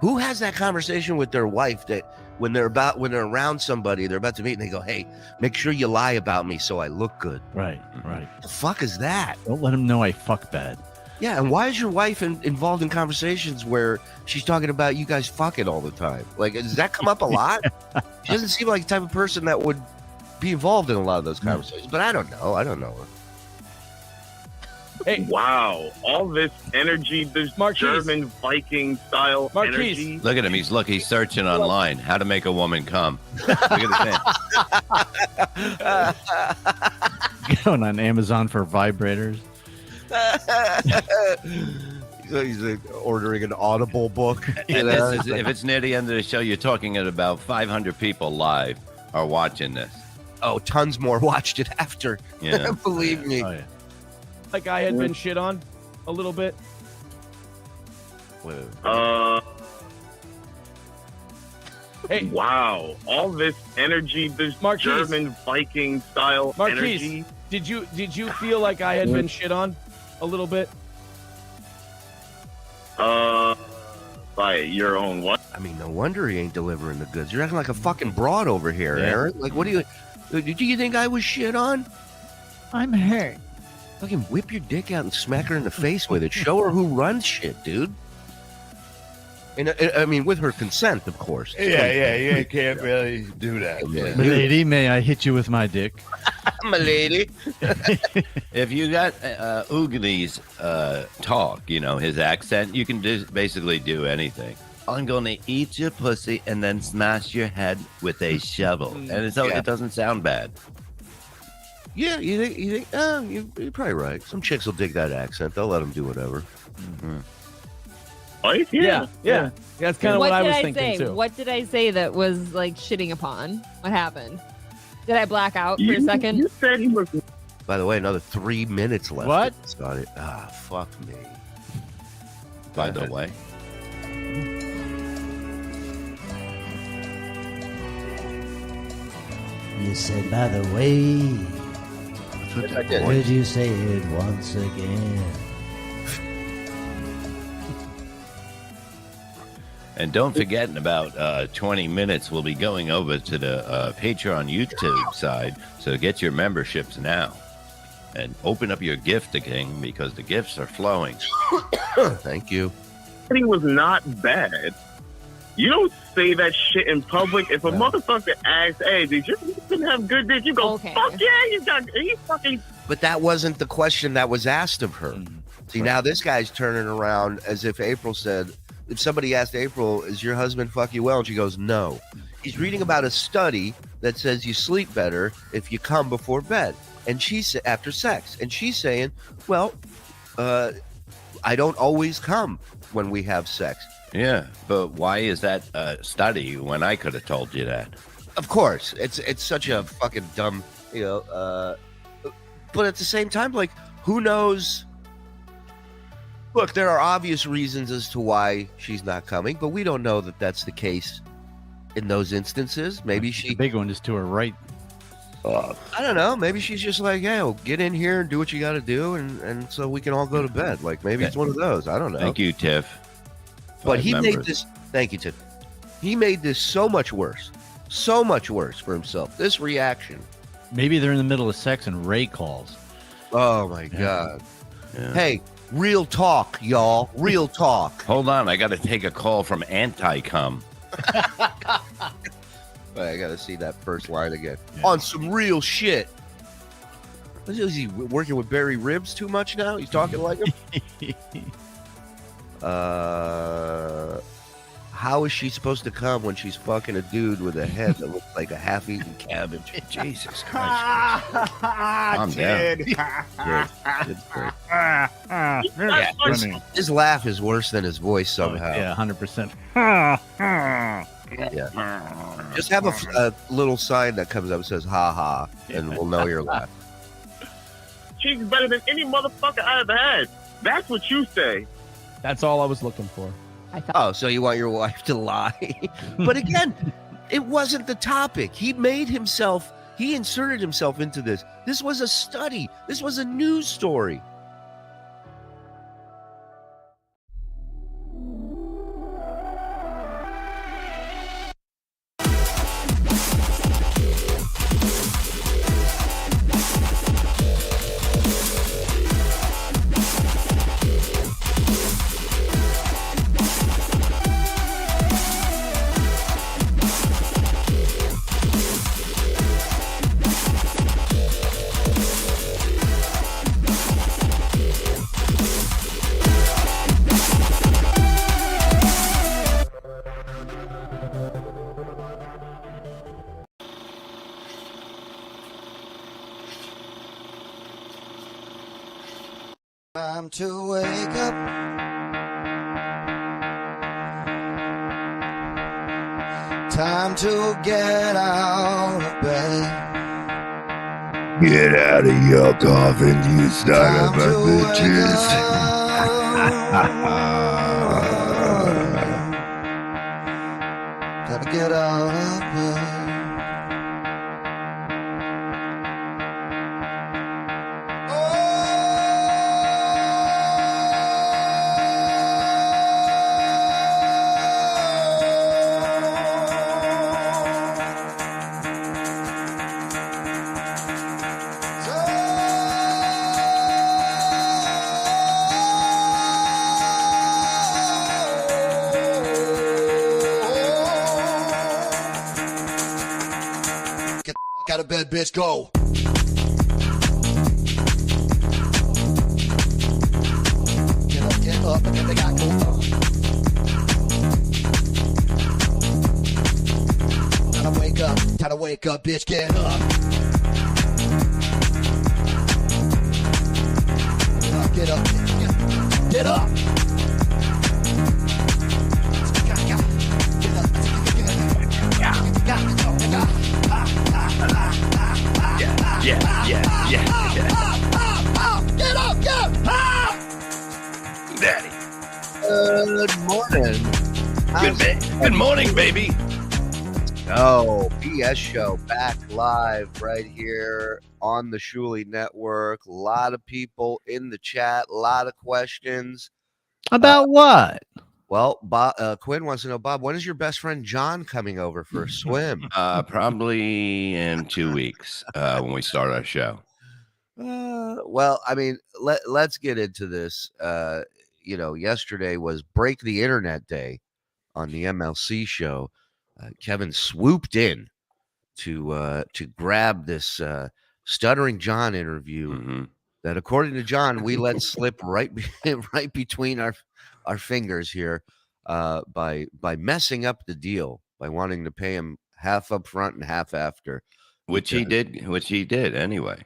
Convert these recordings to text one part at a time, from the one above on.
Who has that conversation with their wife that when they're around somebody, they're about to meet, and they go, "Hey, make sure you lie about me so I look good." Right. The fuck is that? Don't let him know I fuck bad. Yeah, and why is your wife involved in conversations where she's talking about you guys fucking all the time? Like, does that come up a lot? She doesn't seem like the type of person that would be involved in a lot of those conversations, but I don't know. Hey, wow! All this energy, this Marquise. German Viking style Marquise. energy. Look at him. He's searching online how to make a woman come. Look at this. Going on Amazon for vibrators. He's ordering an Audible book. And this is, if it's near the end of the show, you're talking at about 500 people live are watching this. Oh, tons more watched it after. Yeah. Believe me. Oh, yeah. Like I had been shit on a little bit. Hey, Wow! All this energy, this Marquise. German Viking style Marquise, energy. did you feel like I had been shit on a little bit? By your own what? I mean, no wonder he ain't delivering the goods. You're acting like a fucking broad over here, Yeah. Aaron. Like, what do you think I was shit on? I'm hurt. Fucking whip your dick out and smack her in the face with it. Show her who runs shit, dude. And I mean, with her consent, of course. Yeah, you can't really do that. Yeah. Milady, may I hit you with my dick? My lady. If you got Ugly's talk, his accent, you can basically do anything. I'm going to eat your pussy and then smash your head with a shovel. And it doesn't sound bad. Yeah, you think? Oh, you're probably right. Some chicks will dig that accent. They'll let them do whatever. Mm-hmm. Right? Yeah. That's kind of what I was did thinking say? too. What did I say that was like shitting upon? What happened? Did I black out for a second? You said he was. By the way, another 3 minutes left. What? Started. Ah, fuck me. By the way. You said, by the way, Yes, I did. would you say it once again? And don't forget, in about 20 minutes, we'll be going over to the Patreon YouTube side. So get your memberships now. And open up your gift again, because the gifts are flowing. Thank you. He was not bad. You don't say that shit in public. If a motherfucker asks, "Hey, did you have good dick?" You go, Okay. "Fuck yeah, you got." He fucking. But that wasn't the question that was asked of her. See, now this guy's turning around as if April said, if somebody asked April, "Is your husband fuck you well?" and she goes, "No." He's reading about a study that says you sleep better if you come before bed, and she's after sex, and she's saying, "Well, I don't always come when we have sex." Yeah, but why is that study when I could have told you that? Of course, it's such a fucking dumb, but at the same time, like, who knows? Look, there are obvious reasons as to why she's not coming, but we don't know that that's the case in those instances. Maybe The she, big one is to her right. I don't know, maybe she's just like, hey, well, get in here and do what you got to do, and so we can all go to bed. Like, maybe it's one of those. I don't know. Thank you, Tiff. But he made members. this. Thank you, Tim. He made this so much worse for himself. This reaction. Maybe they're in the middle of sex and Ray calls. Oh my God. Yeah. Hey, real talk, y'all. Real talk. Hold on, I got to take a call from Anti-Cum. Wait, I got to see that first line again. On some real shit. Is he working with Barry Ribs too much now? He's talking like him. How is she supposed to come when she's fucking a dude with a head that looks like a half-eaten cabbage? Jesus Christ. Calm down. Good. It's great. His laugh is worse than his voice somehow. Yeah, 100%. Yeah. Just have a little sign that comes up and says "ha ha," and we'll know you're laughing. She's better than any motherfucker I ever had. That's what you say. That's all I was looking for. I thought. Oh, so you want your wife to lie? But again, it wasn't the topic. He inserted himself into this. This was a study. This was a news story. Time to wake up. Time to get out of bed. Get out of your coffin, you son of a bitches. Gotta get out of bed. Out of bed, bitch, go. Get up, and they got go up. Time to wake up, bitch, get up. Get up, get up. Yeah. Get up, Daddy. Good morning. Good morning, baby. Oh, BS Show back live right here on the Shuli Network. A lot of people in the chat, a lot of questions. About what? Well, Bob, Quinn wants to know, Bob, when is your best friend John coming over for a swim? Probably in 2 weeks when we start our show. Well, I mean, let's get into this. Yesterday was Break the Internet Day on the MLC show. Kevin swooped in to grab this Stuttering John interview Mm-hmm. that, according to John, we let slip right between our fingers here by messing up the deal by wanting to pay him half up front and half after. Which he did anyway.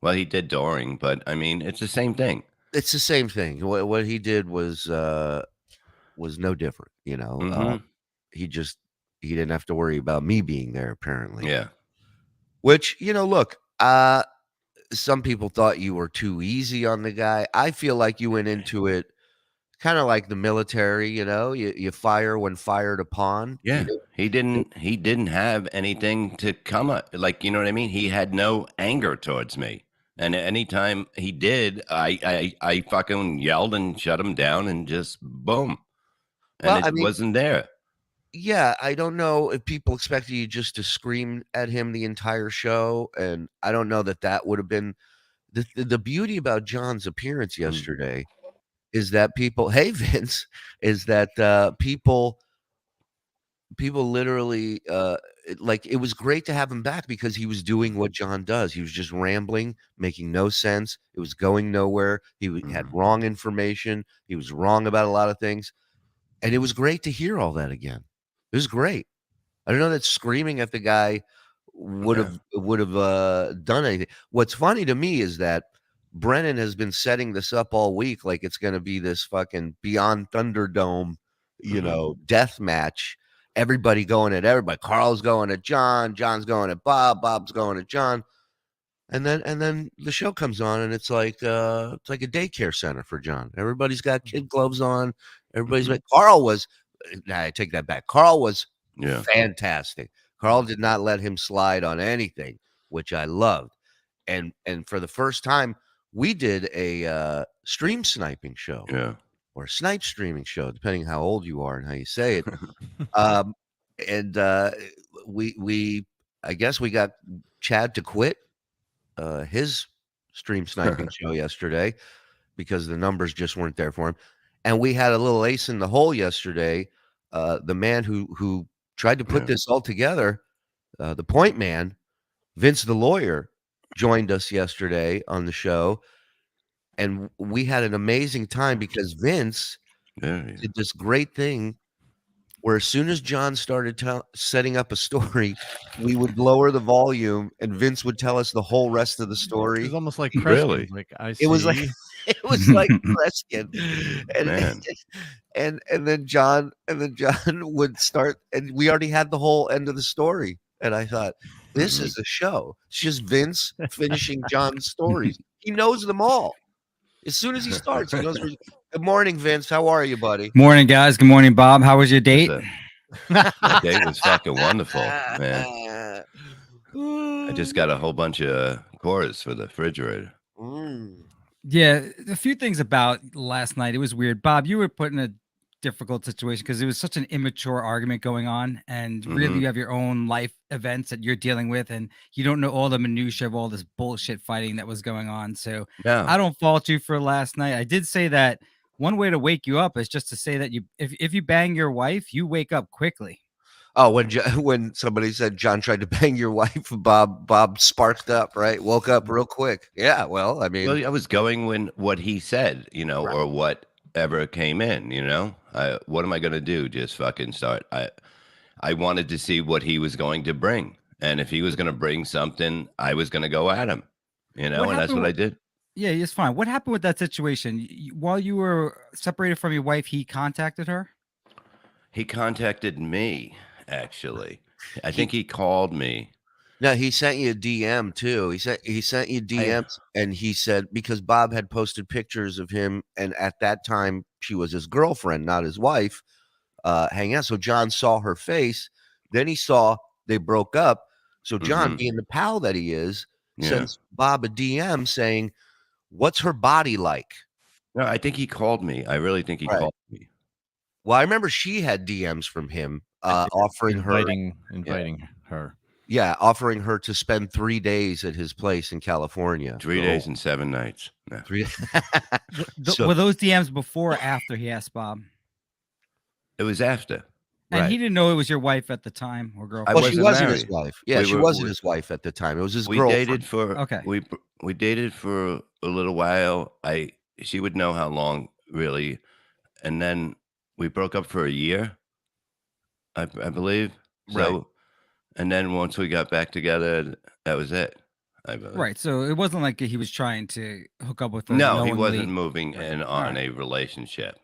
Well, he did during, but I mean, it's the same thing. It's the same thing. What he did was no different. Mm-hmm. He didn't have to worry about me being there, apparently. Yeah. Which, look, some people thought you were too easy on the guy. I feel like you went into it kind of like the military, you fire when fired upon. Yeah. He didn't have anything to come up. Like, you know what I mean? He had no anger towards me. And anytime he did, I fucking yelled and shut him down and just boom. And it wasn't there. Yeah, I don't know if people expected you just to scream at him the entire show, and I don't know that would have been the beauty about John's appearance yesterday is that people, hey Vince, is that people literally it was great to have him back because he was doing what John does. He was just rambling, making no sense. It was going nowhere. He had wrong information. He was wrong about a lot of things, and it was great to hear all that again. It was great. I don't know that screaming at the guy would have done anything. What's funny to me is that Brennan has been setting this up all week like it's going to be this fucking Beyond Thunderdome, death match. Everybody going at everybody. Carl's going at John. John's going at Bob. Bob's going at John. And then the show comes on and it's like a daycare center for John. Everybody's got kid gloves on. Everybody's like Carl was. I take that back. Carl was fantastic. Carl did not let him slide on anything, which I loved. And for the first time, we did a stream sniping show, or snipe streaming show, depending how old you are and how you say it. We I guess we got Chad to quit his stream sniping show yesterday because the numbers just weren't there for him. And we had a little ace in the hole yesterday. The man who tried to put this all together, the point man, Vince the lawyer, joined us yesterday on the show. And we had an amazing time because Vince did this great thing where as soon as John started setting up a story, we would lower the volume and Vince would tell us the whole rest of the story. It was almost like Really? like I It was see. It was like Kreskin. And, Man. and then John would start, and we already had the whole end of the story. And I thought, this is a show. It's just Vince finishing John's stories. He knows them all. As soon as he starts, he knows. Good morning, Vince. How are you, buddy? Morning, guys. Good morning, Bob. How was your date? My date was fucking wonderful, man. I just got a whole bunch of cores for the refrigerator. Yeah, a few things about last night. It was weird. Bob, you were put in a difficult situation because it was such an immature argument going on, and really you have your own life events that you're dealing with, and you don't know all the minutiae of all this bullshit fighting that was going on. So I don't fault you for last night. I did say that one way to wake you up is just to say that if you bang your wife, you wake up quickly. Oh, when somebody said John tried to bang your wife, Bob sparked up, right? Woke up real quick. Yeah, well, I mean, I was going when what he said, or whatever came in, what am I going to do? Just fucking start. I wanted to see what he was going to bring. And if he was going to bring something, I was going to go at him, and that's what I did. Yeah, it's fine. What happened with that situation? While you were separated from your wife, he contacted her? He contacted me, actually. I think he called me. No, he sent you a DM too. He sent you DMs, and he said, because Bob had posted pictures of him, and at that time she was his girlfriend, not his wife, hanging out. So John saw her face. Then he saw they broke up. So John, being the pal that he is, sends Bob a DM saying, "What's her body like?" No, I think he called me. I really think he called me. Well, I remember she had DMs from him offering inviting her. Yeah, offering her to spend 3 days at his place in California. 3 days and 7 nights. No. 3 Were those DMs before or after he asked Bob? It was after. And he didn't know it was your wife at the time or girlfriend. Well, she wasn't his wife. Yeah, she wasn't his wife at the time. It was his girlfriend. We dated for a little while. She would know how long, really, and then we broke up for a year, I believe. So, and then once we got back together, that was it. Right. So it wasn't like he was trying to hook up with her. No, he wasn't moving in on a relationship.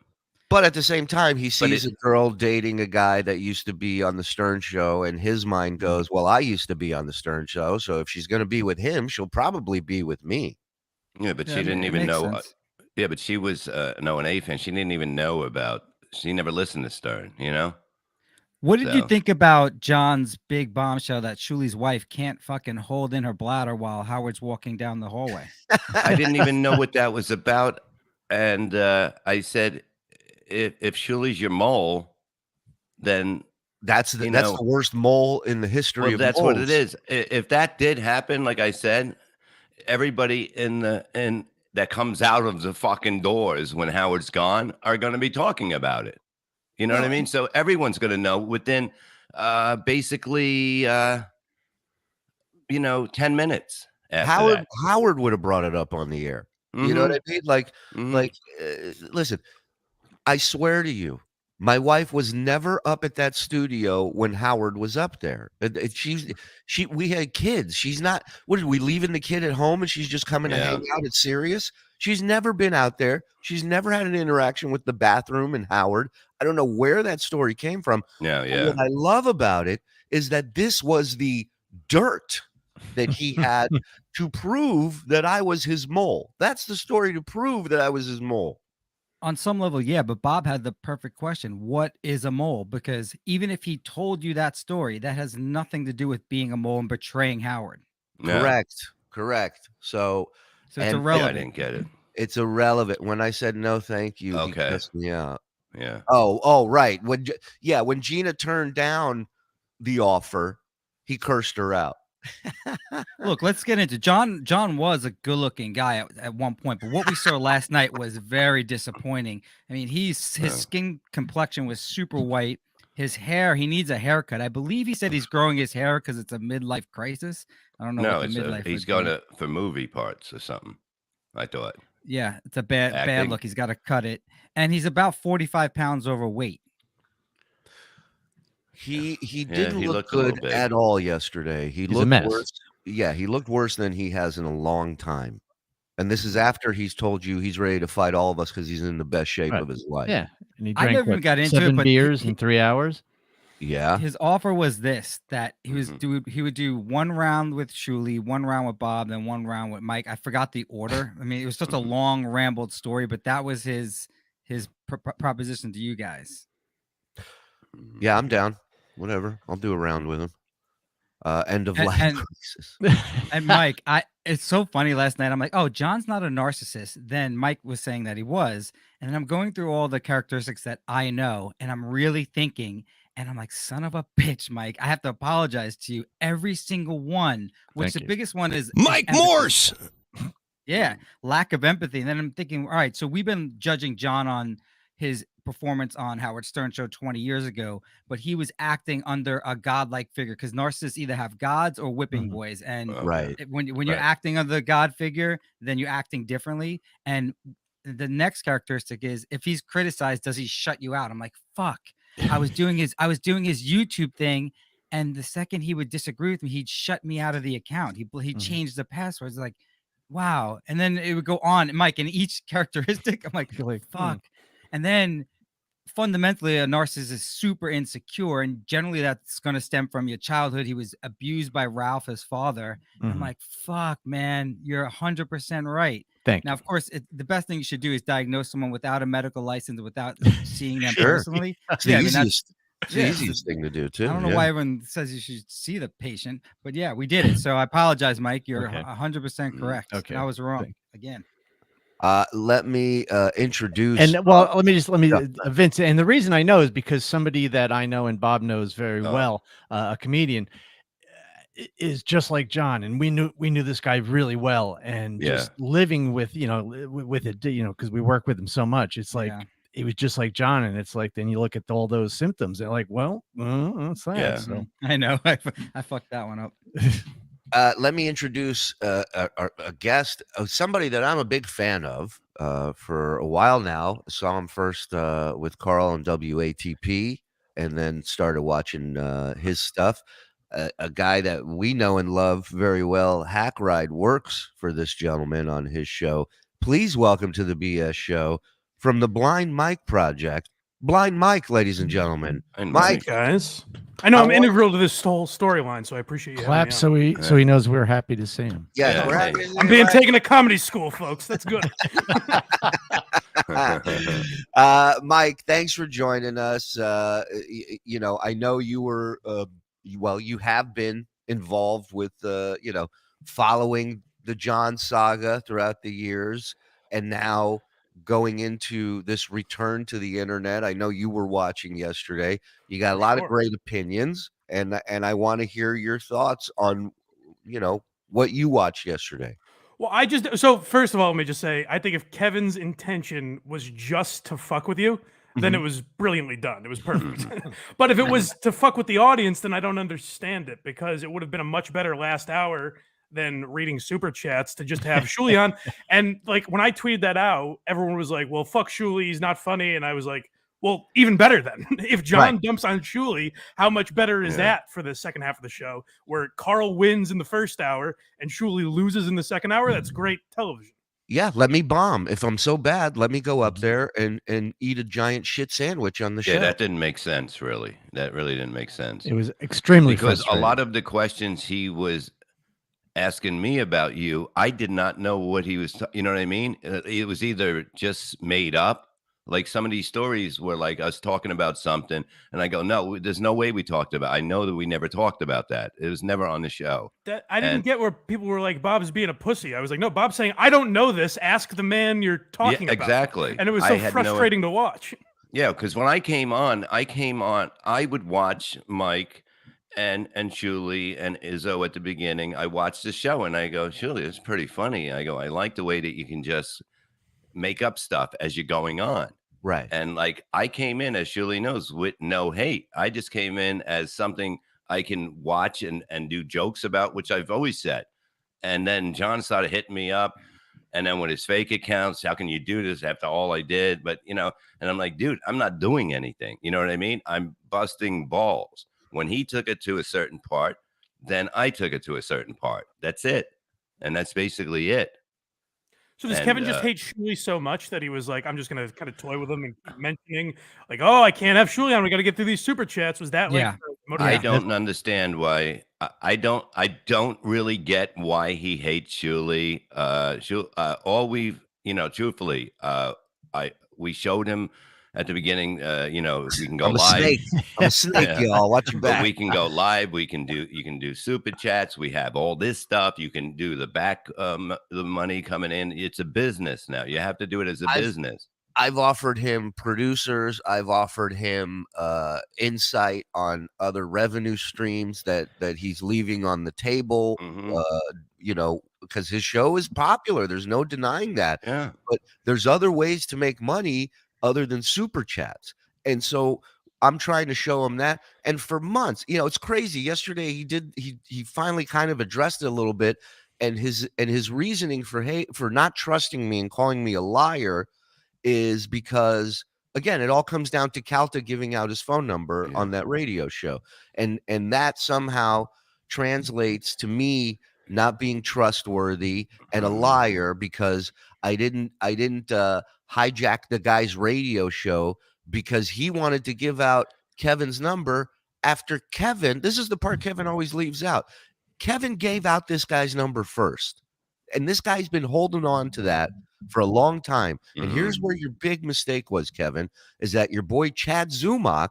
But at the same time, he sees a girl dating a guy that used to be on the Stern Show, and his mind goes, well, I used to be on the Stern Show, so if she's going to be with him, she'll probably be with me. Yeah, but she didn't even know. Yeah, but she was an O&A fan. She didn't even know about. She never listened to Stern, What did you think about John's big bombshell that Shuli's wife can't fucking hold in her bladder while Howard's walking down the hallway? I didn't even know what that was about. And I said, if Shuli's your mole, then that's the worst mole in the history of that's moles. what it is. If that did happen, like I said, everybody in that comes out of the fucking doors when Howard's gone are going to be talking about it. You know what I mean? So everyone's going to know within basically 10 minutes. Howard would have brought it up on the air. You know what I mean? Listen, I swear to you, my wife was never up at that studio when Howard was up there. We had kids. She's not. What did we leaving the kid at home and she's just coming to hang out at Sirius? She's never been out there. She's never had an interaction with the bathroom and Howard. I don't know where that story came from. Yeah. What I love about it is that this was the dirt that he had to prove that I was his mole. That's the story to prove that I was his mole. On some level, yeah, but Bob had the perfect question. What is a mole? Because even if he told you that story, that has nothing to do with being a mole and betraying Howard. No. Correct. So it's irrelevant. I didn't get it. It's irrelevant. When I said no, thank you. Okay. He cussed me out. Yeah. Oh, right. When Gina turned down the offer, he cursed her out. Look, let's get into John. John was a good-looking guy at one point, but what we saw last night was very disappointing. I mean, his skin complexion was super white. His hair, he needs a haircut. I believe he said he's growing his hair because it's a midlife crisis. I don't know. No, what the midlife he's going for movie parts or something. I thought. Yeah, it's a bad look. He's got to cut it, and he's about 45 pounds overweight. He didn't look good at all yesterday. He's looked a mess. Worse. Yeah, he looked worse than he has in a long time. And this is after he's told you he's ready to fight all of us because he's in the best shape Right. of his life. Yeah, and he I drank never even got into it, 7 but beers in 3 hours. Yeah. his offer was this: that he would do 1 round with Shuli, 1 round with Bob, then 1 round with Mike. I forgot the order. I mean, it was just a long rambled story, but that was his proposition to you guys. Yeah, I'm down. Whatever. I'll do a round with him. End of life crisis. And Mike, it's so funny. Last night I'm like, oh, John's not a narcissist. Then Mike was saying that he was, and then I'm going through all the characteristics that I know, and I'm really thinking, and I'm like, son of a bitch, Mike. I have to apologize to you, every single one. Which the biggest one is Mike empathy. Morse. Yeah, lack of empathy. And then I'm thinking, all right, so we've been judging John on his performance on Howard Stern show 20 years ago, but he was acting under a godlike figure because narcissists either have gods or whipping boys. And Right. when you're acting under the god figure, then you're acting differently. And the next characteristic is if he's criticized, does he shut you out? I'm like, fuck. I was doing his YouTube thing, and the second he would disagree with me, he'd shut me out of the account. He changed the passwords. Like, wow. And then it would go on, Mike, in each characteristic. I'm like, fuck. And then fundamentally, a narcissist is super insecure, and generally that's going to stem from your childhood. He was abused by Ralph, his father. I'm like, fuck, man, you're 100% right. Thank Now, you. of course, the best thing you should do is diagnose someone without a medical license, without seeing them Sure. personally. It's the easiest thing to do, too. I don't know why everyone says you should see the patient, but yeah, we did it. So I apologize, Mike. You're 100% correct. Okay. I was wrong again. Let me introduce. And well, let me Vince. And the reason I know is because somebody that I know and Bob knows very well, a comedian, is just like John, and we knew this guy really well, and just living with with it, because we work with him so much. It's like it was just like John, and it's like then you look at all those symptoms, and like, well, what's that? Yeah. So I know I fucked that one up. Let me introduce a guest, somebody that I'm a big fan of for a while now. I saw him first with Karl on WATP, and then started watching his stuff. A guy that we know and love very well, Hack Ride, works for this gentleman on his show. Please welcome to the BS show from the Blind Mike Project, Blind Mike, ladies and gentlemen. Mike, guys. I know I'm integral to this whole storyline, so I appreciate you. clap so he knows we're happy to see him. Yeah, we're I'm happy. being taken to comedy school, folks. That's good. Mike, thanks for joining us. I know you were, you have been involved with, following the John saga throughout the years, and now going into this return to the internet. I know you were watching yesterday. You got a lot of great opinions, and I want to hear your thoughts on, what you watched yesterday. Well, so first of all, let me just say, I think if Kevin's intention was just to fuck with you, then it was brilliantly done. It was perfect. But if it was to fuck with the audience, then I don't understand it, because it would have been a much better last hour than reading super chats to just have Shuli on. And like when I tweeted that out, everyone was like, well, fuck Shuli, he's not funny. And I was like, well, even better then. If John dumps on Shuli, how much better is that for the second half of the show, where Karl wins in the first hour and Shuli loses in the second hour? That's great television. Yeah, let me bomb. If I'm so bad, let me go up there and eat a giant shit sandwich on the show. Yeah, that didn't make sense, really. That really didn't make sense. It was extremely because frustrating. a lot of the questions he was asking me about you, I did not know what he was, you know what I mean? It was either just made up. Like some of these stories were like us talking about something, and I go, no, there's no way we talked about. I know that we never talked about that. It was never on the show. That I didn't get where people were like, Bob's being a pussy. I was like, no, Bob's saying, I don't know this. Ask the man you're talking about. Exactly. And it was so frustrating to watch. Yeah, because when I came on, I would watch Mike and Shuli and Izzo at the beginning. I watched the show and I go, Shuli, it's pretty funny. I go, I like the way that you can just make up stuff as you're going on. Right. And like I came in, as Shuli knows, with no hate. I just came in as something I can watch and do jokes about, which I've always said. And then John started hitting me up. And then with his fake accounts, how can you do this after all I did? But, and I'm like, dude, I'm not doing anything. You know what I mean? I'm busting balls. When he took it to a certain part, then I took it to a certain part. That's it. And that's basically it. So does And, Kevin just hate Shuli so much that he was like, I'm just gonna kind of toy with him and keep mentioning, like, oh, I can't have Shuli on. We got to get through these super chats. Was that like? Yeah. the I motivation? don't understand why. I don't really get why he hates Shuli. All we've, truthfully, we showed him at the beginning. We can go I'm a live. snake. I'm a snake, Yeah. y'all. Watch your But back. we can go live. You can do super chats. We have all this stuff. You can do the the money coming in. It's a business now. You have to do it as a business. I've offered him producers. I've offered him insight on other revenue streams that he's leaving on the table. Because his show is popular. There's no denying that. Yeah. But there's other ways to make money other than super chats. And so I'm trying to show him that. And for months, it's crazy. Yesterday he finally kind of addressed it a little bit, and his reasoning for not trusting me and calling me a liar is because, again, it all comes down to Calta giving out his phone number on that radio show, and that somehow translates to me not being trustworthy and a liar because I didn't hijack the guy's radio show because he wanted to give out Kevin's number after Kevin. This is the part Kevin always leaves out. Kevin gave out this guy's number first, and this guy's been holding on to that for a long time. And here's where your big mistake was, Kevin, is that your boy Chad Zumach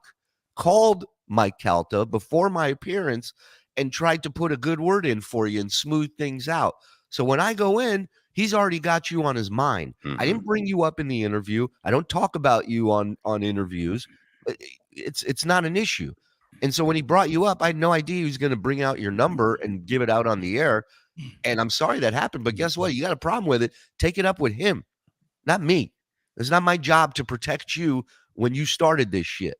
called Mike Calta before my appearance and tried to put a good word in for you and smooth things out. So when I go in, he's already got you on his mind. I didn't bring you up in the interview. I don't talk about you on interviews. It's not an issue. And so when he brought you up, I had no idea he was going to bring out your number and give it out on the air. And I'm sorry that happened, but guess what? You got a problem with it. Take it up with him, not me. It's not my job to protect you when you started this shit.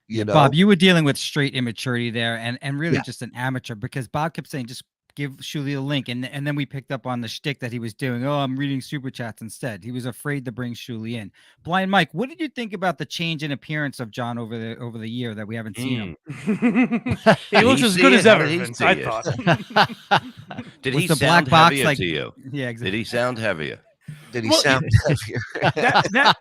You know, Bob, you were dealing with straight immaturity there and really just an amateur, because Bob kept saying, just give Shuli a link. And then we picked up on the shtick that he was doing. Oh, I'm reading super chats instead. He was afraid to bring Shuli in. Blind Mike, what did you think about the change in appearance of John over the year that we haven't seen him? He looks as good as ever, Vince, I thought. Did With he the sound black box, heavier like- to you? Yeah, exactly. Did he sound heavier? Did he Well, sound heavier?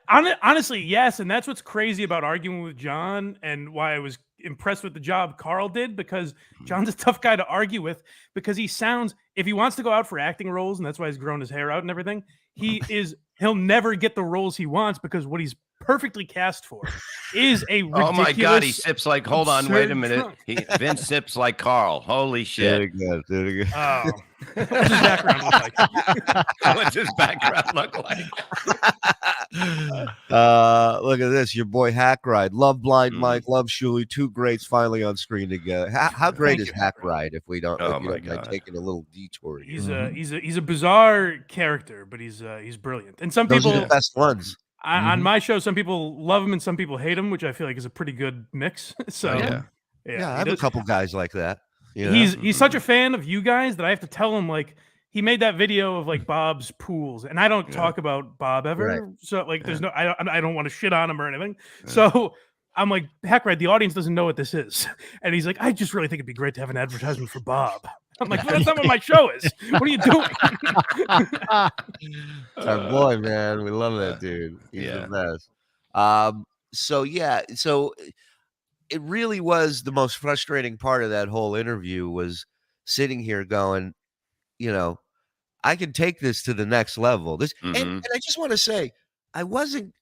Honestly, yes. And that's what's crazy about arguing with John and why I was impressed with the job Karl did, because John's a tough guy to argue with, because he sounds, if he wants to go out for acting roles, and that's why he's grown his hair out and everything, he'll never get the roles he wants, because what he's perfectly cast for is a ridiculous. Oh my God, he sips like, hold on, wait a absurd minute. drunk. Vince sips like Karl. Holy shit. Do it again. Oh, what's his background look like? What's his background look like? Look at this. Your boy Hack Ride. Love Blind Mike. Love Shuli. Two greats finally on screen together. How great is Hack Ride if we don't, Oh if you my don't mind God. taking a little detour here? He's a bizarre character, but he's brilliant. And some Those people, are the best ones. on my show, some people love him and some people hate him, which I feel like is a pretty good mix. So Yeah. Yeah, I he have a does- couple guys like that. You know? He's such a fan of you guys that I have to tell him, like, he made that video of like Bob's pools, and I don't talk about Bob ever. Right. So like, there's no, I don't want to shit on him or anything. So I'm like, heck, right, the audience doesn't know what this is. And he's like, I just really think it'd be great to have an advertisement for Bob. I'm like, well, that's not what my show is. What are you doing? It's our boy, man. We love that dude. He's Yeah. the best. So it really was the most frustrating part of that whole interview was sitting here going, I can take this to the next level. And I just want to say, I wasn't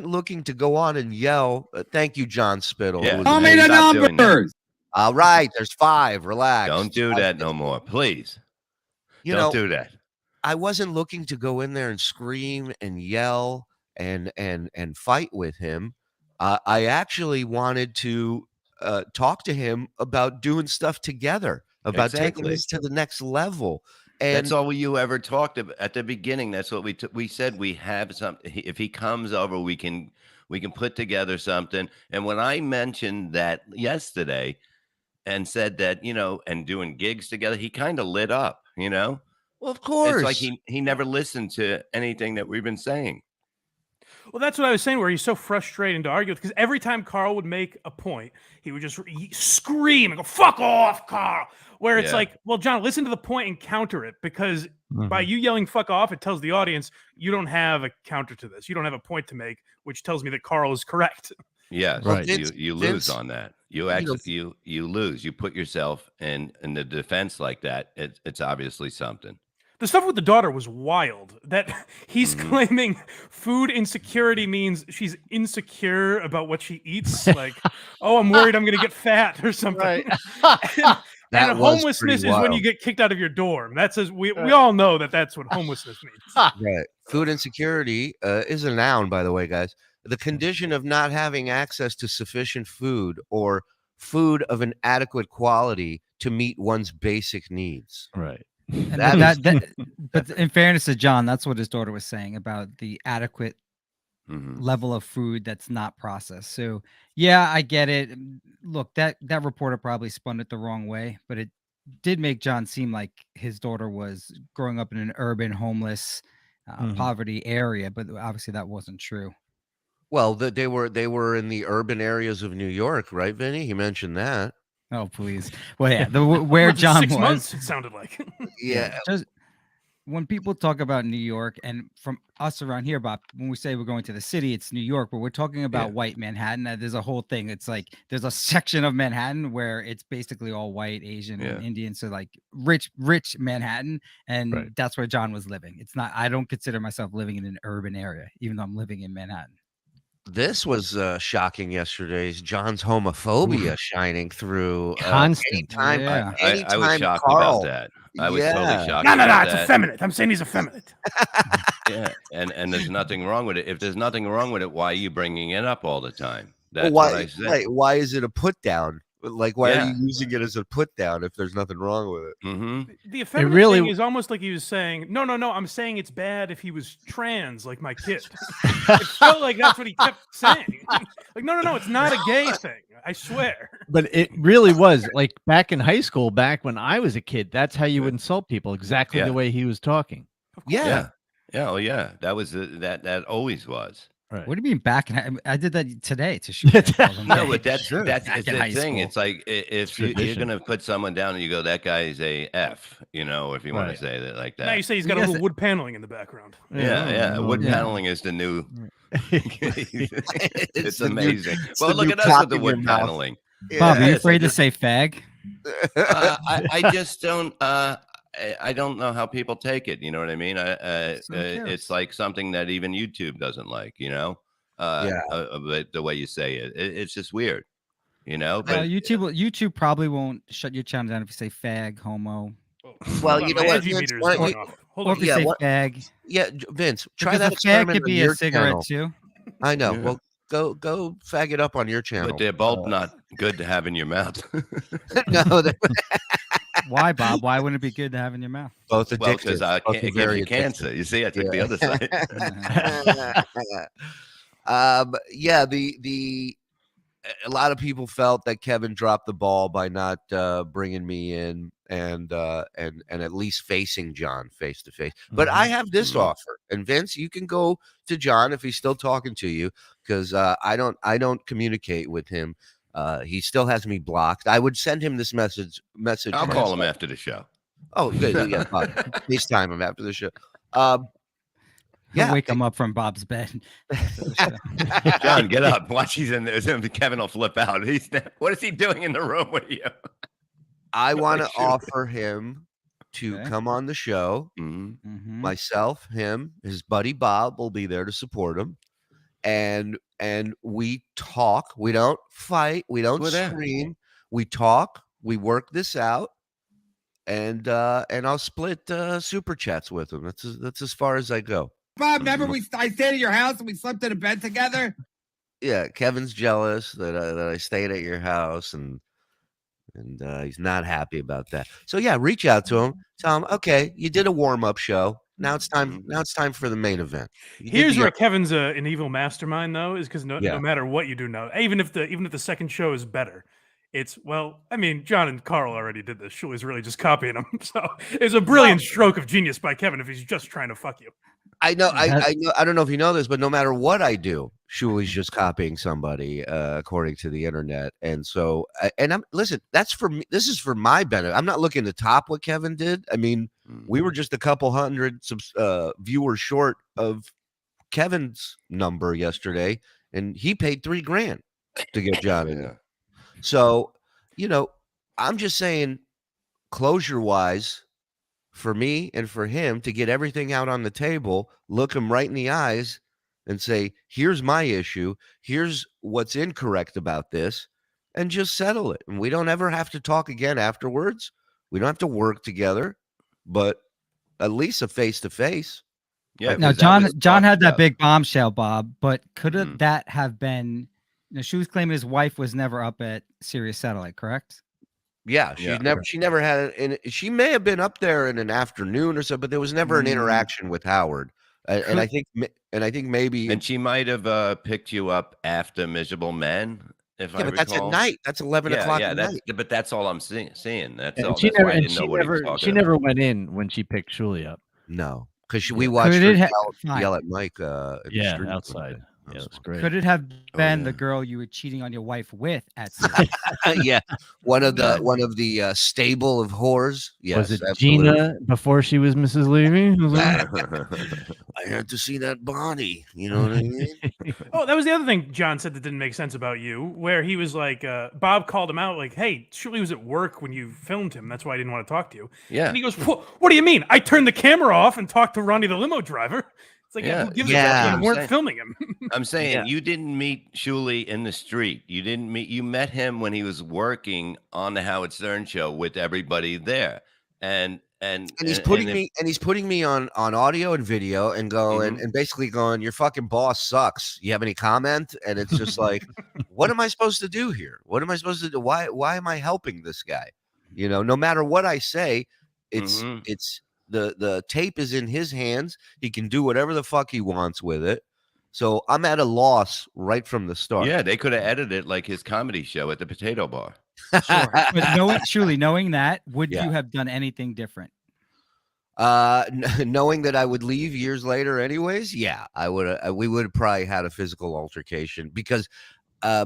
looking to go on and yell. Thank you, John Spittle. Yeah. It was Tell me amazing. the Stop doing that. numbers. All right, there's 5. Relax. Don't do that no more, please. Don't do that. I wasn't looking to go in there and scream and yell and fight with him. I actually wanted to talk to him about doing stuff together, about taking Exactly. this to the next level. And That's all you ever talked about at the beginning. That's what we said. We have something. If he comes over, we can put together something. And when I mentioned that yesterday and said that, and doing gigs together, he kind of lit up, Well, of course. It's like he never listened to anything that we've been saying. Well, that's what I was saying, where he's so frustrating to argue with, because every time Karl would make a point, he would just scream and go, "Fuck off, Karl!" Where it's like, well, John, listen to the point and counter it, because by you yelling "fuck off," it tells the audience you don't have a counter to this. You don't have a point to make, which tells me that Karl is correct. Yes, Right. you lose on that. You actually you lose. You put yourself in the defense like that. It's obviously something. The stuff with the daughter was wild. That he's claiming food insecurity means she's insecure about what she eats. Like, oh, I'm worried I'm going to get fat or something. Right. And homelessness is when you get kicked out of your dorm. That's we all know that that's what homelessness means. Right. Food insecurity is a noun, by the way, guys. The condition of not having access to sufficient food or food of an adequate quality to meet one's basic needs. Right. And but in fairness to John, that's what his daughter was saying about the adequate level of food that's not processed. So yeah, I get it. Look, that reporter probably spun it the wrong way, but it did make John seem like his daughter was growing up in an urban, homeless, poverty area, but obviously that wasn't true. Well, they were in the urban areas of New York, right, Vinny? He mentioned that. Oh, please. Well, yeah, where John 6 was. months, it sounded like. Yeah. Just when people talk about New York, and from us around here, Bob, when we say we're going to the city, it's New York, but we're talking about white Manhattan. There's a whole thing. It's like there's a section of Manhattan where it's basically all white, Asian, and Indian. So like rich Manhattan, and that's where John was living. It's not. I don't consider myself living in an urban area, even though I'm living in Manhattan. This was shocking yesterday's John's homophobia shining through. Constant. Anytime I was shocked Karl, about that. I was totally shocked. No, about it's that. effeminate. I'm saying he's effeminate. Yeah, and there's nothing wrong with it. If there's nothing wrong with it, why are you bringing it up all the time? That's well, what I said. why is it a put down? Like, why are you using it as a put down if there's nothing wrong with it? The effeminate thing is almost like he was saying, no, I'm saying it's bad if he was trans, like my kid. It felt like that's what he kept saying. Like, no, it's not a gay thing. I swear. But it really was like back in high school, back when I was a kid, that's how you would insult people, exactly the way he was talking. Yeah. Oh yeah. That was that always was. Right. What do you mean back? I did that today to shoot. No, but that's it's the thing. It's like if you're gonna put someone down and you go, that guy is a F, if you want to say that like that. Now you say he's got a little wood paneling in the background. Yeah. Wood paneling is the new. It's amazing. Well, look at us with the wood paneling. Bob, are you afraid to say fag? I just don't. I don't know how people take it. You know what I mean? It's like something that even YouTube doesn't like. The way you say it, it's just weird. But YouTube probably won't shut your channel down if you say fag, homo. Well, you know what? Or if you say fag. Yeah, Vince, try because that a experiment fag could on be your a cigarette channel. too. I know. Yeah. Well, go fag it up on your channel. But they're both not good to have in your mouth. No. Why, Bob? Why wouldn't it be good to have in your mouth? Both addictive. Well, because it gives you cancer. You see, I took the other side. A lot of people felt that Kevin dropped the ball by not bringing me in and at least facing John face to face. But I have this offer, and Vince, you can go to John if he's still talking to you, because I don't communicate with him. He still has me blocked. I would send him this message. I'll call him after the show. Oh, good. Yeah, FaceTime him after the show. Wake him up from Bob's bed. John, get up. Watch. He's in there. Kevin will flip out. What is he doing in the room with you? I want to offer him to come on the show. Myself, him, his buddy Bob will be there to support him. And we talk. We don't fight. We don't scream. We talk. We work this out. And I'll split super chats with him. That's as far as I go. Bob, remember I stayed at your house and we slept in a bed together? Yeah, Kevin's jealous that I stayed at your house, and he's not happy about that. So yeah, reach out to him. Tell him, okay, you did a warm-up show. Now it's time. Now it's time for the main event. Here's where Kevin's an evil mastermind, though, is because no matter what you do now, even if the second show is better, it's John and Karl already did this. Shuli's really just copying him. So it's a brilliant stroke of genius by Kevin if he's just trying to fuck you. I know. I know. I don't know if you know this, but no matter what I do, Shuli's just copying somebody, according to the internet. And so, and I'm listen. That's for me. This is for my benefit. I'm not looking to top what Kevin did. I mean, we were just a couple hundred viewers short of Kevin's number yesterday, and he paid $3,000 to get John in there. So, I'm just saying, closure wise, for me and for him to get everything out on the table, look him right in the eyes and say, here's my issue. Here's what's incorrect about this, and just settle it. And we don't ever have to talk again afterwards. We don't have to work together, but at least a face-to-face. Yeah. Now, John had that big bombshell, Bob, but could that have been, she was claiming his wife was never up at Sirius Satellite, correct? Yeah, she never had it. And she may have been up there in an afternoon or so, but there was never an interaction with Howard. And I think maybe. And she might have picked you up after Miserable Men. If I but recall. that's at night. That's 11 o'clock at night. But that's all I'm seeing. That's all. She That's why I didn't she know what he was talking she about. never went in when she picked Shuli up. No, because we watched her yell at Mike. Yeah, outside. Yeah, that's great. Could it have been the girl you were cheating on your wife with at Sirius? Yeah, one of the stable of whores. Yes, was it absolutely. Gina before she was Mrs. Levy? I had to see that body. You know what I mean? Oh, that was the other thing John said that didn't make sense about you, where he was like, Bob called him out like, hey, Shuli was at work when you filmed him. That's why I didn't want to talk to you. Yeah. And he goes, what do you mean? I turned the camera off and talked to Ronnie the limo driver. It's like, who gives a fuck? You weren't filming him. I'm saying you didn't meet Shuli in the street. You met him when he was working on the Howard Stern show with everybody there. And he's putting me on audio and video and and basically going, your fucking boss sucks. You have any comment? And it's just like, what am I supposed to do here? What am I supposed to do? Why am I helping this guy? No matter what I say, it's the tape is in his hands. He can do whatever the fuck he wants with it. So I'm at a loss right from the start. Yeah, they could have edited it like his comedy show at the Potato Bar. Sure. But knowing that, would you have done anything different? Knowing that I would leave years later anyways, yeah, I would. We would have probably had a physical altercation because I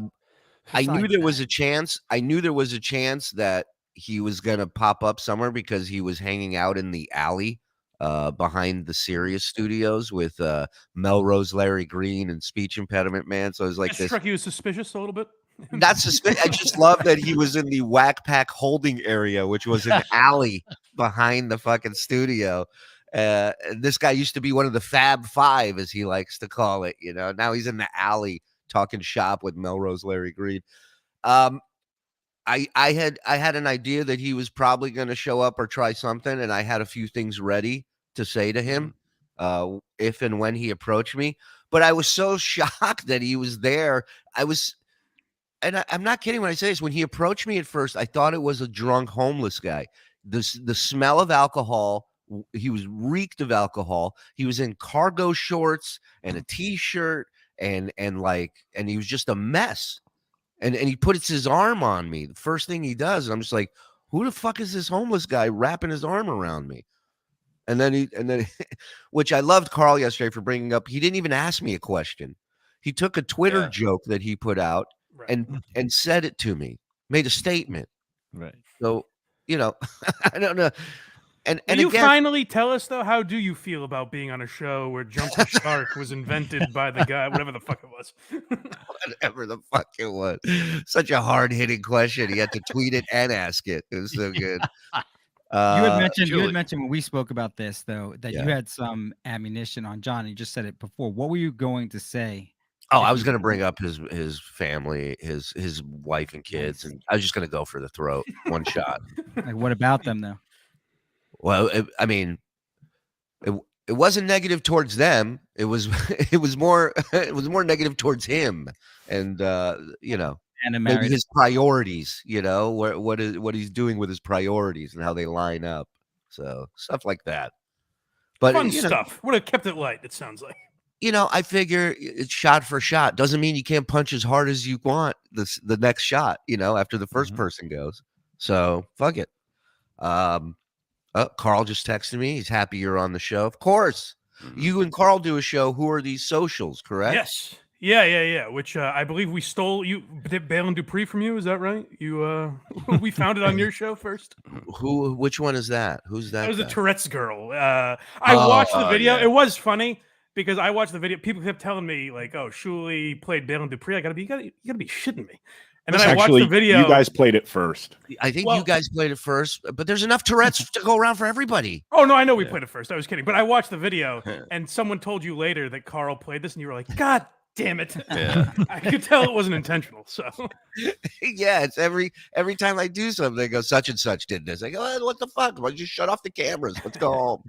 knew there was a chance. I knew there was a chance that he was going to pop up somewhere because he was hanging out in the alley behind the Sirius studios with Melrose Larry Green and Speech Impediment Man. So it was like this. Struck you as suspicious a little bit? Not suspicious. I just love that he was in the Whack Pack holding area, which was an alley behind the fucking studio. This guy used to be one of the Fab Five, as he likes to call it. Now he's in the alley talking shop with Melrose Larry Green. I had an idea that he was probably going to show up or try something, and I had a few things ready to say to him if and when he approached me. But I was so shocked that he was there. I'm not kidding when I say this. When he approached me at first, I thought it was a drunk homeless guy. The smell of alcohol. He was reeked of alcohol. He was in cargo shorts and a t-shirt and he was just a mess. And he puts his arm on me. The first thing he does, and I'm just like, who the fuck is this homeless guy wrapping his arm around me? And then which I loved Carl yesterday for bringing up. He didn't even ask me a question. He took a Twitter joke that he put out and said it to me, made a statement. Right. So, I don't know. And you finally tell us though, how do you feel about being on a show where Jump the Shark was invented by the guy, whatever the fuck it was? Whatever the fuck it was. Such a hard-hitting question. He had to tweet it and ask it. It was so good. You had mentioned when we spoke about this though that you had some ammunition on John. You just said it before. What were you going to say? Oh, I was going to bring up his family, his wife and kids, and I was just going to go for the throat, one shot. Like, what about them though? Well, it wasn't negative towards them. It was more negative towards him, and maybe his priorities. What he's doing with his priorities and how they line up. So stuff like that. But fun stuff. Would have kept it light. It sounds like. I figure it's shot for shot. Doesn't mean you can't punch as hard as you want the next shot. After the first person goes. So fuck it. Carl just texted me. He's happy you're on the show. Of course. You and Carl do a show. Who are these socials? Correct? Yes. Yeah. Which I believe we stole Bale and Dupree from you. Is that right? You we found it on your show first. Which one is that? Who's that? That was guy? a Tourette's girl. I watched the video. Yeah. It was funny because I watched the video. People kept telling me like, "Oh, Shuli played Bale and Dupree." You gotta be shitting me. And then I watched the video. You guys played it first. I think you guys played it first, but there's enough Tourette's to go around for everybody. Oh no, I know we played it first. I was kidding, but I watched the video, and someone told you later that Carl played this, and you were like, "God damn it!" Yeah. I could tell it wasn't intentional. So Yeah, it's every time I do something, they go such and such did this. I go, what the fuck? Why don't you shut off the cameras? Let's go home.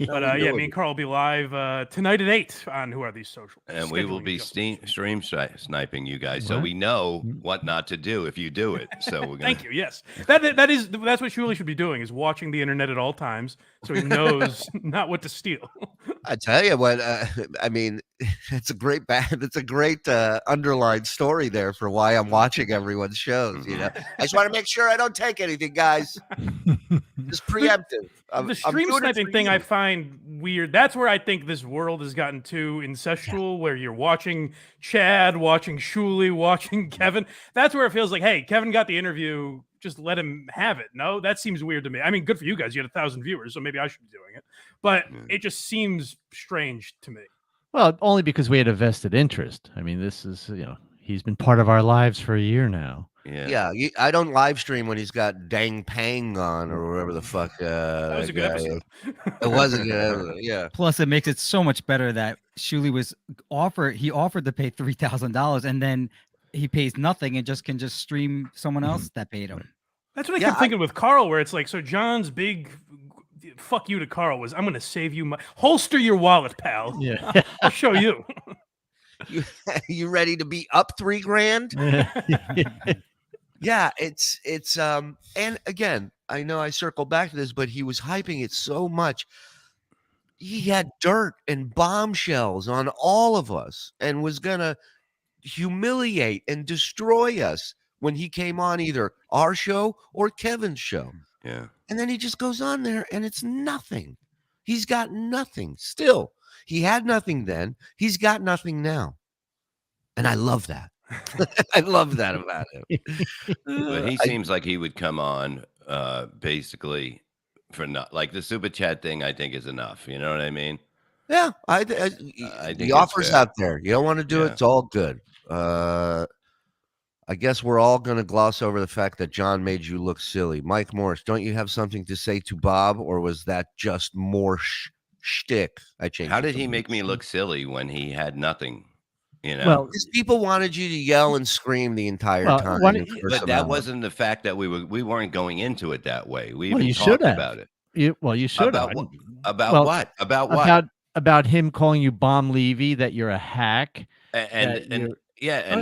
But yeah, me and Carl will be live tonight at 8 on Who Are These Socials? And we will be stream sniping you guys, so we know what not to do if you do it. So we're gonna... Thank you. Yes, that's what Shuli should be doing, is watching the internet at all times, so he knows not what to steal. I tell you what, I mean, it's a great underlined story there for why I'm watching everyone's shows. You know, I just want to make sure I don't take anything, guys. Just preemptive. The stream sniping thing I find weird. That's where I think this world has gotten too incestual, where you're watching Chad, watching Shuli, watching Kevin. That's where it feels like, hey, Kevin got the interview, just let him have it. No, that seems weird to me. I mean, good for you guys. You had 1,000 viewers, so maybe I should be doing it. But it just seems strange to me. Well, only because we had a vested interest. I mean, this is, he's been part of our lives for a year now. Yeah, I don't live stream when he's got Dang Pang on or whatever the fuck. That was a good episode. It was a good episode, yeah. Plus, it makes it so much better that Shuli was offered to pay $3,000, and then he pays nothing and can stream someone else that paid him. That's what I kept thinking with Carl, where it's like, so John's big fuck you to Carl was, I'm going to save you. Holster your wallet, pal. Yeah, I'll show you. You ready to be up $3,000? Yeah, it's and again, I know I circle back to this, but he was hyping it so much. He had dirt and bombshells on all of us and was gonna humiliate and destroy us when he came on either our show or Kevin's show. Yeah. And then he just goes on there and it's nothing. He's got nothing still. He had nothing then. He's got nothing now. And I love that. I love that about him. But he seems like he would come on basically for not like the super chat thing. I think is enough. You know what I mean? Yeah, I think the offer's out there. You don't want to do it. It's all good. I guess we're all going to gloss over the fact that John made you look silly. Mike Morris, don't you have something to say to Bob, or was that just more shtick? I changed. How did he make me look silly when he had nothing? You know, well, because people wanted you to yell and scream the entire time. But that wasn't the fact that we weren't going into it that way. We even you talked have. about it. You should about have. About what? About what? About him calling you Bomb Levy, that you're a hack. And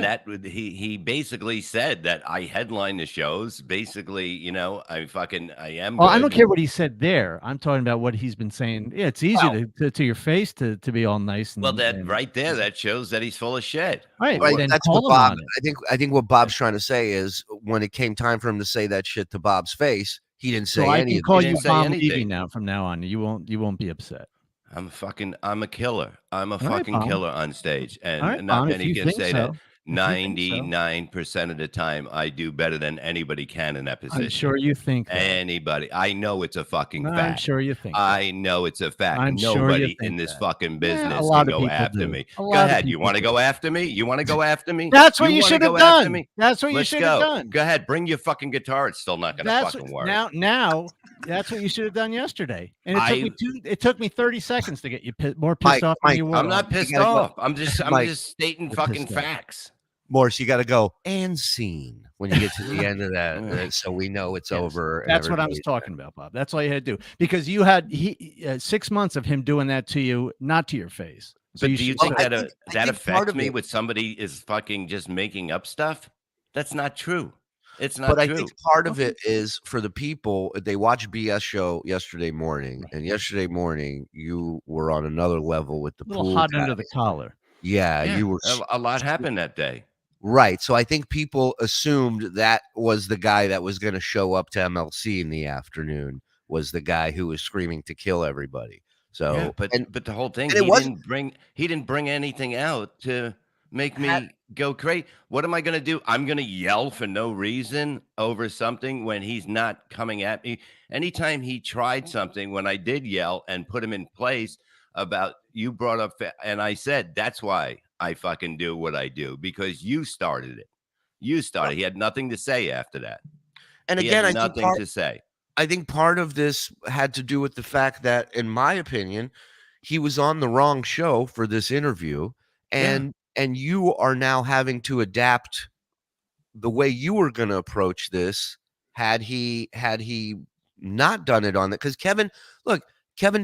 that he basically said that I headline the shows. Basically, you know, I am. Well, good. I don't care what he said there. I'm talking about what he's been saying. Yeah, it's easy to your face to be all nice. And, right there, that shows that he's full of shit. Right. That's what Bob. I think what Bob's trying to say is when it came time for him to say that shit to Bob's face, he didn't say anything. I can call you Bomb Levy now from now on. You won't be upset. I'm a killer. I'm a fucking killer on stage, and not many can say so. that. 99% of the time, I do better than anybody can in that position. I'm sure you think that. Anybody. I know it's a fucking fact. I'm sure you think I know it's a fact. I'm Nobody sure in this fucking business can go after me. Go ahead. You want to go after me? You want to go after me? That's what you should have done. That's what you should have done. Go ahead. Bring your fucking guitar. It's still not going to fucking work. Now, that's what you should have done yesterday. And it took me 30 seconds to get you more pissed off than you were. I'm not pissed off. I'm just stating fucking facts. Morris, you got to go and scene when you get to the end of that, so we know it's over. That's what I was talking about, Bob. That's all you had to do, because you had 6 months of him doing that to you, not to your face. So do you think that affects me with somebody is fucking just making up stuff? That's not true. It's not true. But I think part of it is for the people, they watched BS show yesterday morning, and yesterday morning you were on another level with the little hot under the collar. Yeah, you were. A lot happened that day. Right. So I think people assumed that was the guy that was going to show up to MLC in the afternoon, was the guy who was screaming to kill everybody. So, yeah, but the whole thing, and it was he didn't bring anything out to make me go crazy. What am I going to do? I'm going to yell for no reason over something when he's not coming at me. Anytime he tried something, when I did yell and put him in place about, you brought up, and I said, that's why I fucking do what I do, because you started it. You started. He had nothing to say after that. And He again, had nothing to say. I think part of this had to do with the fact that, in my opinion, he was on the wrong show for this interview, and you are now having to adapt the way you were going to approach this. Had he not done it on that, because Kevin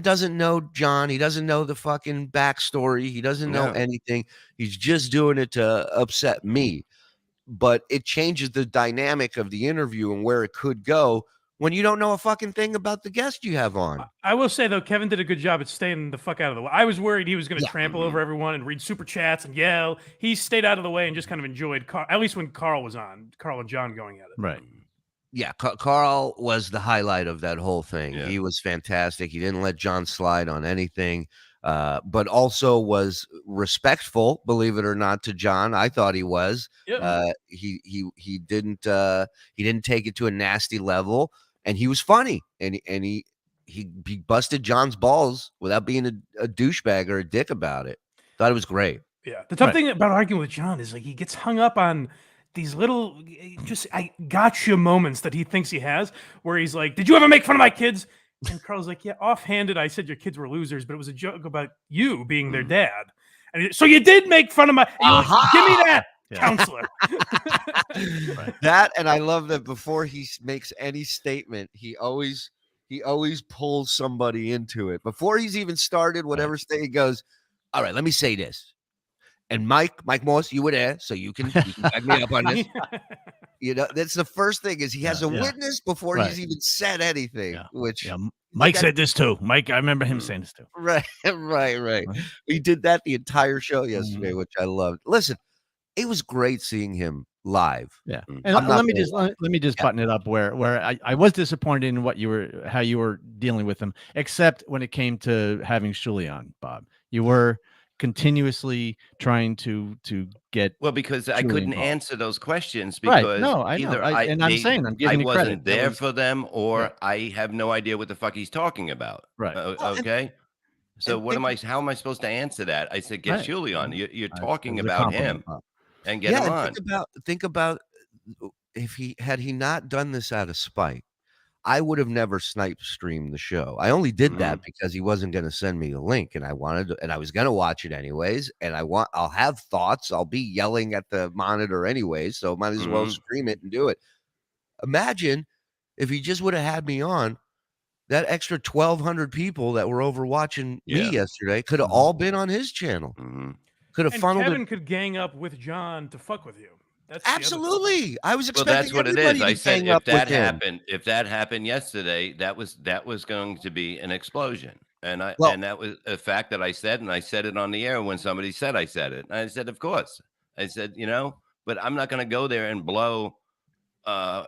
doesn't know John. He doesn't know the fucking backstory. He doesn't know anything. He's just doing it to upset me. But it changes the dynamic of the interview and where it could go when you don't know a fucking thing about the guest you have on. I will say, though, Kevin did a good job at staying the fuck out of the way. I was worried he was going to trample over everyone and read super chats and yell. He stayed out of the way and just kind of enjoyed, at least when Carl was on, Carl and John going at it. Right. Yeah, Carl was the highlight of that whole thing. Yeah. He was fantastic. He didn't let John slide on anything, but also was respectful, believe it or not, to John. I thought he was. Yep. He didn't take it to a nasty level, and he was funny, and he busted John's balls without being a douchebag or a dick about it. Thought it was great. Yeah. The tough thing about arguing with John is, like, he gets hung up on these little just I gotcha moments that he thinks he has, where he's like, did you ever make fun of my kids? And Carl's like, yeah, offhanded, I said your kids were losers, but it was a joke about you being their dad. And so you did make fun of my like, give me that, counselor. That, and I love that before he makes any statement, he always pulls somebody into it. Before he's even started whatever state, he goes, all right, let me say this. And Mike Morse, you were there, so you can back me up on this. You know, that's the first thing, is he has a witness before he's even said anything. Which Mike said this too. Mike, I remember him saying this too. Right. He did that the entire show yesterday, which I loved. Listen, it was great seeing him live. Yeah, and let me just button it up where I was disappointed in how you were dealing with him, except when it came to having Shuli on, Bob. You were continuously trying to get because I couldn't answer those questions Right. because No, I know. either I'm saying I'm I giving you credit. wasn't there for them, or I have no idea what the fuck he's talking about. Right. Okay. So how am I supposed to answer that? I said, get Shuli on. You're talking about him and get him on. Think about if he not done this out of spite, I would have never snipe streamed the show. I only did that because he wasn't going to send me a link, and I wanted to, and I was going to watch it anyways. And I'll have thoughts. I'll be yelling at the monitor anyways, so might as well stream it and do it. Imagine if he just would have had me on. That extra 1,200 people that were over watching me yesterday could have all been on his channel. Could have funneled. Kevin could gang up with John to fuck with you. That's absolutely. I was expecting. Well, that's what it is. I said if that happened yesterday, that was going to be an explosion, and that was a fact that I said, and I said it on the air when somebody said I said it. And I said, of course, I said, but I'm not going to go there and blow. I've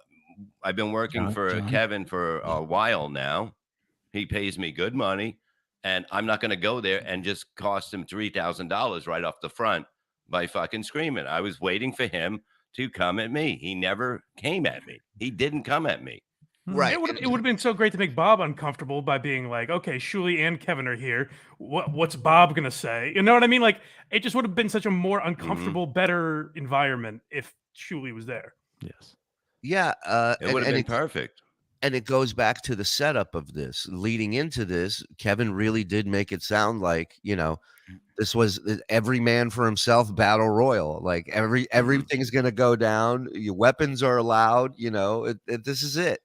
been working for Kevin for a while now. He pays me good money, and I'm not going to go there and just cost him $3,000 right off the front by fucking screaming. I was waiting for him to come at me. He never came at me. He didn't come at me. Right. It would have been so great to make Bob uncomfortable by being like, okay, Shuli and Kevin are here. What's Bob gonna say? You know what I mean? Like, it just would have been such a more uncomfortable, better environment if Shuli was there. Yes. Yeah. It would have been perfect. And it goes back to the setup of this. Leading into this, Kevin really did make it sound like, this was every man for himself battle royal. Like everything's going to go down. Your weapons are allowed. This is it.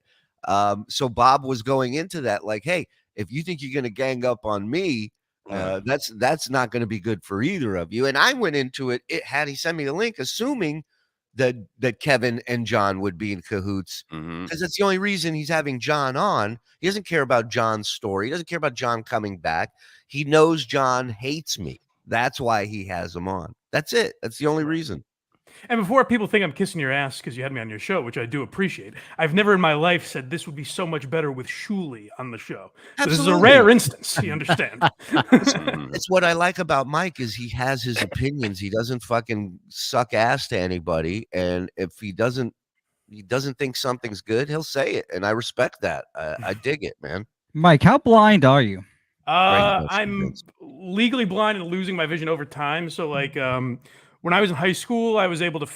So Bob was going into that like, hey, if you think you're going to gang up on me, that's not going to be good for either of you. And I went into it. Had he sent me the link, assuming that Kevin and John would be in cahoots, because that's the only reason he's having John on. He doesn't care about John's story. He doesn't care about John coming back. He knows John hates me. That's why he has him on. That's it. That's the only reason. And before people think I'm kissing your ass because you had me on your show, which I do appreciate, I've never in my life said this would be so much better with Shuli on the show. So this is a rare instance, you understand? It's what I like about Mike is he has his opinions. He doesn't fucking suck ass to anybody. And if he doesn't think something's good, he'll say it. And I respect that. I dig it, man. Mike, how blind are you? I'm legally blind and losing my vision over time. So like when I was in high school, I was able to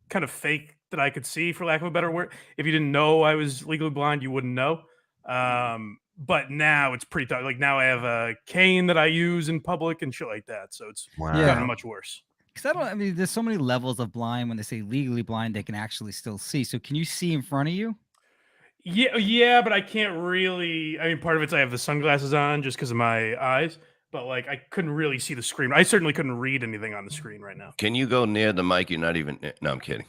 kind of fake that I could see, for lack of a better word. If you didn't know I was legally blind, you wouldn't know. But now it's pretty tough. Like now I have a cane that I use in public and shit like that. So it's gotten much worse. Because I mean, there's so many levels of blind. When they say legally blind, they can actually still see. So can you see in front of you? Yeah, but I can't really. I mean, part of it's I have the sunglasses on just because of my eyes. But like, I couldn't really see the screen. I certainly couldn't read anything on the screen right now. Can you go near the mic? You're not even. No, I'm kidding.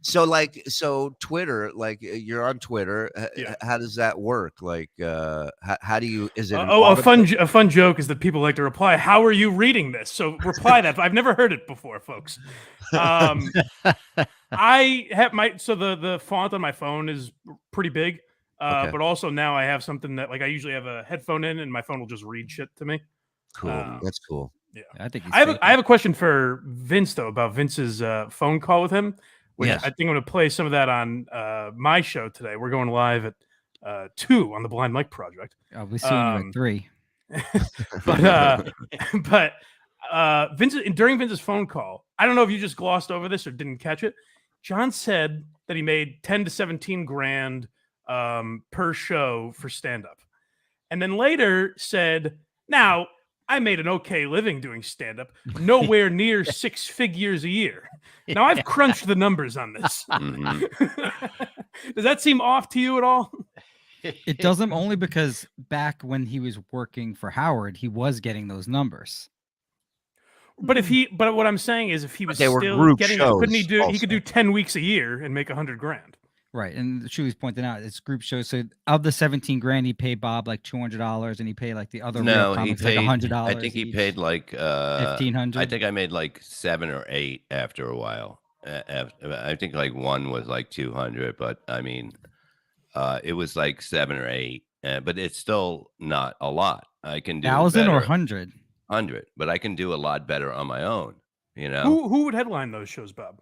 So Twitter, like you're on Twitter. How does that work? Like, how do you? Is it? A fun joke is that people like to reply, "How are you reading this?" So reply that. I've never heard it before, folks. I have the font on my phone is pretty big, but also now I have something that like I usually have a headphone in, and my phone will just read shit to me. Cool, that's cool. Yeah, I think I have a question for Vince though about Vince's phone call with him. Yes. I think I'm going to play some of that on my show today. We're going live at 2 on the Blind Mike Project. I'll be seeing you at 3. But during Vince's phone call, I don't know if you just glossed over this or didn't catch it. John said that he made 10 to 17 grand per show for stand-up. And then later said, now, I made an okay living doing stand-up, nowhere near 6 figures a year. Now, I've crunched the numbers on this. Does that seem off to you at all? It doesn't, only because back when he was working for Howard, he was getting those numbers. But what I'm saying is if he was still getting it, couldn't he do? He could do 10 weeks a year and make 100 grand. Right, and Shuli's pointing out it's group shows. So of the 17 grand, he paid Bob like $200, and he paid like the other real comics like $100. I think he paid like $1,500. I think I made like 7 or 8 after a while. I think like one was like 200, but I mean, it was like 7 or 8. But it's still not a lot. I can do 1,000 or better. 100. 100, but I can do a lot better on my own. You know, who would headline those shows, Bob?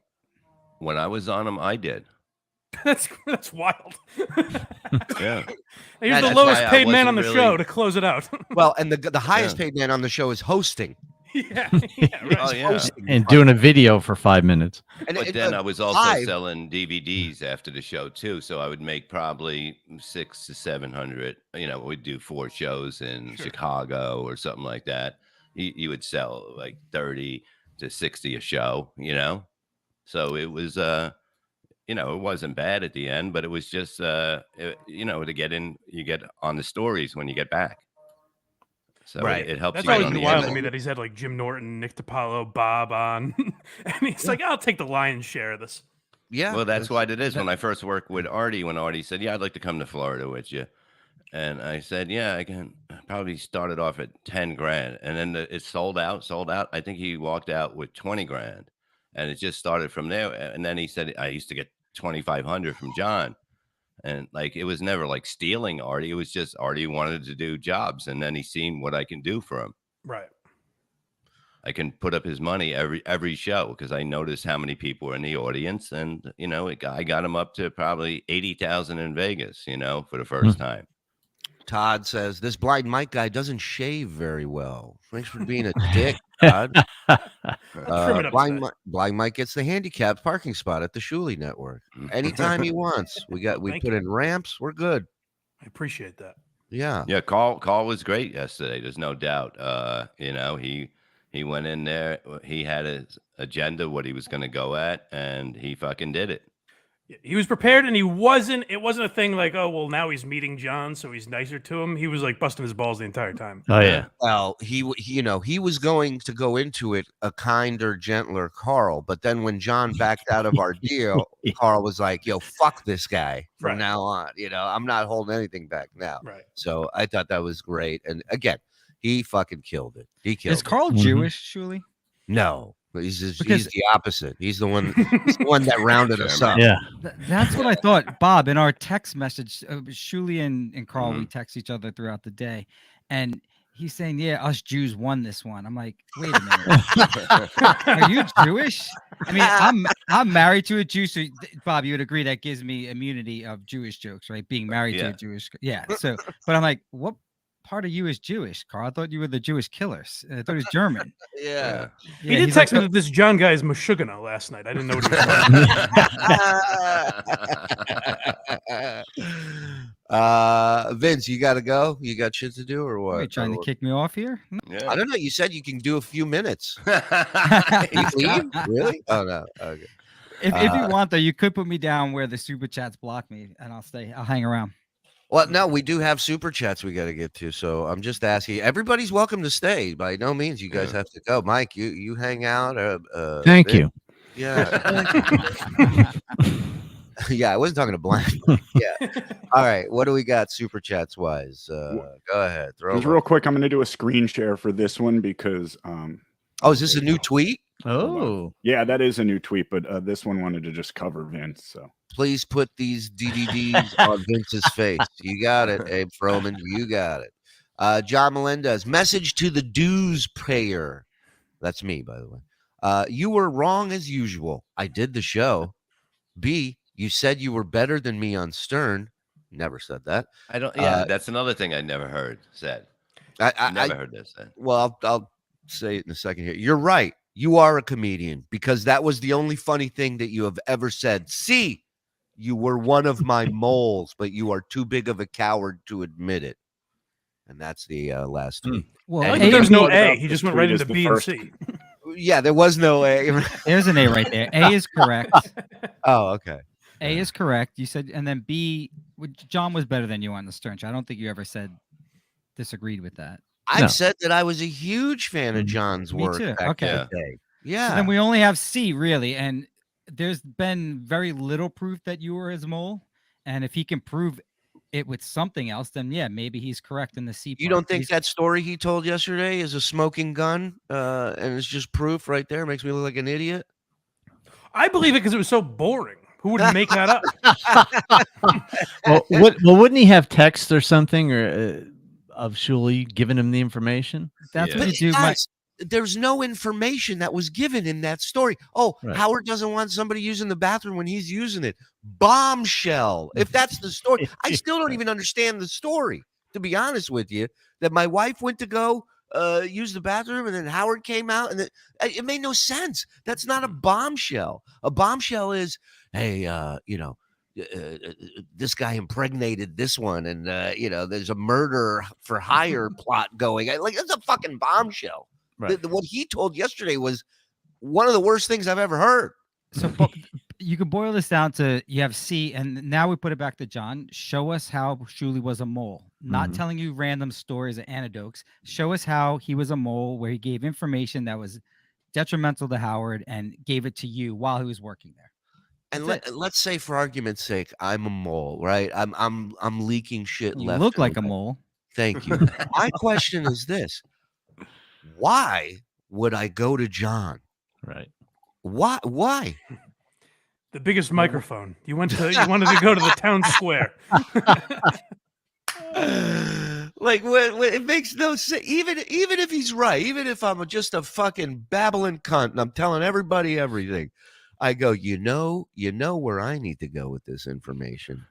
When I was on them, I did. That's wild. Yeah. He's the lowest paid man on the show to close it out. Well, and the highest paid man on the show is hosting. Yeah, right. Oh, yeah. And doing a video for 5 minutes. But then I was also selling DVDs after the show too, so I would make probably 600 to 700. You know, we'd do 4 shows in Chicago or something like that. You would sell like 30 to 60 a show. You know, so it was you know, it wasn't bad at the end, but it was just you know, to get in, you get on the stories when you get back. So it helps. That's you always on been the wild end. to me that he's had like Jim Norton, Nick DiPaolo, Bob on, and he's like, "I'll take the lion's share of this." Yeah. Well, that's what it is. When I first worked with Artie, when Artie said, "Yeah, I'd like to come to Florida with you," and I said, "Yeah, I can." Probably started off at 10 grand, and then it sold out. I think he walked out with 20 grand, and it just started from there. And then he said, "I used to get 2,500 from John." And like, it was never like stealing Artie. It was just Artie wanted to do jobs. And then he seen what I can do for him. Right. I can put up his money every show because I noticed how many people were in the audience. And, you know, I got him up to probably 80,000 in Vegas, you know, for the first time. Todd says, this blind Mike guy doesn't shave very well. Thanks for being a dick, Todd. Blind Mike gets the handicapped parking spot at the Shuli Network anytime he wants. We put in ramps. We're good. I appreciate that. Yeah. Yeah. Carl was great yesterday. There's no doubt. You know, he went in there. He had his agenda, what he was going to go at, and he fucking did it. He was prepared, and it wasn't a thing like, oh, well, now he's meeting John, so he's nicer to him. He was like busting his balls the entire time. Oh, yeah. Well, he was going to go into it a kinder, gentler Carl, but then when John backed out of our deal, Carl was like, yo, fuck this guy from now on. You know, I'm not holding anything back now. Right. So I thought that was great. And again, he fucking killed it. He killed it. Is Carl Jewish, Shuli? No. But he's Because- the opposite. He's the one that rounded us up. Yeah. That's what I thought, Bob. In our text message, Shuli and Carl, we text each other throughout the day, and he's saying, "Yeah, us Jews won this one." I'm like, "Wait a minute, are you Jewish?" I mean, I'm married to a Jew, so Bob, you would agree that gives me immunity of Jewish jokes, right? Being married to a Jewish, yeah. So, but I'm like, what part of you is Jewish, Carl? I thought you were the Jewish killers. I thought he was German. Yeah. He did he's text like, me that this John guy is Meshuggah last night. I didn't know what he was talking. Vince, you got to go. You got shit to do, or what? Are you trying to kick me off here? I don't know. You said you can do a few minutes. You leave? Really? Oh no. Okay. If you want, though, you could put me down where the super chats block me, and I'll stay. I'll hang around. Well, no, we do have super chats we got to get to, so I'm just asking. Everybody's welcome to stay. By no means, you guys have to go. Mike, you hang out. Thank you. Yeah. Yeah, I wasn't talking to Black. Yeah. All right. What do we got super chats wise? Go ahead. Just real quick, I'm going to do a screen share for this one because. Oh, is this a new tweet? Oh. Yeah, that is a new tweet, but this one wanted to just cover Vince. So please put these DVDs on Vince's face. You got it, Abe Froman. You got it. John Melendez, message to the dues payer. That's me, by the way. You were wrong as usual. I did the show. B, you said you were better than me on Stern. Never said that. I don't. Yeah, that's another thing I never heard said. I never heard this said. Well, I'll say it in a second here. You're right. You are a comedian because that was the only funny thing that you have ever said. C, you were one of my moles, but you are too big of a coward to admit it. And that's the last tweet. Well, there's no A. He just went right into B and C. Yeah, there was no A. There's an A right there. A is correct. Oh, okay. A is correct. You said, and then B, John was better than you on the Stern Show. I don't think you ever said disagreed with that. I've said that I was a huge fan of John's work. Me too. Back Okay. in the day. Yeah. So then we only have C, really, and there's been very little proof that you were his mole. And if he can prove it with something else, then yeah, maybe he's correct in the C. You don't think that story he told yesterday is a smoking gun, and it's just proof right there? Makes me look like an idiot. I believe it because it was so boring. Who would make that up? Well, wouldn't he have text or something or of Shuli giving him the information? That's But guys, there's no information that was given in that story. Oh, Right. Howard doesn't want somebody using the bathroom when he's using it. Bombshell. If that's the story, I still don't even understand the story, to be honest with you. That my wife went to go use the bathroom and then Howard came out and it made no sense. That's not a bombshell. A bombshell is, hey, this guy impregnated this one, and there's a murder for hire plot going. Like, that's a fucking bombshell. Right. What he told yesterday was one of the worst things I've ever heard. So you can boil this down to you have C, and now we put it back to John. Show us how Shuli was a mole. Not telling you random stories or anecdotes. Show us how he was a mole, where he gave information that was detrimental to Howard and gave it to you while he was working there. And let's say, for argument's sake, I'm a mole, right? I'm leaking shit You left. look and like a right. mole. Thank you. My question is this: why would I go to John? Right. Why? Why? The biggest microphone. You wanted to go to the town square. Like, it makes no sense. Even if he's right, even if I'm just a fucking babbling cunt and I'm telling everybody everything, I go, you know where I need to go with this information.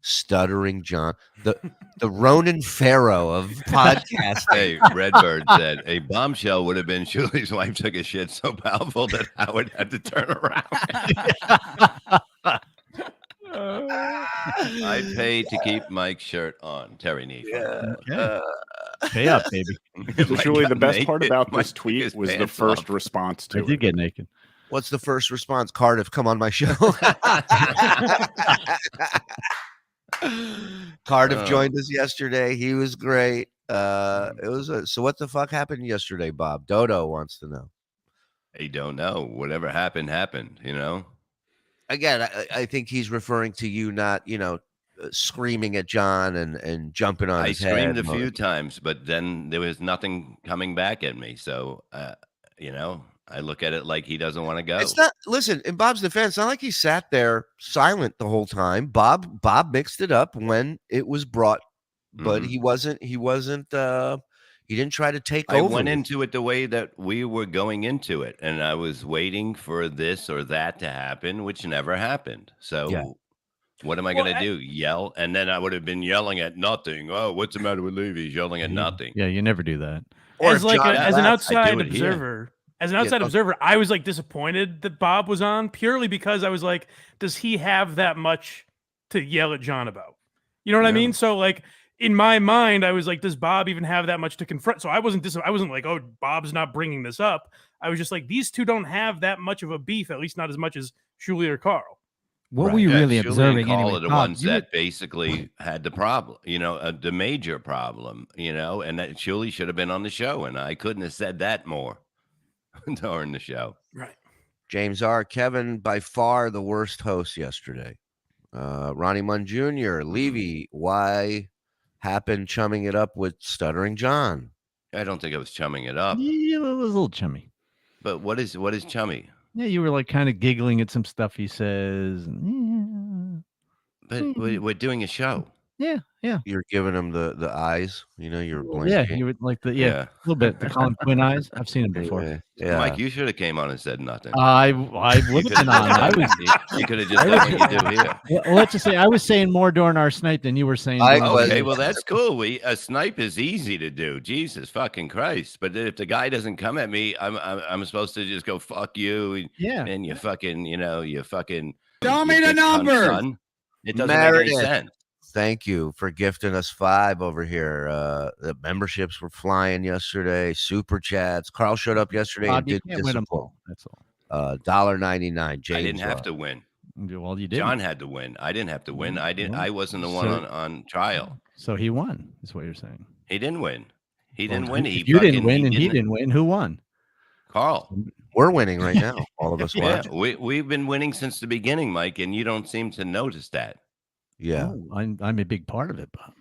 Stuttering John, the Ronan Farrow of podcasting. Hey, Redbird said a bombshell would have been Shuli's wife took a shit so powerful that Howard had to turn around. I'd pay to keep Mike's shirt on. Terry Neef. Pay up, baby. So Shuli, the best part about this tweet was the first response to I it. did get naked. What's the first response? Cardiff, come on my show. Cardiff joined us yesterday. He was great. So what the fuck happened yesterday, Bob? Dodo wants to know. I don't know. Whatever happened, happened, Again, I think he's referring to you not, screaming at John and jumping on his head. I screamed a few times, but then there was nothing coming back at me. So, I look at it like he doesn't want to go. It's not. Listen, in Bob's defense, it's not like he sat there silent the whole time. Bob mixed it up when it was brought, but he wasn't. He didn't try to take I over. went into it the way that we were going into it, and I was waiting for this or that to happen, which never happened. So what am I going to do? Yell? And then I would have been yelling at nothing. Oh, what's the matter with Levy? He's yelling at nothing. Yeah, you never do that. Or As like as an outside do it here. observer, I was like disappointed that Bob was on purely because I was like, does he have that much to yell at John about? You know what I mean? So like in my mind, I was like, does Bob even have that much to confront? So I wasn't like, oh, Bob's not bringing this up. I was just like, these two don't have that much of a beef, at least not as much as Shuli or Karl. What were you really Shuli observing and Karl anyway? are the Bob, ones that basically had the problem, the major problem, and that Shuli should have been on the show, and I couldn't have said that more during the show. Right. James R. Kevin, by far the worst host yesterday. Ronnie Munn Jr., Levy, why happened chumming it up with Stuttering John? I don't think I was chumming it up. Yeah, it was a little chummy. But what is chummy? Yeah, you were like kind of giggling at some stuff he says. But we're doing a show. Yeah. You're giving him the eyes. You're blinking. Yeah, you would like a little bit. The Colin Quinn eyes. I've seen him before. Yeah. Mike, you should have came on and said nothing. I would have been on. You could have just done what you do here. Well, let's just say I was saying more during our snipe than you were saying. Okay, well that's cool. A snipe is easy to do. Jesus fucking Christ! But if the guy doesn't come at me, I'm supposed to just go fuck you. And you fucking you fucking. Tell me the number. Son. It doesn't make any sense. Thank you for gifting us 5 over here. The memberships were flying yesterday. Super chats. Carl showed up yesterday and did disappoint. That's all. $1.99. James, I didn't have to win. Well, you did. John had to win. I didn't have to win. I wasn't the one on trial. So he won. Is what you're saying. He didn't win. He didn't win. If you didn't win and he didn't win, who won? Carl. We're winning right now. All of us. Yeah, we've been winning since the beginning, Mike, and you don't seem to notice that. Yeah, I'm a big part of it, Bob.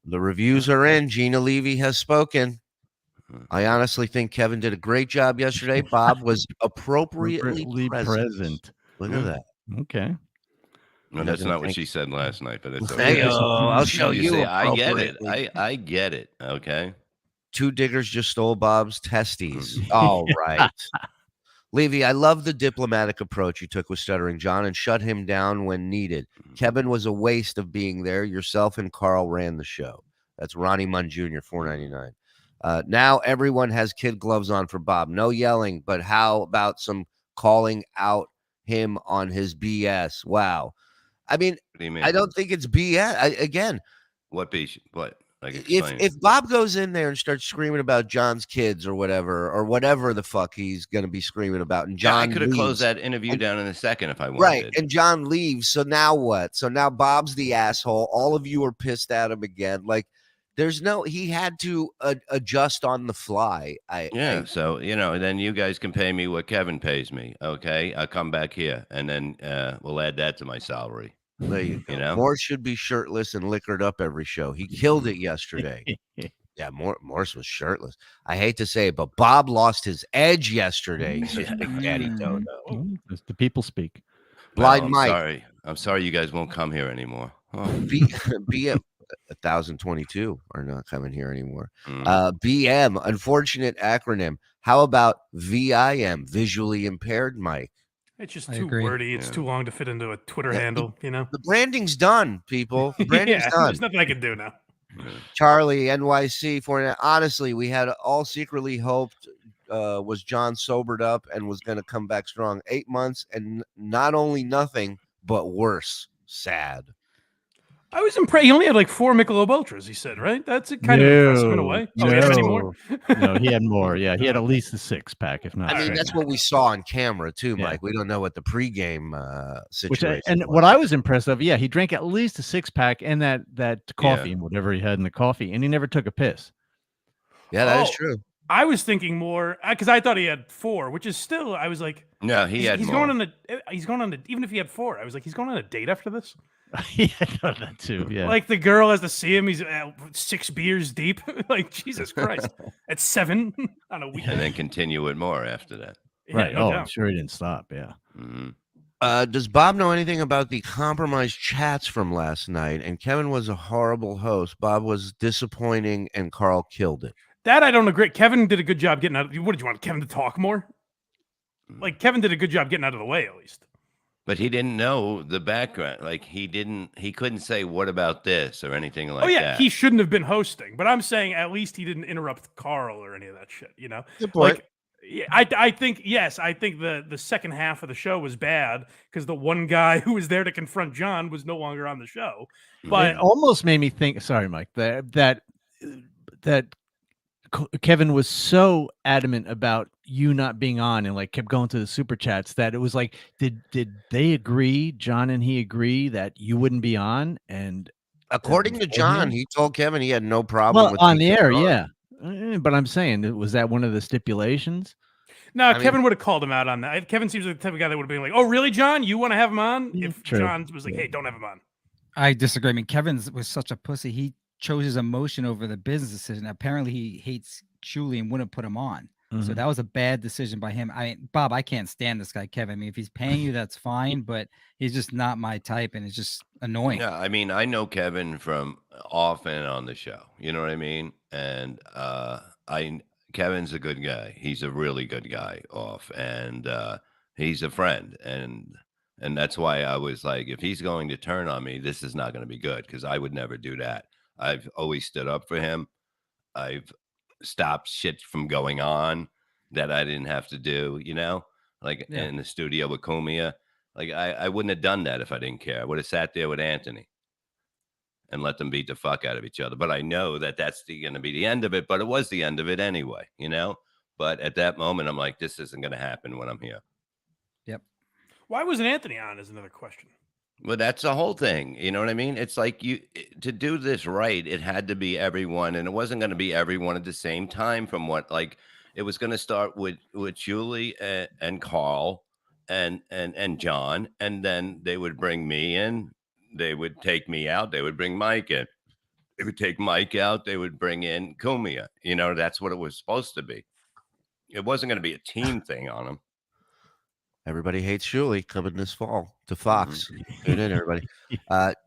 The reviews are in. Gina Levy has spoken. I honestly think Kevin did a great job yesterday. Bob was appropriately present. Look at that. Okay. No, that's not what she said last night, but it's okay. I'll show you. I get it. I get it. Okay. 2 diggers just stole Bob's testes. All right. Levy, I love the diplomatic approach you took with Stuttering John and shut him down when needed. Kevin was a waste of being there. Yourself and Karl ran the show. That's Ronnie Munn Jr., $4.99. Now everyone has kid gloves on for Bob. No yelling, but how about some calling out him on his BS? Wow. I mean, what do you mean? I don't think it's BS. What BS? What? Like if Bob goes in there and starts screaming about John's kids or whatever the fuck he's going to be screaming about, and John, I could have closed that interview down in a second if I wanted. Right, and John leaves. So now what? So now Bob's the asshole. All of you are pissed at him again. Like, he had to adjust on the fly. So then you guys can pay me what Kevin pays me. Okay, I'll come back here, and then we'll add that to my salary. There you go. Morse should be shirtless and liquored up every show. He killed it yesterday. Yeah, Morse was shirtless. I hate to say it, but Bob lost his edge yesterday. Big Daddy Dodo. The people speak. Blind Mike. Sorry. I'm sorry you guys won't come here anymore. BM 1022 are not coming here anymore. BM, unfortunate acronym. How about VIM, visually impaired Mike? It's just too wordy. It's too long to fit into a Twitter handle, The branding's done, people. The branding's done. There's nothing I can do now. Charlie, NYC, honestly, we had all secretly hoped was John sobered up and was going to come back strong. 8 months and not only nothing, but worse. Sad. I was impressed. He only had like 4 Michelob Ultras, he said, right? That's kind of impressive in a way. Oh, he had any more? No, he had more. Yeah, he had at least a 6-pack, if not. I mean, that's what we saw on camera too, Mike. We don't know what the pregame situation was. What I was impressed of, he drank at least a 6-pack and that coffee and whatever he had in the coffee, and he never took a piss. Yeah, that is true. I was thinking more because I thought he had 4, which is still. I was like, no, he's going on a. He's going on a. Even if he had 4, I was like, he's going on a date after this. Yeah, no, that too. Yeah. Like the girl has to see him. He's 6 beers deep. Like Jesus Christ, at 7 on a weekend, and then continue it more after that. Yeah, Right. no I'm doubt. sure he didn't stop. Yeah. Does Bob know anything about the compromised chats from last night? And Kevin was a horrible host. Bob was disappointing, and Carl killed it. That I don't agree. Kevin did a good job getting out. What did you want Kevin to talk more? Like Kevin did a good job getting out of the way, at least. But he didn't know the background. Like he couldn't say what about this or anything like that. Oh yeah, he shouldn't have been hosting. But I'm saying at least he didn't interrupt Carl or any of that shit. You know, Good point. Like, yeah, I think yes, I think the second half of the show was bad because the one guy who was there to confront John was no longer on the show. But it almost made me think. Sorry, Mike. That Kevin was so adamant about you not being on and like kept going to the super chats that it was like, did they agree? John and he agree that you wouldn't be on? And according to John, he told Kevin he had no problem with on the air. Yeah, but I'm saying, was that one of the stipulations? No, Kevin would have called him out on that. Kevin seems like the type of guy that would have been like, "Oh, really, John? You want to have him on?" If True. John was like, "Hey, don't have him on." I disagree. I mean, Kevin was such a pussy. He chose his emotion over the business decision. Apparently, he hates Shuli and wouldn't put him on. So that was a bad decision by him. I mean, Bob, I can't stand this guy, Kevin. I mean, if he's paying you, that's fine, but he's just not my type, and it's just annoying. Yeah, I mean, I know Kevin from off and on the show. You know what I mean? And Kevin's a good guy. He's a really good guy off, and he's a friend, and that's why I was like, if he's going to turn on me, this is not going to be good, because I would never do that. I've always stood up for him. I've stopped shit from going on that I didn't have to do, you know, like in the studio with Kumia. Like I wouldn't have done that if I didn't care. I would have sat there with Anthony and let them beat the fuck out of each other. But I know that that's going to be the end of it, but it was the end of it anyway, you know? But at that moment, I'm like, this isn't going to happen when I'm here. Yep. Why wasn't Anthony on is another question. Well, that's the whole thing. You know what I mean? It's like to do this right, it had to be everyone, and it wasn't going to be everyone at the same time. From what, like, it was going to start with Shuli and Carl and John, and then they would bring me in. They would take me out. They would bring Mike in. They would take Mike out. They would bring in Kumia. You know, that's what it was supposed to be. It wasn't going to be a team thing on them. Everybody hates Shuli coming this fall to Fox. Tune in, everybody.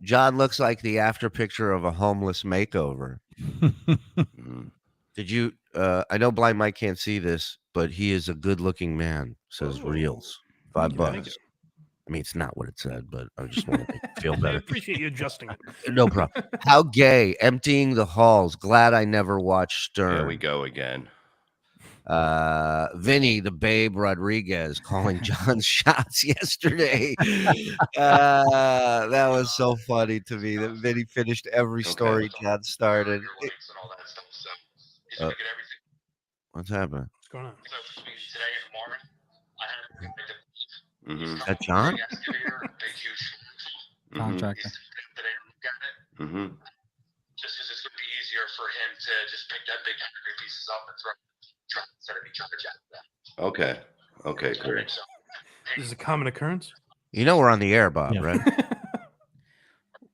John looks like the after picture of a homeless makeover. Did you? I know Blind Mike can't see this, but he is a good-looking man. Says Reels, $5. I mean, it's not what it said, but I just want to make it feel better. I appreciate you adjusting it. No problem. How gay! Emptying the halls. Glad I never watched Stern. There we go again. Vinny the Babe Rodriguez calling John's shots yesterday. That was so funny to me that Vinny finished every story John started. What's happening? What's going on? Is that John? Contractor. Just because it's going to be easier for him to just pick that big hungry pieces up and throw instead of be charged after that. Okay, great. This is a common occurrence. You know we're on the air, Bob, right?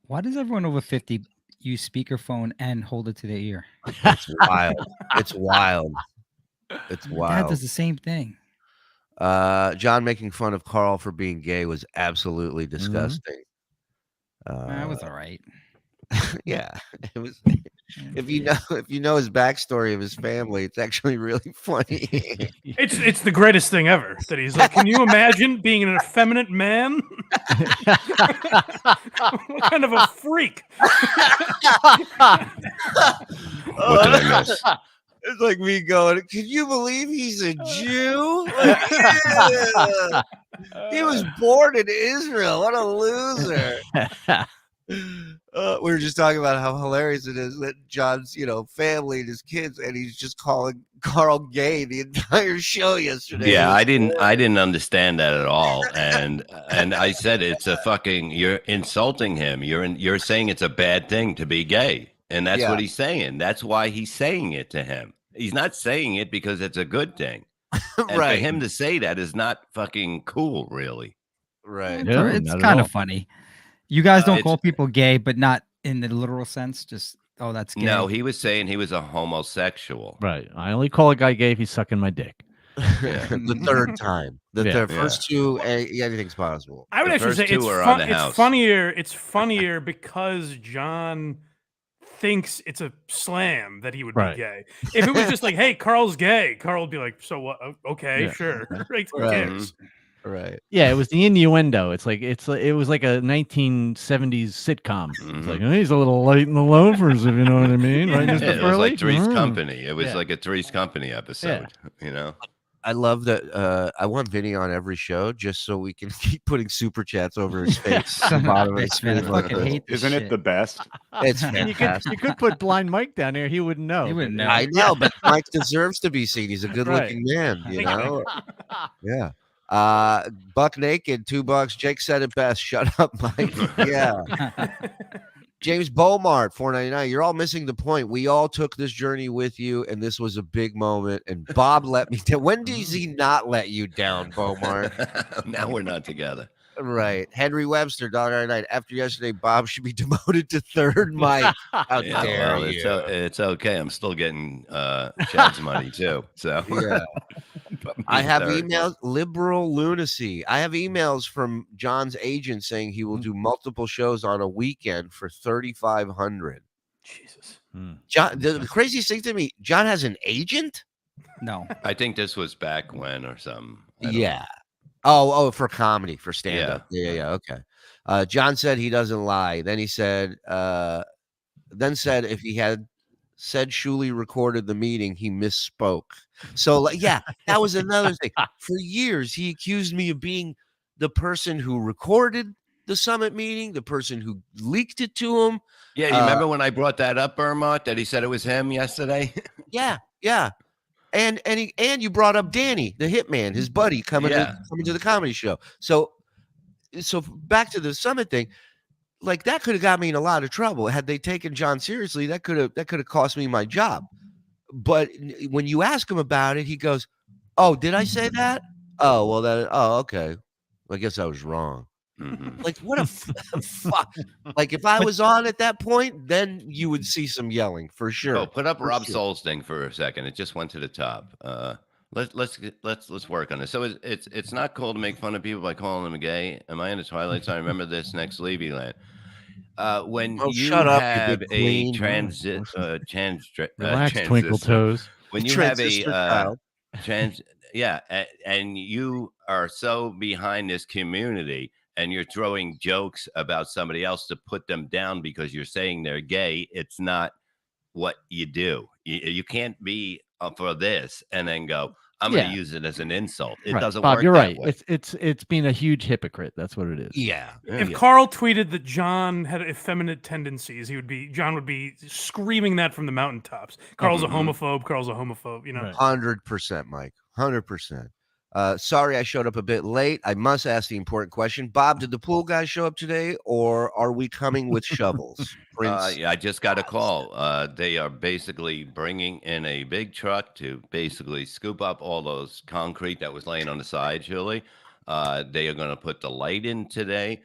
Why does everyone over 50 use speakerphone and hold it to their ear? It's wild. It's wild. It's wild. Dad does the same thing. John making fun of Carl for being gay was absolutely disgusting. That was all right. Yeah, it was. If you know his backstory of his family, it's actually really funny. It's the greatest thing ever that he's like, can you imagine being an effeminate man? What kind of a freak? What did I miss? It's like me going, can you believe he's a Jew? Like, yeah. He was born in Israel. What a loser. We were just talking about how hilarious it is that John's, family and his kids, and he's just calling Carl gay the entire show yesterday. Yeah, I didn't understand that at all, and I said it's a fucking, you're insulting him. You're saying it's a bad thing to be gay, and that's what he's saying. That's why he's saying it to him. He's not saying it because it's a good thing. And Right. for him to say that is not fucking cool, really. Right. It's kind of funny. You guys don't call people gay, but not in the literal sense. Just that's gay. No, he was saying he was a homosexual. Right. I only call a guy gay if he's sucking my dick. Yeah. The third time. The first two, anything's possible. I would actually say it's funnier. It's funnier because John thinks it's a slam that he would be gay. If it was just like, "Hey, Carl's gay," Carl would be like, "So what? Okay, sure." Right. Who cares? Right. Yeah, it was the innuendo. It was like a 1970s sitcom. It's like, oh, he's a little light in the loafers, if you know what I mean, right? Mr. It was like Three's Company. It was like a Three's Company episode. You know. I love that. I want Vinny on every show just so we can keep putting super chats over his face. At the bottom of his screen like this. Isn't it the best? It's fantastic. You could put blind Mike down here. He wouldn't know. He wouldn't know. I know, but Mike deserves to be seen. He's a good-looking man. You know. Yeah. Buck naked, $2. Jake said it best. Shut up, Mike. Yeah. James Beaumart, $4.99. You're all missing the point. We all took this journey with you, and this was a big moment. And Bob let me down. When does he not let you down, Beaumart? Now we're not together. Right. Henry Webster, $1.99. After yesterday, Bob should be demoted to third mic. How dare you? It's okay. I'm still getting Chad's money too. So yeah. I have emails, liberal lunacy. I have emails from John's agent saying he will do multiple shows on a weekend for $3,500. Jesus. John, the craziest thing to me, John has an agent? No. I think this was back when or something. Yeah. Oh, for comedy, for stand-up. Yeah. Okay. John said he doesn't lie. Then he said, if he had said Shuli recorded the meeting, he misspoke. So, that was another thing. For years, he accused me of being the person who recorded the summit meeting, the person who leaked it to him. Yeah, you remember when I brought that up, Vermont, that he said it was him yesterday? Yeah. And you brought up Danny, the hitman, his buddy, coming to the comedy show. So back to the summit thing. Like that could have got me in a lot of trouble. Had they taken John seriously, that could have cost me my job. But when you ask him about it, he goes, "Oh, did I say that? Oh, well, okay. Well, I guess I was wrong." Mm-hmm. Like what a fuck! Like if I was on at that point, then you would see some yelling for sure. Oh, put up Rob Soul's thing for a second. It just went to the top. Let's work on this. So it's not cool to make fun of people by calling them gay. Am I in the twilight zone? I remember this next Levy Land. When you have a relax, Twinkle Toes. When you have a and you are so behind this community and you're throwing jokes about somebody else to put them down because you're saying they're gay, it's not what you do. You can't be for this and then go, I'm going to use it as an insult. It doesn't Bob, work. You're that right. way. It's being a huge hypocrite. That's what it is. Yeah. If Carl tweeted that John had effeminate tendencies, John would be screaming that from the mountaintops. Carl's a homophobe. Carl's a homophobe. You know, 100%, Mike. 100%. Sorry, I showed up a bit late. I must ask the important question. Bob, did the pool guys show up today, or are we coming with shovels? I just got a call. They are basically bringing in a big truck to basically scoop up all those concrete that was laying on the side, Shuli. They are going to put the light in today.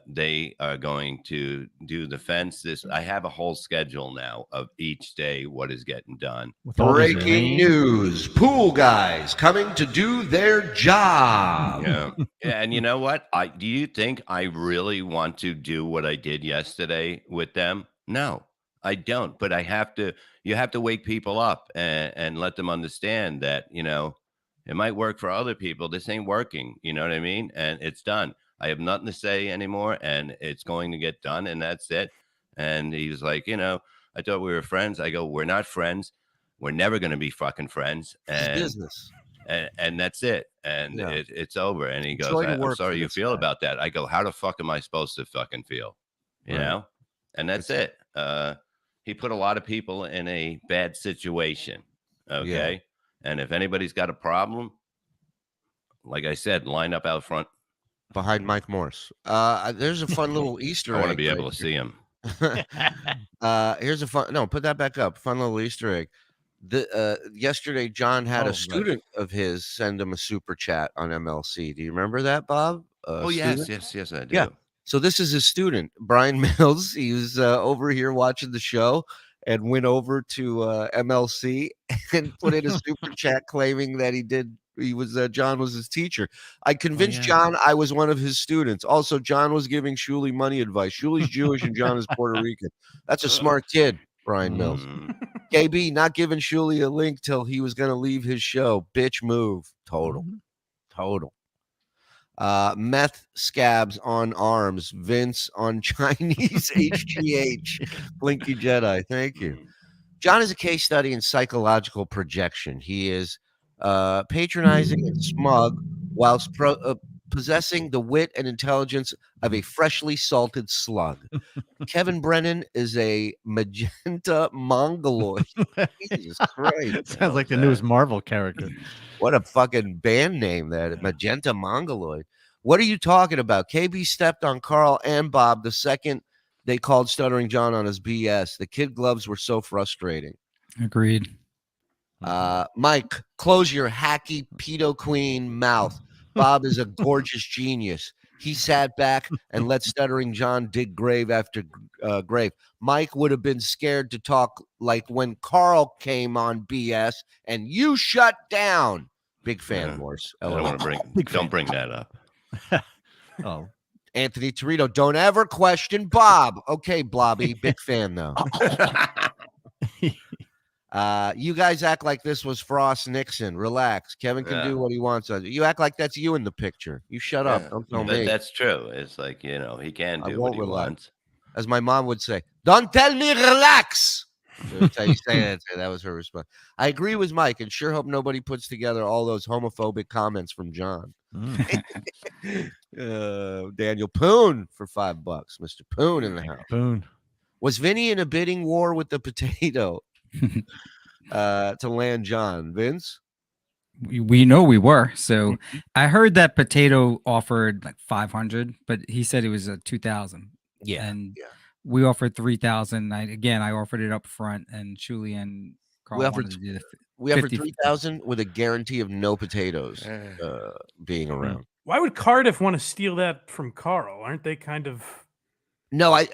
They are going to do the fence. I have a whole schedule now of each day what is getting done. Breaking news: pool guys coming to do their job. Yeah, and you know what? Do you think I really want to do what I did yesterday with them? No, I don't. But I have to. You have to wake people up and let them understand that it might work for other people. This ain't working. You know what I mean? And it's done. I have nothing to say anymore, and it's going to get done, and that's it. And he was like, I thought we were friends. I go, we're not friends. We're never going to be fucking friends. And it's business. And that's it. And it's over. And he goes, I'm sorry you feel about that. I go, how the fuck am I supposed to fucking feel? You know? And that's it. He put a lot of people in a bad situation. Okay. Yeah. And if anybody's got a problem, like I said, line up out front. Behind Mike Morse. There's a fun little Easter egg. I want to be able to see him. Here's a fun. No, put that back up. Fun little Easter egg. Yesterday, John had a student of his send him a super chat on MLC. Do you remember that, Bob? Yes, I do. Yeah. So this is his student, Brian Mills. He was over here watching the show and went over to MLC and put in a super chat claiming that John was his teacher. I convinced John I was one of his students. Also, John was giving Shuli money advice. Shuli's Jewish and John is Puerto Rican. That's a smart kid, Brian Mills. KB not giving Shuli a link till he was going to leave his show. Bitch move. Total. Meth scabs on arms. Vince on Chinese HGH. Blinky Jedi. Thank you. John is a case study in psychological projection. He is patronizing and smug whilst possessing the wit and intelligence of a freshly salted slug. Kevin Brennan is a magenta mongoloid. Jesus Christ. Sounds like the newest Marvel character. What a fucking band name that. Magenta mongoloid. What are you talking about? KB stepped on Carl and Bob the second they called Stuttering John on his BS. The kid gloves were so frustrating. Agreed. Mike, close your hacky pedo queen mouth. Bob is a gorgeous genius. He sat back and let Stuttering John dig grave after grave. Mike would have been scared to talk like when Carl came on BS and you shut down. Big fan, Morse. I don't want to bring that up. Oh. Anthony Torito, don't ever question Bob. Okay, Blobby, big fan though. You guys act like this was Frost Nixon. Relax. Kevin can do what he wants. You act like that's you in the picture. You shut up. Don't tell me. That's true. It's like, he can do what he wants. As my mom would say, don't tell me relax. That's how you say it. That was her response. I agree with Mike and sure hope nobody puts together all those homophobic comments from John. Daniel Poon for $5. Mr. Poon in the house. Poon. Was Vinny in a bidding war with the potato to land John? Vince? We know we were. So I heard that potato offered like 500, but he said it was a 2,000. Yeah. And we offered 3,000. I offered it up front, and Shuli and Carl wanted to do the we offered 3,000 with a guarantee of no potatoes being around. Why would Cardiff want to steal that from Carl? Aren't they kind of? No, I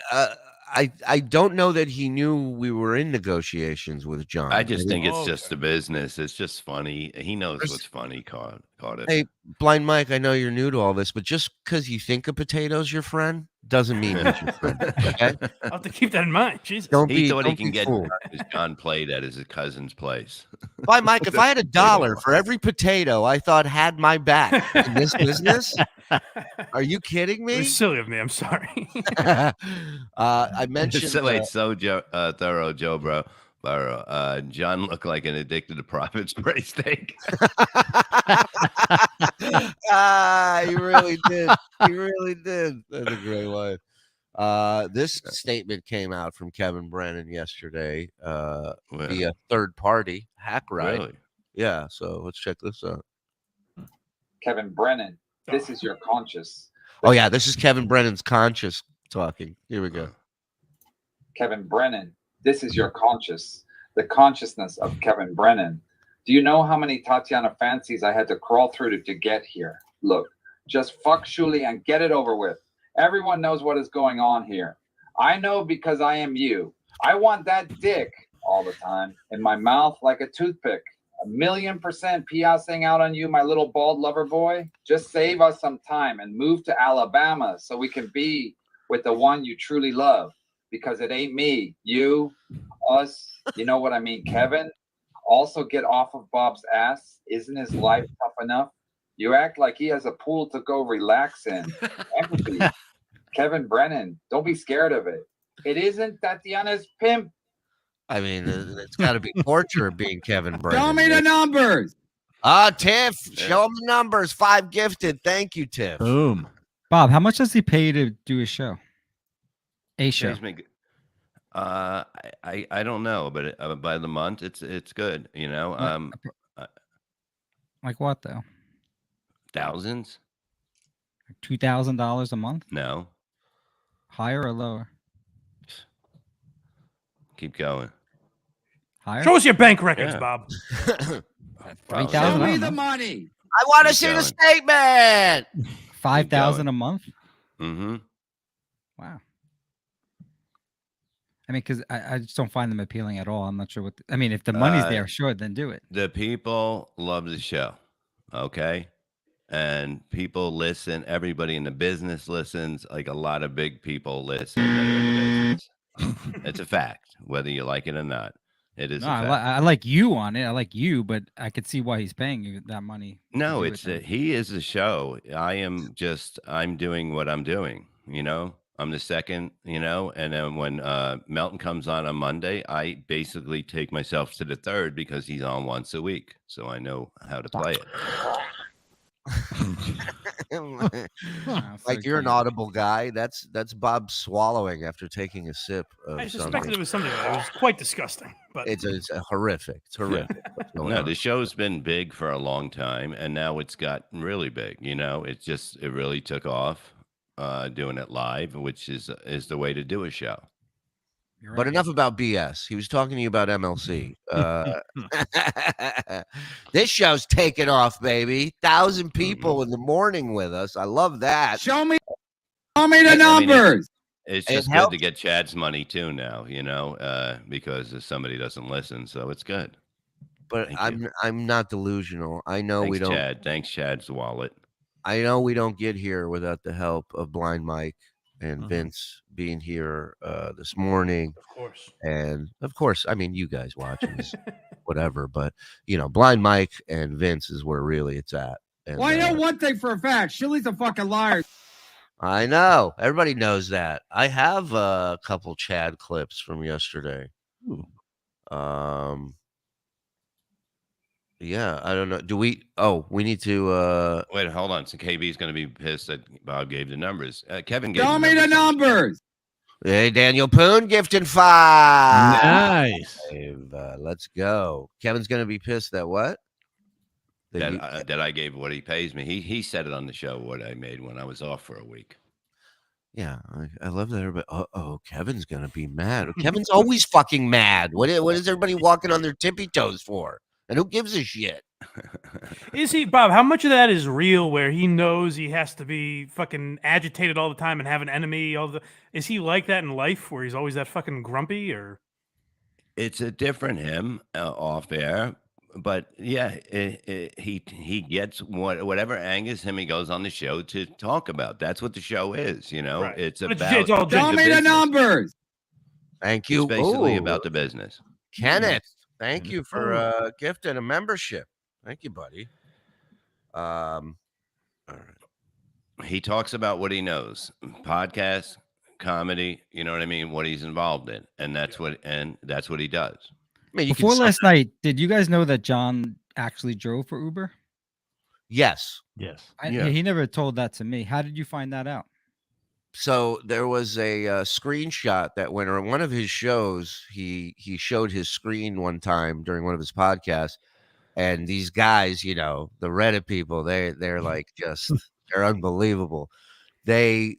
don't know that he knew we were in negotiations with John. I just think it's just a business. It's just funny. He knows what's funny, Cardiff. Hey, Blind Mike, I know you're new to all this, but just because you think a potato's your friend doesn't mean he's your friend. Okay? I'll have to keep that in mind. Jesus. He thought he can get his John played at his cousin's place. Blind Mike, if I had $1 for every potato I thought had my back in this business, are you kidding me? It was silly of me. I'm sorry. I mentioned thorough, Joe, bro. John looked like an addicted to profit spray steak. He really did. He really did. That's a great line. This statement came out from Kevin Brennan yesterday via third party hack right. Really? Yeah. So let's check this out. Kevin Brennan, this is your conscious. Oh yeah, this is Kevin Brennan's conscious talking. Here we go. Kevin Brennan, this is your conscious. The consciousness of Kevin Brennan. Do you know how many Tatiana fancies I had to crawl through to get here? Look, just fuck Shuli and get it over with. Everyone knows what is going on here. I know because I am you. I want that dick all the time in my mouth like a toothpick. 1,000,000% piassing out on you, my little bald lover boy. Just save us some time and move to Alabama so we can be with the one you truly love. Because it ain't me, you, us, you know what I mean, Kevin. Also get off of Bob's ass. Isn't his life tough enough? You act like he has a pool to go relax in. Empathy. Kevin Brennan, don't be scared of it. It isn't Tatiana's pimp. I mean, it's got to be torture being Kevin Brennan. Show me the numbers. Tiff, show him the numbers. 5 gifted. Thank you, Tiff. Boom. Bob, how much does he pay to do a show? A show. I don't know, but by the month it's good, you know. Like what though? Thousands. $2,000 a month? No. Higher or lower? Keep going. Higher. Show us your bank records, Bob. 3,000. Show me the money. I want to see the statement. 5,000 a month. Mm-hmm. Wow. I mean, because I just don't find them appealing at all. I'm not sure what. I mean, if the money's there, sure, then do it. The people love the show, okay? And people listen. Everybody in the business listens. Like a lot of big people listen that are in business. It's a fact, whether you like it or not. It is No, a fact. I like you on it. I like you, but I could see why he's paying you that money. No, he is a show. I'm doing what I'm doing, you know? I'm the second, you know, and then when Melton comes on Monday, I basically take myself to the third because he's on once a week. So I know how to play it. Like you're an audible guy. That's Bob swallowing after taking a sip of I suspected something. it was something that was quite disgusting, but It's horrific. It's horrific. what's going No, on. the show's been big for a long time, and now it's got really big. You know, it really took off doing it live, which is the way to do a show. But enough about BS. He was talking to you about MLC. This show's taking off, baby. 1,000 people in the morning with us. I love that. Show me the I mean, numbers. It's It just good helps. to get Chad's money too now, you know, because if somebody doesn't listen, so it's good. But I'm not delusional. I know Thanks, we don't. Chad. Thanks, Chad's wallet. I know we don't get here without the help of Blind Mike and Vince being here this morning. of course. And of course, I mean, you guys watching this, whatever. But, you know, Blind Mike and Vince is where really it's at. And, Well, I know one thing for a fact. Shuli's a fucking liar. I know. Everybody knows that. I have a couple Chad clips from yesterday. Yeah, I don't know. Do we? Oh, we need to. Wait, hold on. So KB's going to be pissed that Bob gave the numbers. Kevin gave Show me the numbers. Hey, Daniel Poon gifted 5. Nice. Let's go. Kevin's going to be pissed that what? That I gave what he pays me. He said it on the show what I made when I was off for a week. Yeah, I love that everybody. Oh, Kevin's going to be mad. Kevin's always fucking mad. What is everybody walking on their tippy toes for? And who gives a shit? Is he, Bob, how much of that is real where he knows he has to be fucking agitated all the time and have an enemy? Is he like that in life where he's always that fucking grumpy or? It's a different him off air. But yeah, he gets whatever angers him, he goes on the show to talk about. That's what the show is, you know. Right. It's But about all Show me the numbers. Thank you. It's basically Ooh, about the business. Kenneth, thank you for gifting a membership. Thank you, buddy. All right. He talks about what he knows: podcast, comedy. You know what I mean? What he's involved in, and that's what he does. I mean, Before last night, did you guys know that John actually drove for Uber? Yes. Yes. He never told that to me. How did you find that out? So there was a screenshot that when on one of his shows, he showed his screen one time during one of his podcasts, and these guys, you know, the Reddit people, they're like just they're unbelievable. They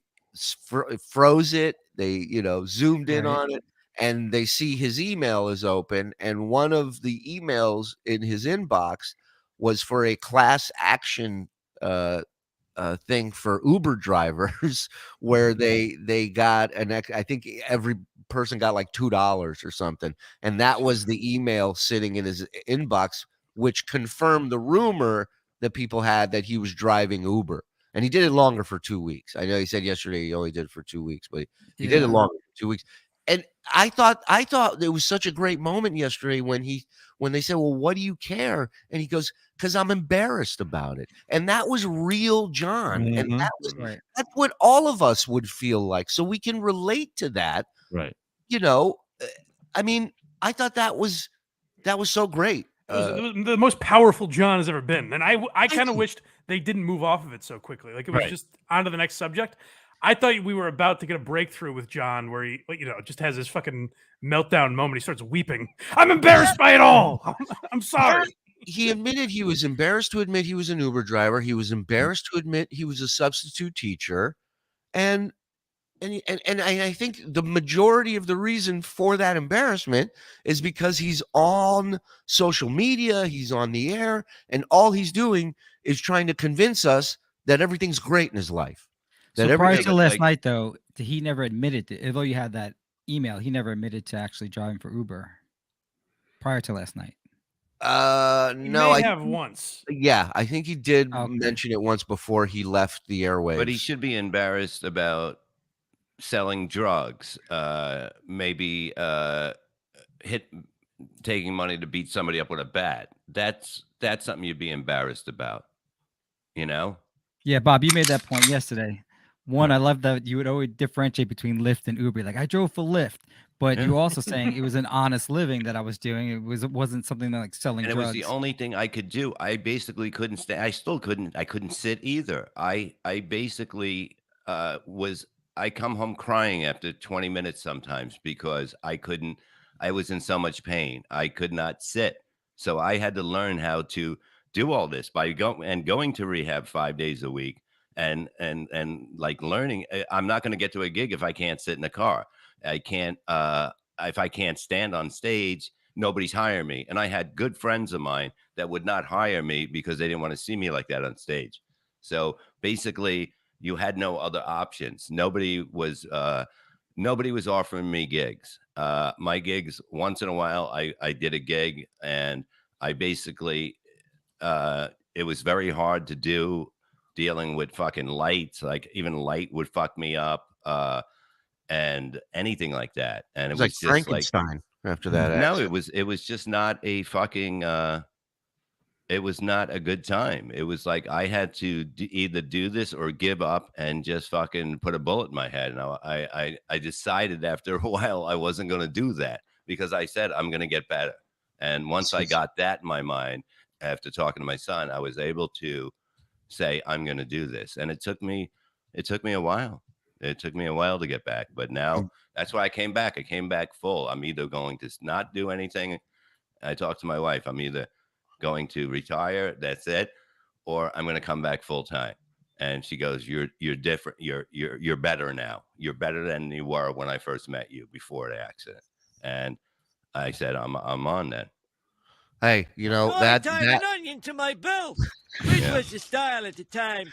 froze it. They, you know, zoomed in on it, and they see his email is open, and one of the emails in his inbox was for a class action thing for Uber drivers where they got I think every person got like $2 or something, and that was the email sitting in his inbox, which confirmed the rumor that people had that he was driving Uber. And he did it longer for 2 weeks. I know he said yesterday he only did it for 2 weeks, but he did it longer for 2 weeks. And I thought it was such a great moment yesterday when they said, well, what do you care? And he goes, because I'm embarrassed about it. And that was real John. And that's what all of us would feel like. So we can relate to that. Right. You know, I mean, I thought that was so great. It was the most powerful John has ever been. And I kind of wished they didn't move off of it so quickly. Like it was just on to the next subject. I thought we were about to get a breakthrough with John where he, you know, just has this fucking meltdown moment. He starts weeping. I'm embarrassed by it all. I'm sorry. He admitted he was embarrassed to admit he was an Uber driver. He was embarrassed to admit he was a substitute teacher. And I think the majority of the reason for that embarrassment is because he's on social media, he's on the air, and all he's doing is trying to convince us that everything's great in his life. So prior to last night, though, he never admitted to, although you had that email, he never admitted to actually driving for Uber prior to last night. He No, may have once. Yeah, I think he did Okay. mention it once before he left the airwaves. But he should be embarrassed about selling drugs. Maybe taking money to beat somebody up with a bat. That's something you'd be embarrassed about. You know? Yeah, Bob, you made that point yesterday. One, I love that you would always differentiate between Lyft and Uber. Like, I drove for Lyft, but you also saying it was an honest living that I was doing. It wasn't something like selling And drugs. it was the only thing I could do. I basically couldn't stay. I still couldn't. I couldn't sit either. I basically I come home crying after 20 minutes sometimes because I couldn't. I was in so much pain. I could not sit. So I had to learn how to do all this by going to rehab 5 days a week and like learning. I'm not going to get to a gig if I can't sit in the car. I can't if I can't stand on stage. Nobody's hiring me. And I had good friends of mine that would not hire me because they didn't want to see me like that on stage. So basically you had no other options. Nobody was offering me gigs. My gigs, once in a while, I did a gig, and I basically, it was very hard to do, dealing with fucking lights. Like even light would fuck me up, and anything like that. And it was like just Frankenstein after that. No, accident. it was just not a fucking. It was not a good time. It was like I had to either do this or give up and just fucking put a bullet in my head. And I decided after a while I wasn't going to do that because I said I'm going to get better. And once I got that in my mind, after talking to my son, I was able to say I'm going to do this. And it took me a while. It took me a while to get back, but now that's why I came back. I came back full. I'm either going to not do anything. I talked to my wife. I'm either going to retire, that's it, or I'm going to come back full time. And she goes, you're different. You're better now. You're better than you were when I first met you before the accident. And I said, I'm on then. Hey, you know Tied an onion to my belt, which was the style at the time.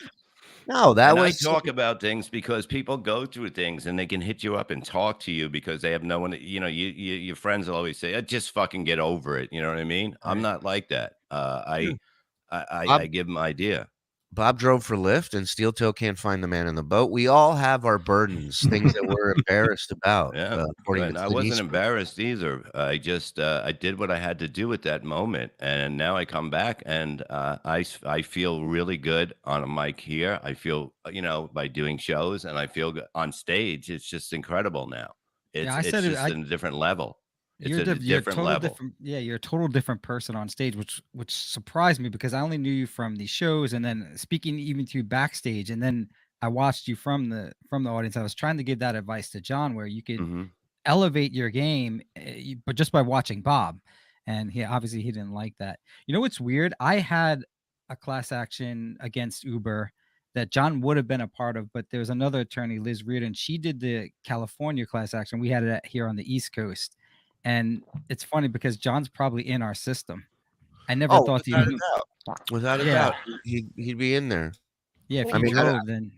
No, that and was. I talk about things because people go through things and they can hit you up and talk to you because they have no one. You know, your friends will always say, "Just fucking get over it." You know what I mean? I'm not like that. I give them idea. Bob drove for Lyft, and Steel Toe can't find the man in the boat. We all have our burdens, things that we're embarrassed about. Yeah, according to I Clint wasn't Eastwood. embarrassed either. I just I did what I had to do at that moment, and now I come back and I feel really good on a mic here. I feel by doing shows, and I feel good on stage. It's just incredible now. It's just in a different level. It's a different level. You're a total different person on stage, which surprised me because I only knew you from these shows, and then speaking even to you backstage, and then I watched you from the audience. I was trying to give that advice to John, where you could elevate your game, but just by watching Bob, and he didn't like that. You know what's weird? I had a class action against Uber that John would have been a part of, but there's another attorney, Liz Reardon. She did the California class action. We had it here on the East Coast. And it's funny because John's probably in our system. I never thought without a doubt, he'd be in there. Yeah, if he drove, then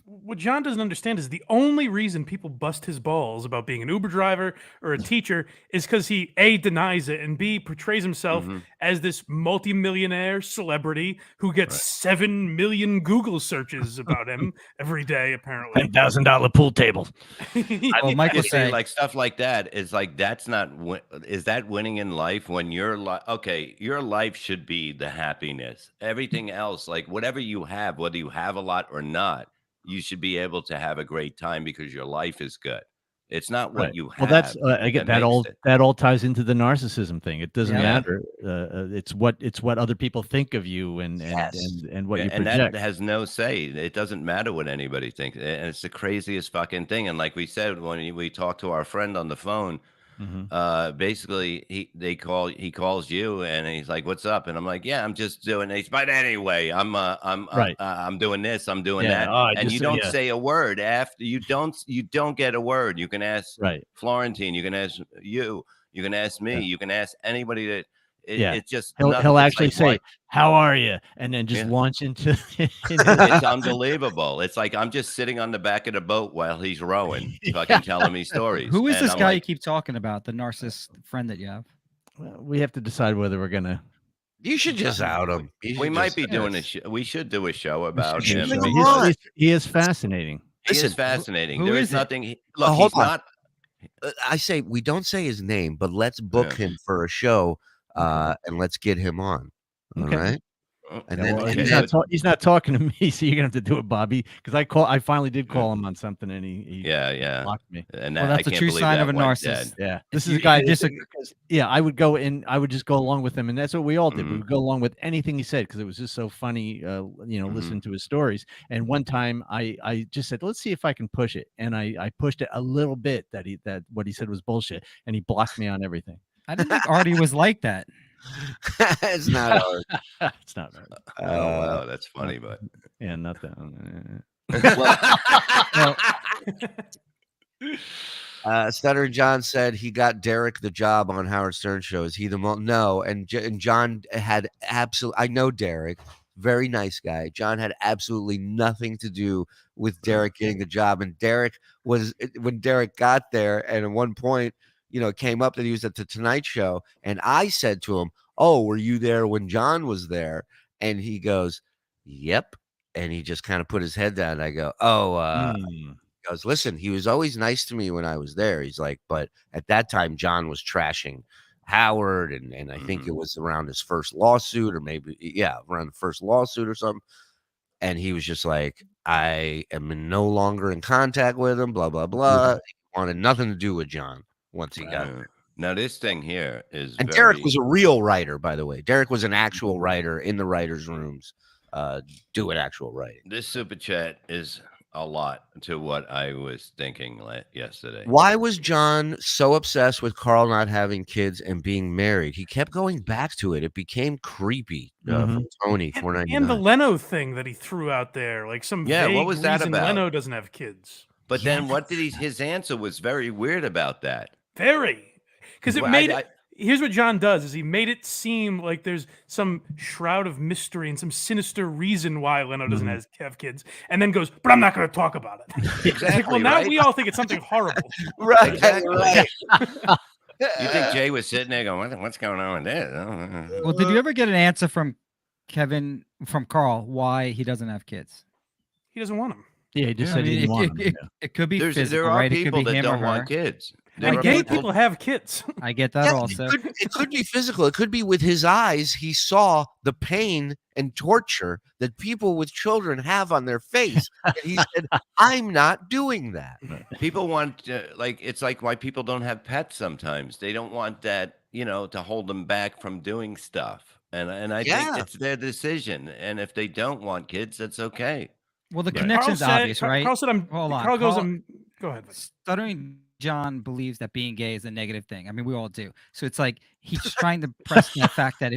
what John doesn't understand is the only reason people bust his balls about being an Uber driver or a teacher is because he A, denies it, and B, portrays himself as this multimillionaire celebrity who gets 7 million Google searches about him every day, apparently. $10,000 pool table. Well, Michael say like stuff like that is like, that's not is that winning in life when you're like, okay, your life should be the happiness. Everything else, like whatever you have, whether you have a lot or not, you should be able to have a great time because your life is good. It's not what you have. Well, that's again that all ties into the narcissism thing. It doesn't matter. It's what other people think of you and what you project. And that has no say. It doesn't matter what anybody thinks. And it's the craziest fucking thing. And like we said when we talked to our friend on the phone, basically he calls you and he's like, "What's up?" And I'm like, "Yeah, I'm just doing this." But anyway, I'm doing this, I'm doing that. And you don't say a word after. You don't get a word. You can ask Florentine, you can ask you can ask me, you can ask anybody that It's just he'll it's actually like, say, why- "How are you?" and then just launch into. It's unbelievable. It's like I'm just sitting on the back of the boat while he's rowing, fucking telling me stories. Who is And this I'm guy you like, keep talking about? The narcissist friend that you have? Well, we have to decide whether we're gonna. You should just out him. we might be doing a show. We should do a show about him. He is fascinating. He is Listen, fascinating. who There is is it? nothing. Look, Hold he's on. not. I say we don't say his name, but let's book him for a show, and let's get him on. All Okay. right. And then, He's not talking to me, so you're gonna have to do it, Bobby. Because I finally did call him on something, and he blocked me. And Well, that's I a can't true believe sign that of a went narcissist. dead. Yeah, this is You- a guy. you just- I would go in. I would just go along with him, and that's what we all did. We would go along with anything he said because it was just so funny. Listening to his stories. And one time, I just said, "Let's see if I can push it," and I pushed it a little bit. That what he said was bullshit, and he blocked me on everything. I didn't think Artie was like that. It's not hard. It's not hard. Oh wow, that's funny, but yeah, not that. Stuttering John said he got Derek the job on Howard Stern show. Is he the no? And John had I know Derek, very nice guy. John had absolutely nothing to do with Derek getting the job. And Derek was when Derek got there, and at one point, it came up that he was at the Tonight Show, and I said to him, "Oh, were you there when John was there?" And he goes, "Yep." And he just kind of put his head down. And I go, "Oh." He goes, "Listen, he was always nice to me when I was there." He's like, "But at that time, John was trashing Howard, and I think it was around his first lawsuit, or maybe around the first lawsuit or something." And he was just like, "I am no longer in contact with him." Blah blah blah. He wanted nothing to do with John once he got there. Now this thing here is. And Derek was a real writer, by the way. Derek was an actual writer in the writers' rooms, doing actual writing. This super chat is a lot to what I was thinking yesterday. Why was John so obsessed with Karl not having kids and being married? He kept going back to it. It became creepy. From Tony, $4.99. And the Leno thing that he threw out there, like some vague what was that reason about? Leno doesn't have kids. But then what did his answer was very weird about that. Very. Because it Well, made it. Here's what John does: is he made it seem like there's some shroud of mystery and some sinister reason why Leno doesn't have kids, and then goes, "But I'm not going to talk about it." It's like, well, now we all think it's something horrible, right? Exactly. You think Jay was sitting there going, "What's going on with this?" Well, did you ever get an answer from Karl why he doesn't have kids? He doesn't want them. Yeah, he just said he didn't want them. It could be there physical, are right? people it could be that him don't or want her. kids. And gay people have kids. I get that also. It could be physical. It could be with his eyes. He saw the pain and torture that people with children have on their face. And he said, "I'm not doing that." People want it's like why people don't have pets sometimes. They don't want that, to hold them back from doing stuff. And I think it's their decision. And if they don't want kids, that's okay. Well, the connection's obvious, right? Carl said, Hold on. Carl goes, go ahead. Stuttering John believes that being gay is a negative thing. I mean, we all do. So it's like he's trying to press the fact that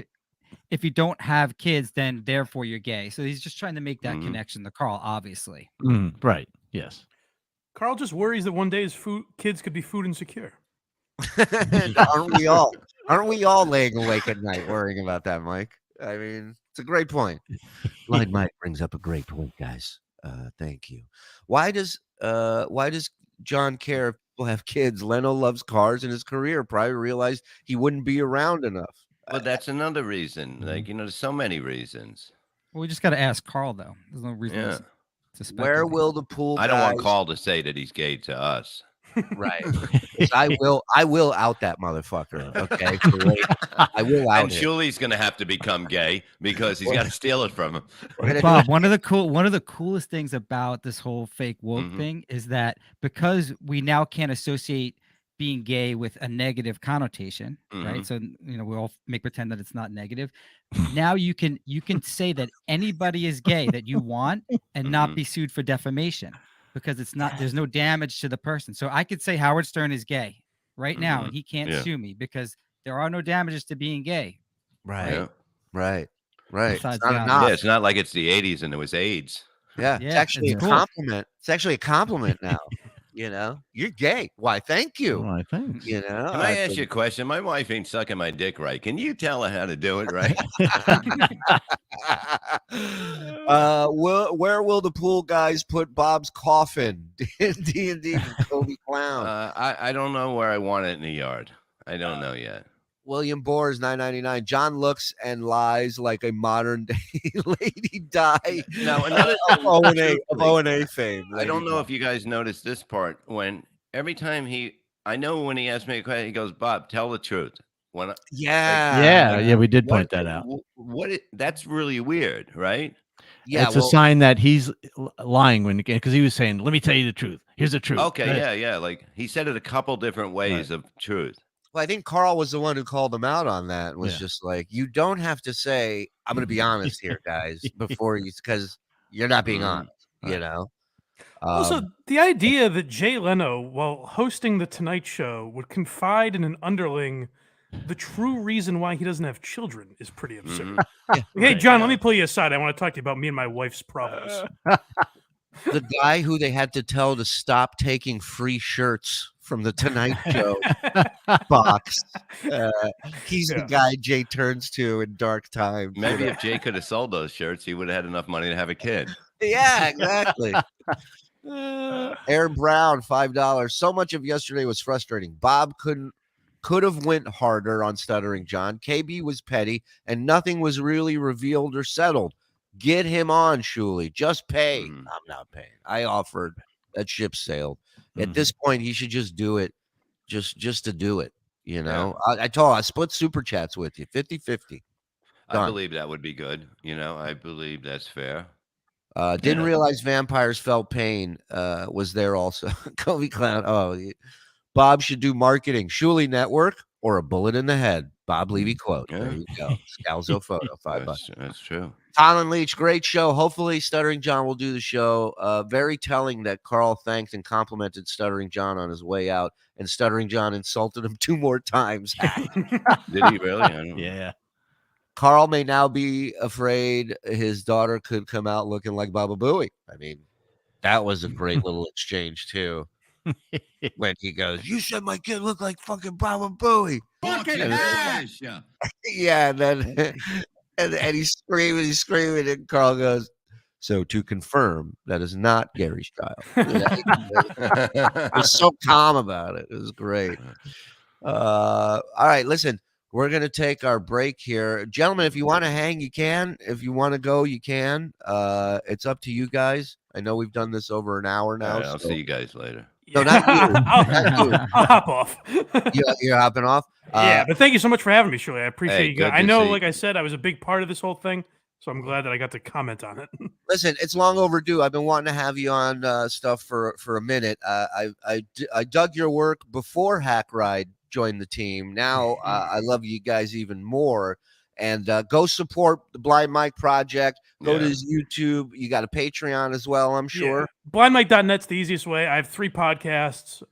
if you don't have kids, then therefore you're gay. So he's just trying to make that connection to Karl, obviously. Right. Yes. Carl just worries that one day his kids could be food insecure. Aren't we all? Aren't we all laying awake at night worrying about that, Mike? I mean, it's a great point. Blind Mike brings up a great point, guys. Thank you. Why does John care if people have kids? Leno loves cars in his career. Probably realized he wouldn't be around enough. But that's another reason. Like, there's so many reasons. Well, we just got to ask Karl, though. There's no reason to speculate. Where will the pool? I don't want Karl to say that he's gay to us. Right. I will out that motherfucker. Okay. I will out and him. Shuli's gonna have to become gay because he's got to steal it from him. Bob, one of the coolest things about this whole fake woke thing is that because we now can't associate being gay with a negative connotation, right? So we all make pretend that it's not negative. Now you can say that anybody is gay that you want and not be sued for defamation. Because there's no damage to the person. So I could say Howard Stern is gay right now, and he can't sue me because there are no damages to being gay. Right. It's not like it's the 80s and there was AIDS. Yeah. It's actually a compliment. It's actually a compliment now. You know, you're gay. Why? Thank you. Why? Thanks. You know. Can I ask you a question? My wife ain't sucking my dick right. Can you tell her how to do it right? Where will the pool guys put Bob's coffin? D&D from Kobe Clown. I don't know where I want it in the yard. I don't know yet. William Boers, $9.99. John looks and lies like a modern day Lady Di. Now another of O&A fame. I don't know if you guys noticed this part. When every time I know when he asks me a question, he goes, "Bob, tell the truth." When yeah, we did point that out. That's really weird, right? Yeah, it's a sign that he's lying because he was saying, "Let me tell you the truth. Here's the truth." Okay, yeah. Like he said it a couple different ways of truth. Well, I think Carl was the one who called him out on that. Was just like, you don't have to say, "I'm going to be honest here, guys," before you, because you're not being honest. You know. Also, the idea that Jay Leno, while hosting the Tonight Show, would confide in an underling the true reason why he doesn't have children is pretty absurd. Hey, John, let me pull you aside. I want to talk to you about me and my wife's problems. The guy who they had to tell to stop taking free shirts from the Tonight Show box. He's the guy Jay turns to in dark times. Maybe if Jay could have sold those shirts, he would have had enough money to have a kid. Yeah, exactly. Aaron Brown, $5. So much of yesterday was frustrating. Bob could have went harder on Stuttering John. KB was petty, and nothing was really revealed or settled. Get him on, Shuli. Just pay. I'm not paying. I offered. That ship sailed. At this point, he should just do it, just to do it. You know, I told I split super chats with you, 50-50. I believe that would be good. You know, I believe that's fair. Didn't realize vampires felt pain. Was there also. Kobe Clown. Oh, Bob should do marketing. Shuli Network or a bullet in the head. Bob Levy quote. There you go. Scalzo photo. $5. That's true. Colin Leach, great show. Hopefully Stuttering John will do the show. Very telling that Carl thanked and complimented Stuttering John on his way out, and Stuttering John insulted him 2 more times. Did he really? Yeah. Carl may now be afraid his daughter could come out looking like Baba Booey. I mean, that was a great little exchange too. When he goes, "You said my kid looked like fucking Baba Booey." Yeah, and then and he's screaming, and Carl goes, "So to confirm, that is not Gary's child." He was so calm about it. It was great. All right, listen. We're going to take our break here. Gentlemen, if you want to hang, you can. If you want to go, you can. It's up to you guys. I know we've done this over an hour now. I'll see you guys later. No, not you. I'll hop off. You're hopping off? Yeah, but thank you so much for having me, Shuli. I appreciate you guys. I know, like you. I said, I was a big part of this whole thing, so I'm glad that I got to comment on it. Listen, it's long overdue. I've been wanting to have you on stuff for a minute. I dug your work before Hack Ride joined the team. Now I love you guys even more. And go support the Blind Mike Project. Go to his YouTube. You got a Patreon as well, I'm sure. Yeah. BlindMike.net's the easiest way. I have 3 podcasts.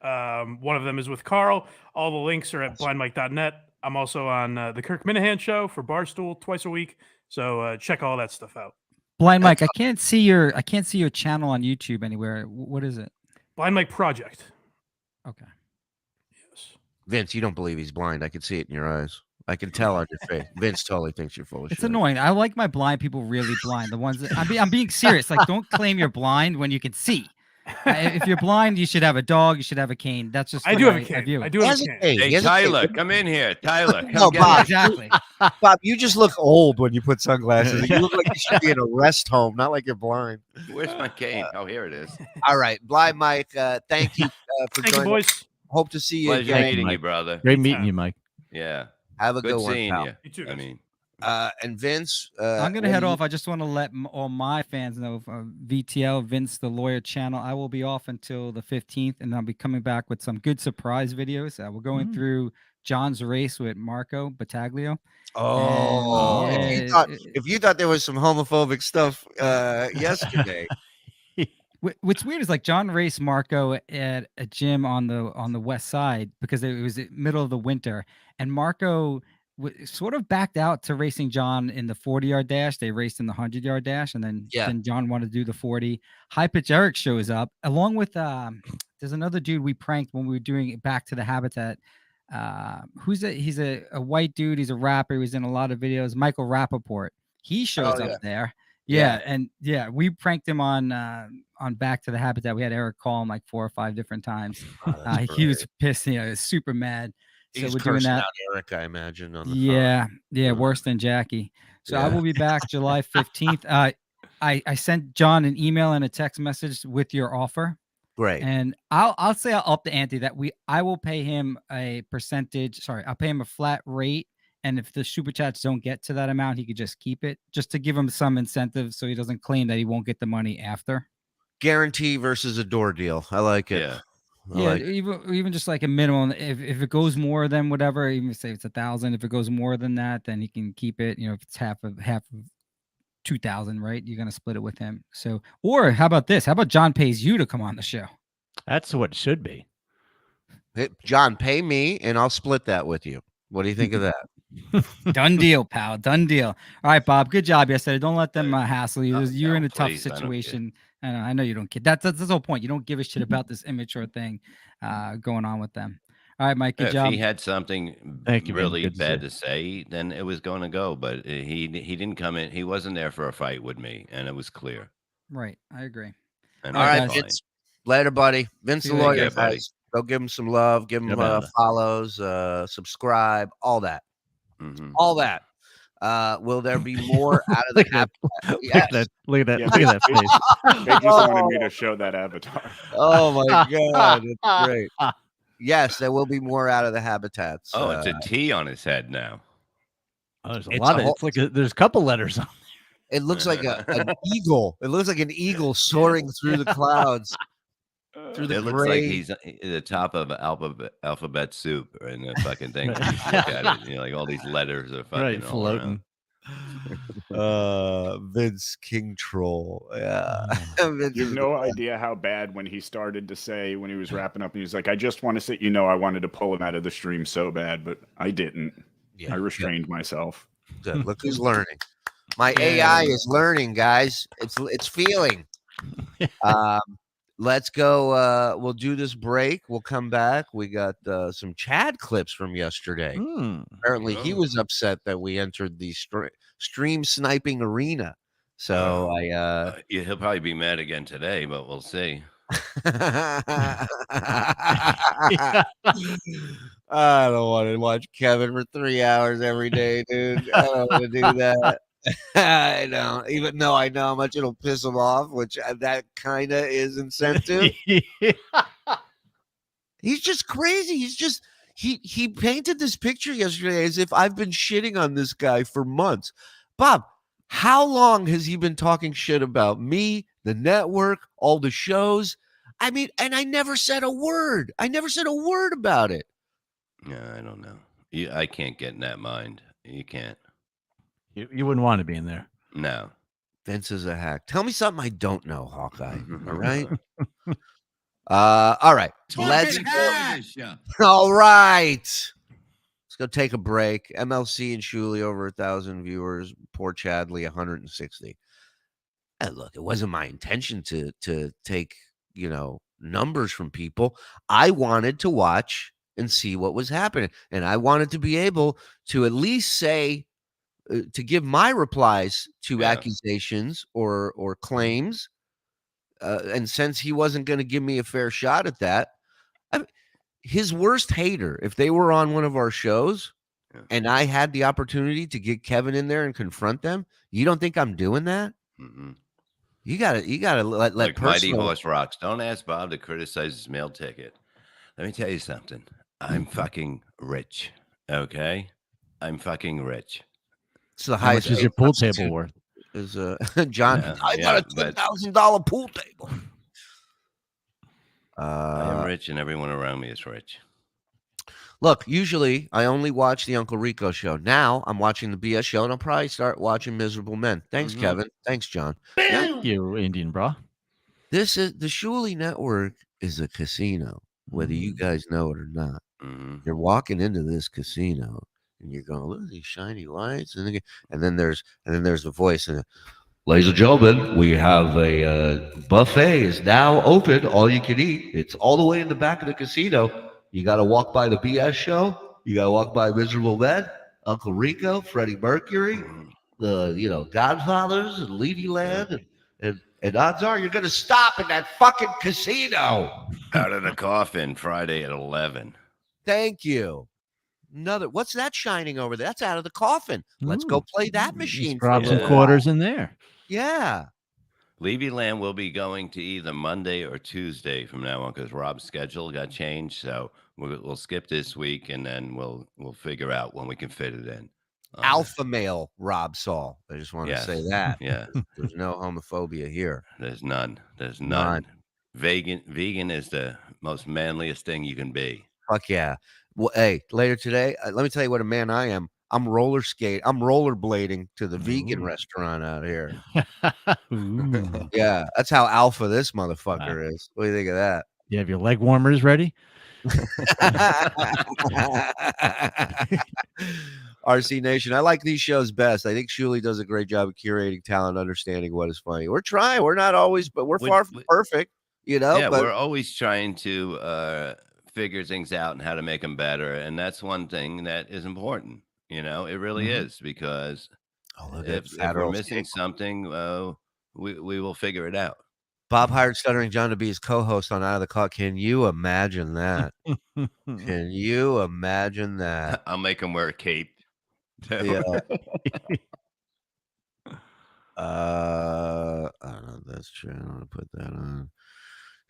One of them is with Carl. All the links are at blindmike.net. I'm also on the Kirk Minahan Show for Barstool twice a week. So check all that stuff out. Blind Mike, I can't see your channel on YouTube anywhere. What is it? Blind Mike Project. Okay. Yes. Vince, you don't believe he's blind. I can see it in your eyes. I can tell on your face. Vince totally thinks you're full of shit. It's annoying. I like my blind people really blind. The ones that I'm being serious. Like, don't claim you're blind when you can see. If you're blind, you should have a dog. You should have a cane. That's just I do have a cane. I do have a cane. Hey, Tyler, come in here. Tyler, No, Bob, exactly. Bob, you just look old when you put sunglasses. You look like you should be in a rest home, not like you're blind. Where's my cane? Oh, here it is. All right, Blind Mike. Thank you for Thank joining. you, boys. Hope to see you Pleasure again. meeting you, brother. Great meeting you, Mike. Yeah. Have a Good good one, seeing pal. you. You too. I mean, and Vince, I'm gonna head off. I just want to let all my fans know. VTL Vince the Lawyer channel. I will be off until the 15th, and I'll be coming back with some good surprise videos. We're going through John's race with Marco Battaglio. Oh, if you thought there was some homophobic stuff yesterday. What's weird is like John raced Marco at a gym on the west side because it was the middle of the winter, and Marco sort of backed out to racing John in the 40-yard dash. They raced in the 100-yard dash, and then John wanted to do the 40. High Pitch Eric shows up along with there's another dude we pranked when we were doing it Back to the Habitat. He's a white dude. He's a rapper. He was in a lot of videos. Michael Rappaport. He shows up there. Yeah, and we pranked him on Back to the Habitat. We had Eric call him like 4 or 5 different times. He was pissed. Super mad. So He's we're doing that. out Eric, I imagine. On the phone. Worse than Jackie. So I will be back July 15th. I sent John an email and a text message with your offer. Great. And I'll say I'll up the ante that I will pay him a percentage. Sorry, I'll pay him a flat rate. And if the super chats don't get to that amount, he could just keep it, just to give him some incentive so he doesn't claim that he won't get the money after. Guarantee versus a door deal. I like it. Yeah. Even just like a minimum. If it goes more than whatever, even say it's 1,000. If it goes more than that, then he can keep it. If it's half of 2,000, right? You're gonna split it with him. So, or how about this? How about John pays you to come on the show? That's what it should be. John, pay me, and I'll split that with you. What do you think of that? Done deal, pal. Done deal. All right, Bob. Good job yesterday. Don't let them hassle you. You're in a tough situation. I know you don't care. That's the whole point. You don't give a shit about this immature thing going on with them. All right, Mike. Good job. If he had something really bad to say, then it was going to go. But he didn't come in. He wasn't there for a fight with me, and it was clear. Right. I agree. And all right, Vince. Later, buddy. Vince the lawyer, guys. Go give him some love. Give him follows, subscribe, all that. All that. Will there be more out of the habitat? Yes. Look at that. Look at that face. They just wanted me to show that avatar. Oh my God. It's great. Yes, there will be more out of the habitats. Oh, it's a T on his head now. Oh, there's a lot of it's like there's a couple letters on there. It looks like an eagle. It looks like an eagle soaring through the clouds. It looks like he's at the top of alphabet soup in the fucking thing. You look at it, like all these letters are fucking floating. Vince King Troll. Yeah. You have no idea how bad when he started to say, when he was wrapping up, and he was like, I just want to say, I wanted to pull him out of the stream so bad, but I didn't. I restrained myself. Good. Look who's learning. My AI is learning, guys. It's feeling. Let's go. We'll do this break. We'll come back. We got some Chad clips from yesterday. Apparently, he was upset that we entered the stream sniping arena. So he'll probably be mad again today, but we'll see. I don't want to watch Kevin for 3 hours every day, dude. I don't want to do that. I don't, even though I know how much it'll piss him off, which that kind of is incentive. He's just crazy. He's just he painted this picture yesterday as if I've been shitting on this guy for months. Bob, how long has he been talking shit about me, the network, all the shows? I mean, and I never said a word. I never said a word about it. Yeah, I don't know. I can't get in that mind. You can't. You wouldn't want to be in there. No. Vince is a hack. Tell me something I don't know, Hawkeye. All right. All right. Let's go. All right. Let's go take a break. MLC and Shuli over 1,000 viewers. Poor Chadley 160. And look, it wasn't my intention to take, numbers from people. I wanted to watch and see what was happening. And I wanted to be able to at least say, to give my replies to accusations or claims. And since he wasn't going to give me a fair shot at that, his worst hater, if they were on one of our shows and I had the opportunity to get Kevin in there and confront them, you don't think I'm doing that? Mm-hmm. You gotta let like Mighty Horse Rocks. Don't ask Bob to criticize his mail ticket. Let me tell you something. I'm fucking rich. Okay? I'm fucking rich. It's the highest. How much is your pool table worth? Is John? I got a $10,000 pool table. I am rich, and everyone around me is rich. Look, usually I only watch the Uncle Rico show. Now I'm watching the BS show, and I'll probably start watching Miserable Men. Thanks, Kevin. Thanks, John. Thank you, Indian bra. This is the Shuli Network is a casino, whether you guys know it or not. You're walking into this casino. and you're going, look at these shiny lights, and then there's the voice, and ladies and gentlemen, we have a buffet is now open, all you can eat. It's all the way in the back of the casino. You got to walk by the BS show. You got to walk by Miserable Men, Uncle Rico, Freddie Mercury, the Godfathers, and Levy Land, and odds are you're going to stop in that fucking casino. Out of the Coffin, Friday at 11. Thank you. What's that shining over there? That's Out of the Coffin. Let's go play that machine. Drop some quarters in there. Yeah. Levy Land will be going to either Monday or Tuesday from now on because Rob's schedule got changed. So we'll skip this week and then we'll figure out when we can fit it in. Alpha male Rob Saul. I just want to say that. Yeah. There's no homophobia here. There's none. There's none. Vegan is the most manliest thing you can be. Fuck yeah. Well, hey, later today, let me tell you what a man I am. I'm rollerblading to the vegan restaurant out here. Yeah, that's how alpha this motherfucker is. What do you think of that? You have your leg warmers ready? RC Nation, I like these shows best. I think Shuli does a great job of curating talent, understanding what is funny. We're trying. We're not always, but we're far from perfect, Yeah, but we're always trying to figure things out and how to make them better. And that's one thing that is important. It really is, because if we're missing something, we will figure it out. Bob hired Stuttering John to be his co-host on Out of the Clock. Can you imagine that? Can you imagine that? I'll make him wear a cape. Yeah. I don't know. That's true. I don't want to put that on.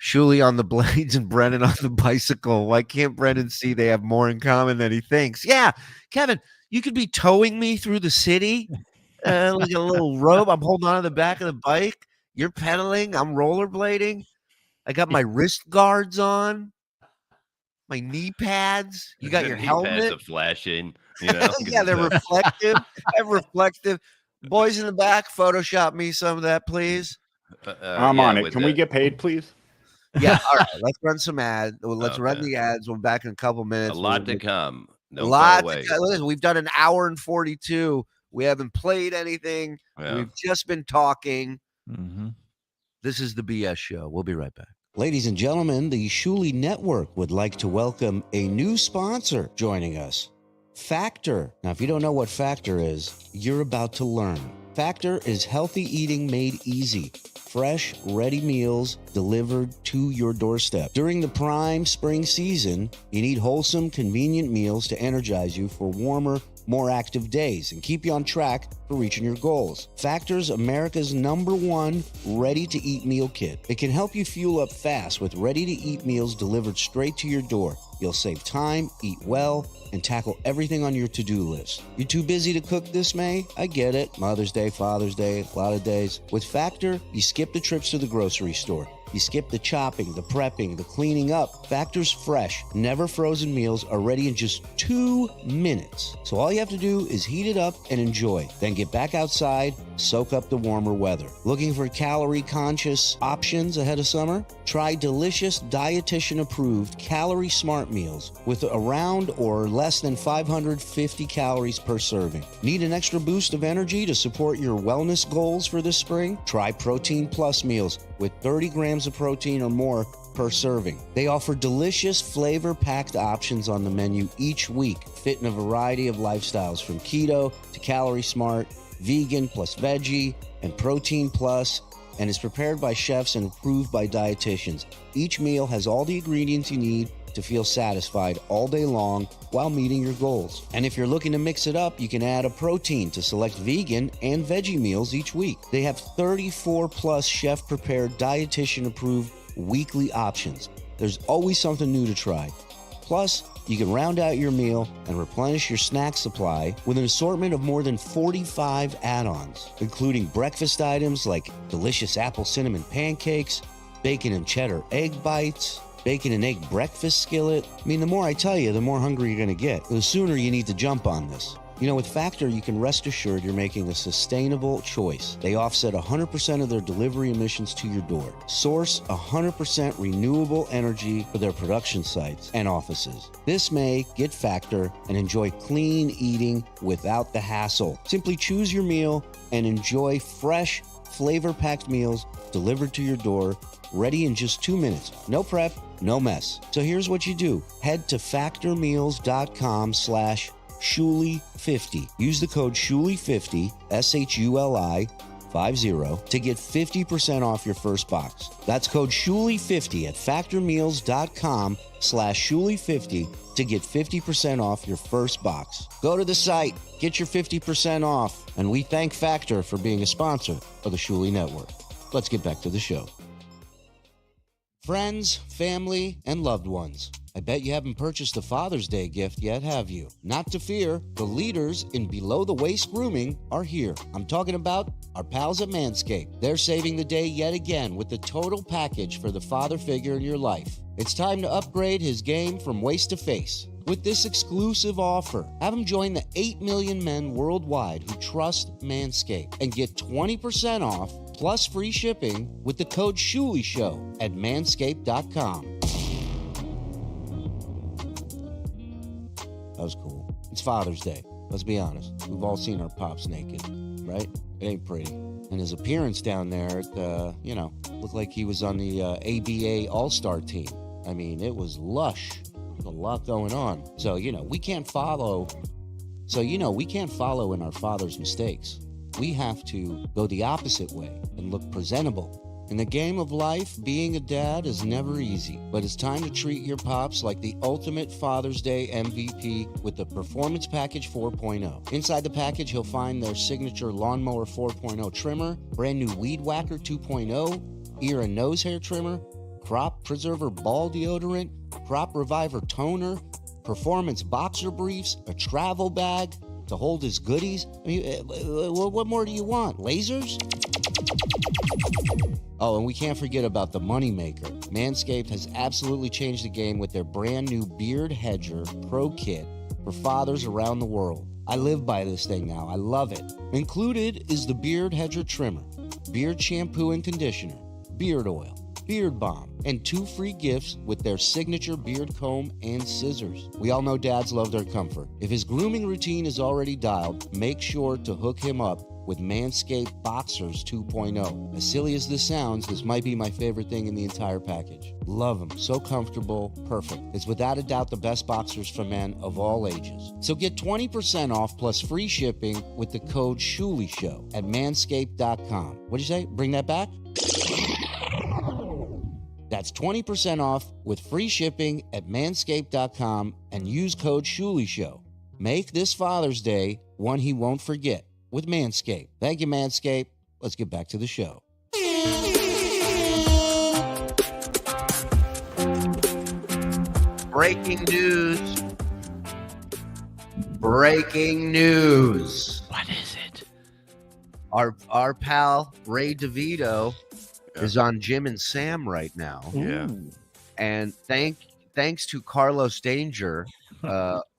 Shuli on the blades and Brennan on the bicycle. Why can't Brennan see they have more in common than he thinks? Yeah, Kevin, you could be towing me through the city like a little rope. I'm holding on to the back of the bike. You're pedaling. I'm rollerblading. I got my wrist guards on, my knee pads. You got your Knee helmet. pads are flashing. Yeah, they're reflective. They're reflective. Boys in the back, Photoshop me some of that, please. I'm on it. Can we get paid, please? Yeah, all right. Let's run some ads. Let's run the ads. We'll be back in a couple minutes. A lot to come. A lot. Listen, we've done an hour and 42. We haven't played anything. Yeah. We've just been talking. This is the BS show. We'll be right back. Ladies and gentlemen, the Shuli Network would like to welcome a new sponsor joining us, Factor. Now, if you don't know what Factor is, you're about to learn. Factor is healthy eating made easy. Fresh, ready meals delivered to your doorstep. During the prime spring season, you need wholesome, convenient meals to energize you for warmer, more active days and keep you on track for reaching your goals. Factor's America's #1 ready-to-eat meal kit. It can help you fuel up fast with ready-to-eat meals delivered straight to your door. You'll save time, eat well, and tackle everything on your to-do list. You're too busy to cook this May? I get it. Mother's Day, Father's Day, a lot of days. With Factor, you skip the trips to the grocery store. You skip the chopping, the prepping, the cleaning up. Factor's fresh, never frozen meals are ready in just 2 minutes. So all you have to do is heat it up and enjoy. Then get back outside, soak up the warmer weather. Looking for calorie-conscious options ahead of summer? Try delicious, dietitian-approved Calorie Smart meals with around or less than 550 calories per serving. Need an extra boost of energy to support your wellness goals for this spring? Try Protein Plus meals with 30 grams of protein or more per serving. They offer delicious flavor-packed options on the menu each week, fit in a variety of lifestyles from keto to Calorie Smart, vegan plus veggie, and protein plus, and is prepared by chefs and approved by dietitians. Each meal has all the ingredients you need to feel satisfied all day long while meeting your goals. And if you're looking to mix it up, you can add a protein to select vegan and veggie meals each week. They have 34 plus chef-prepared, dietitian-approved weekly options. There's always something new to try. Plus, you can round out your meal and replenish your snack supply with an assortment of more than 45 add-ons, including breakfast items like delicious apple cinnamon pancakes, bacon and cheddar egg bites, bacon and egg breakfast skillet. I mean, the more I tell you, the more hungry you're going to get. The sooner you need to jump on this. You know, with Factor, you can rest assured you're making a sustainable choice. They offset 100% of their delivery emissions to your door. Source 100% renewable energy for their production sites and offices. This May, get Factor and enjoy clean eating without the hassle. Simply choose your meal and enjoy fresh, flavor-packed meals delivered to your door, ready in just 2 minutes. No prep, no mess. So here's what you do. Head to factormeals.com/Shuli50. Use the code Shuli50, SHULI 50, to get 50% off your first box. That's code Shuli50 at factormeals.com/Shuli50 to get 50% off your first box. Go to the site, get your 50% off, and we thank Factor for being a sponsor of the Shuli Network. Let's get back to the show. Friends, family, and loved ones. I bet you haven't purchased a Father's Day gift yet, have you? Not to fear, the leaders in below-the-waist grooming are here. I'm talking about our pals at Manscaped. They're saving the day yet again with the total package for the father figure in your life. It's time to upgrade his game from waist to face. With this exclusive offer, have him join the 8 million men worldwide who trust Manscaped and get 20% off plus free shipping with the code Shuli Show at manscaped.com. That was cool. It's Father's Day. Let's be honest. We've all seen our pops naked, right? It ain't pretty. And his appearance down there, looked like he was on the ABA All-Star team. I mean, it was lush. A lot going on. So, we can't follow in our father's mistakes. We have to go the opposite way and look presentable. In the game of life, being a dad is never easy, but it's time to treat your pops like the ultimate Father's Day MVP with the Performance Package 4.0. Inside the package, he'll find their signature Lawnmower 4.0 trimmer, brand new Weed Whacker 2.0, ear and nose hair trimmer, Crop Preserver ball deodorant, Crop Reviver toner, performance boxer briefs, a travel bag to hold his goodies. I mean, what more do you want? Lasers? Oh, and we can't forget about the moneymaker. Manscaped has absolutely changed the game with their brand new Beard Hedger Pro Kit for fathers around the world. I live by this thing now. I love it. Included is the Beard Hedger trimmer, beard shampoo and conditioner, beard oil, beard balm, and 2 free gifts with their signature beard comb and scissors. We all know dads love their comfort. If his grooming routine is already dialed, make sure to hook him up with Manscaped Boxers 2.0. As silly as this sounds, this might be my favorite thing in the entire package. Love them. So comfortable. Perfect. It's without a doubt the best boxers for men of all ages. So get 20% off plus free shipping with the code Shuli Show at manscaped.com. What'd you say? Bring that back? That's 20% off with free shipping at manscaped.com and use code Shuli Show. Make this Father's Day one he won't forget with Manscaped. Thank you, Manscaped. Let's get back to the show. Breaking news. Breaking news. What is it? Our pal Ray DeVito is on Jim and Sam right now. Yeah. And thanks to Carlos Danger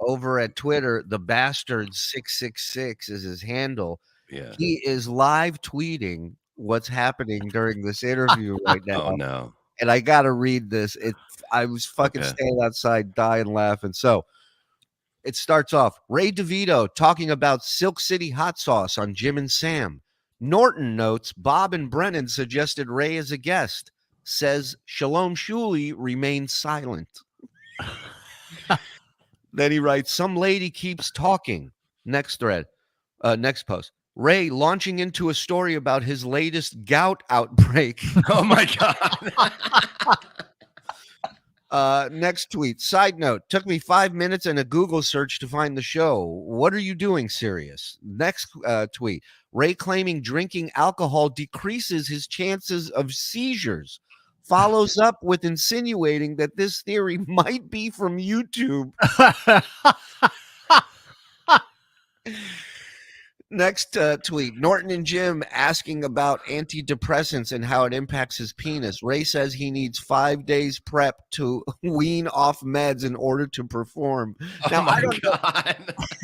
over at Twitter, the bastard 666 is his handle. Yeah. He is live tweeting what's happening during this interview right now. Oh no. And I gotta read this. I was fucking standing outside dying laughing. So it starts off Ray DeVito talking about Silk City hot sauce on Jim and Sam. Norton notes Bob and Brennan suggested Ray as a guest. Says Shalom Shuli remains silent. Then he writes, some lady keeps talking. Next thread. Next post. Ray launching into a story about his latest gout outbreak. Oh my God. Next tweet. Side note, took me 5 minutes and a Google search to find the show. What are you doing, Sirius? Next tweet. Ray claiming drinking alcohol decreases his chances of seizures. Follows up with insinuating that this theory might be from YouTube. Next tweet, Norton and Jim asking about antidepressants and how it impacts his penis. Ray says he needs 5 days prep to wean off meds in order to perform. Now, my God.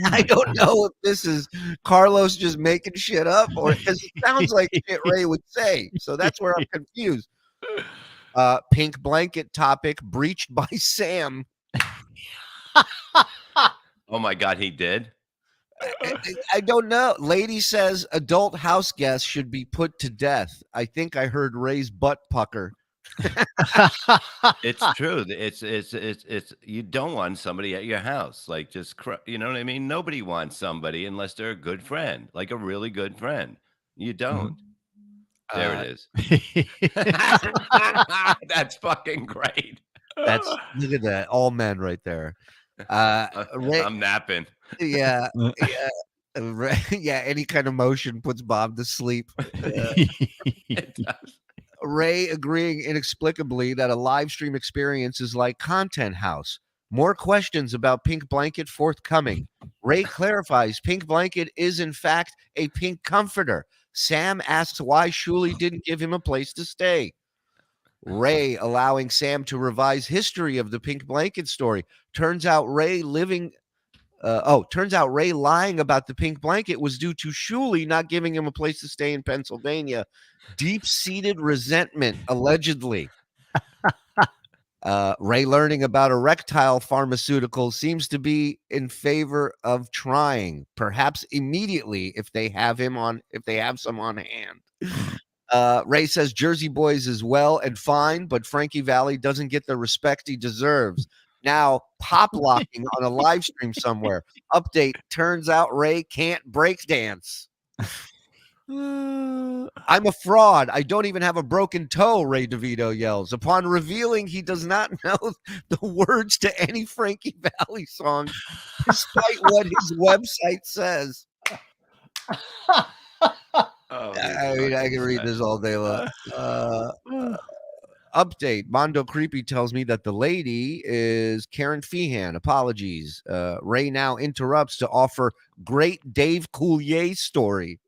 I don't know if this is Carlos just making shit up or because it sounds like shit Ray would say. So that's where I'm confused. Pink blanket topic breached by Sam. Oh my God, he did? I don't know. Lady says adult house guests should be put to death. I think I heard Ray's butt pucker. It's true. It's you don't want somebody at your house. Like you know what I mean? Nobody wants somebody unless they're a good friend, like a really good friend. You don't. There it is. That's fucking great. Look at that. All men right there. Ray, I'm napping. Yeah. Yeah. Any kind of motion puts Bob to sleep. It does. Ray agreeing inexplicably that a live stream experience is like Content House. More questions about Pink Blanket forthcoming. Ray clarifies Pink Blanket is in fact a pink comforter. Sam asks why Shuli didn't give him a place to stay. Ray allowing Sam to revise history of the Pink Blanket story. Turns out Ray lying about the Pink Blanket was due to Shuli not giving him a place to stay in Pennsylvania. Deep-seated resentment, allegedly. Ray learning about erectile pharmaceuticals seems to be in favor of trying, perhaps immediately if they have some on hand. Ray says Jersey Boys is well and fine, but Frankie Valli doesn't get the respect he deserves. Now pop locking on a live stream somewhere. Update, turns out Ray can't break dance. I'm a fraud. I don't even have a broken toe, Ray DeVito yells. Upon revealing he does not know the words to any Frankie Valli song, despite what his website says. I mean, I can read this all day long. Update, Mondo Creepy tells me that the lady is Karen Feehan. Apologies. Ray now interrupts to offer great Dave Coulier story.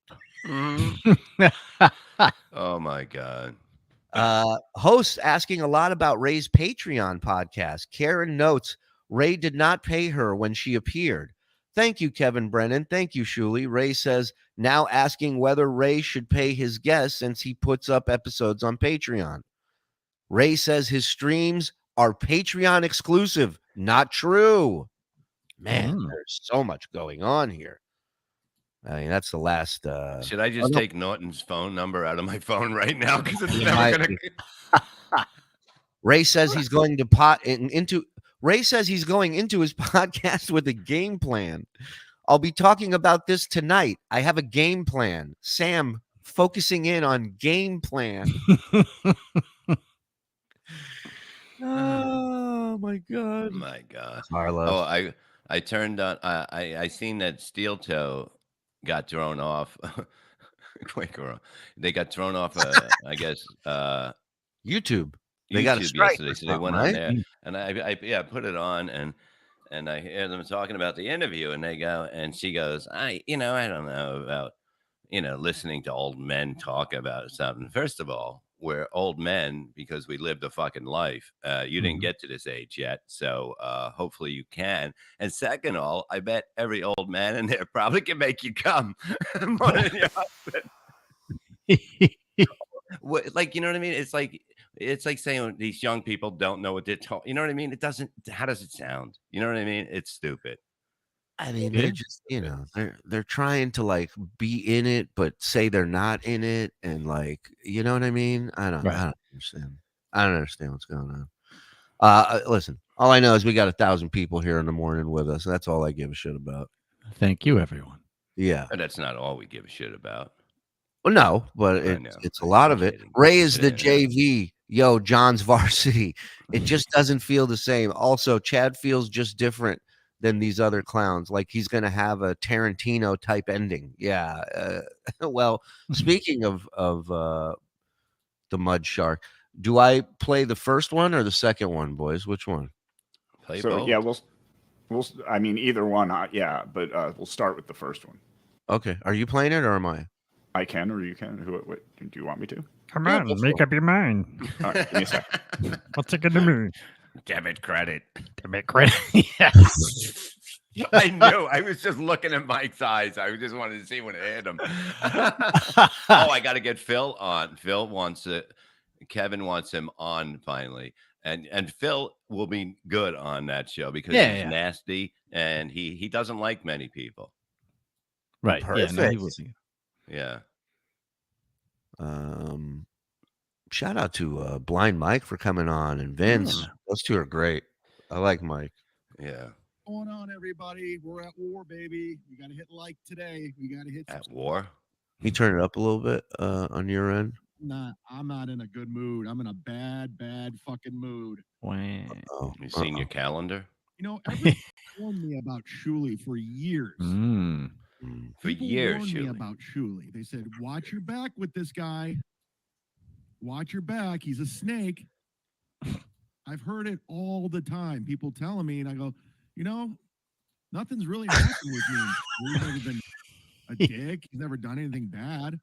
Oh my God. Host asking a lot about Ray's Patreon podcast. Karen notes Ray did not pay her when she appeared. Thank you, Kevin Brennan. Thank you, Shuli. Ray says now asking whether Ray should pay his guests since he puts up episodes on Patreon. Ray says his streams are Patreon exclusive. Not true. Man, there's so much going on here. I mean, that's the last. Should I just take Norton's phone number out of my phone right now? Because it's never going to. Ray says he's going to Ray says he's going into his podcast with a game plan. I'll be talking about this tonight. I have a game plan. Sam focusing in on game plan. Oh my God. My God. Carlos. Oh, I turned on. I seen that Steel Toe got thrown off. They got thrown off. I guess YouTube. They got a strike yesterday, so they went on there, and I put it on, and I hear them talking about the interview, and they go, and she goes, I don't know about listening to old men talk about something. First of all, we're old men because we lived a fucking life. You didn't get to this age yet, so hopefully you can. And second of all, I bet every old man in there probably can make you come more than your husband. Like, you know what I mean? It's like saying these young people don't know what they're talking. You know what I mean? How does it sound? You know what I mean? It's stupid. I mean, they're just, they're trying to like be in it, but say they're not in it. And like, you know what I mean? I don't understand. I don't understand what's going on. Listen, all I know is we got 1,000 people here in the morning with us. That's all I give a shit about. Thank you, everyone. Yeah. But that's not all we give a shit about. Well, no, but it's a lot of it. Ray is the JV. Yo, John's varsity. It just doesn't feel the same. Also, Chad feels just different than these other clowns. Like he's going to have a Tarantino type ending. Yeah. Well, speaking of the Mud Shark, do I play the first one or the second one, boys? Which one? Play both. Yeah, we'll I mean, either one. Yeah, but we'll start with the first one. Okay. Are you playing it or am I? I can, or you can. What do you want me to? Come Yeah, on, go for make it. up your mind. All right, give me a sec. What's it gonna be? Debit credit. Debit credit. Yeah. I knew. I was just looking at Mike's eyes. I just wanted to see when it hit him. Oh, I got to get Phil on. Phil wants it. Kevin wants him on finally, and Phil will be good on that show because he's nasty and he doesn't like many people. Right. Perfect. Yeah. No, he will be. Yeah. Shout out to Blind Mike for coming on and Vince. Those two are great. I like Mike. Yeah. What's going on, everybody? We're at war, baby. We got to hit like today. We got to hit At war. Can you turn it up a little bit on your end? I'm not in a good mood. I'm in a bad fucking mood. Wow. You seen your calendar? You know, everyone warned me about Shuli for years. For People years, warned me Shuli. about Shuli. They said, watch your back with this guy. Watch your back. He's a snake. I've heard it all the time. People telling me, and I go, you know, nothing's really happened with me. He's never been a dick. He's never done anything bad.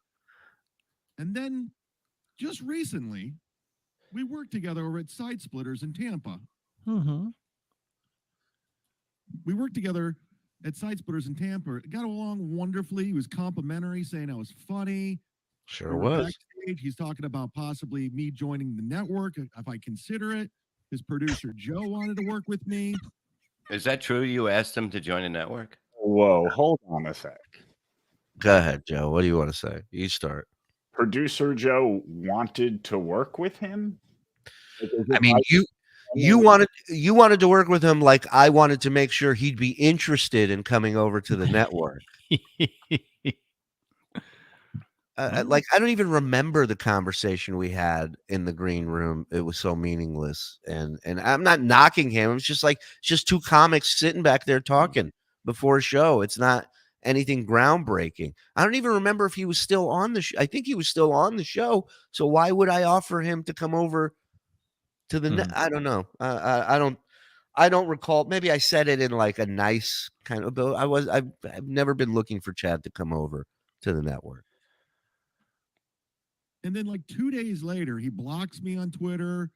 And then just recently, we worked together over at Side Splitters in Tampa. We worked together at Side Splitters in Tampa. Got along wonderfully. He was complimentary, saying I was funny. Sure We were was. backstage. He's talking about possibly me joining the network if I consider it. His producer, Joe, wanted to work with me. Is that true? You asked him to join a network? Whoa, hold on a sec. Go ahead, Joe. What do you want to say? You start. Producer Joe wanted to work with him? I mean, you wanted to work with him like I wanted to make sure he'd be interested in coming over to the network. Like I don't even remember the conversation we had in the green room. It was so meaningless, and I'm not knocking him. It's just like it's just two comics sitting back there talking before a show. It's not anything groundbreaking. I don't even remember if he was still on the show. I think he was still on the show. So why would I offer him to come over to the net? I don't know. I don't recall. Maybe I said it in like a nice kind of. Though I've never been looking for Chad to come over to the network. And then like 2 days later, he blocks me on Twitter.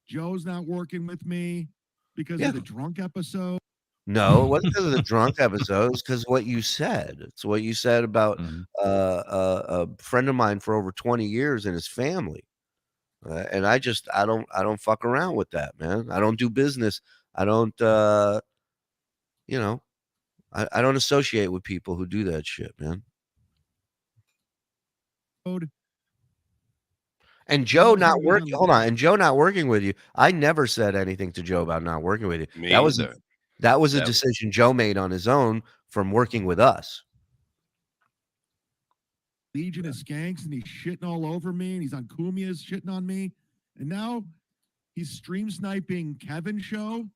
Joe's not working with me because of the drunk episode. No, it wasn't because of the drunk episode. It's because what you said. It's what you said about a friend of mine for over 20 years and his family. And I don't fuck around with that, man. I don't do business. I don't, I don't associate with people who do that shit, man. And Joe not working. Hold on. And Joe not working with you. I never said anything to Joe about not working with you. Me That was either. a decision Joe made on his own from working with us. Legion of Skanks, and he's shitting all over me, and he's on Kumia's shitting on me. And now he's stream sniping Kevin's show,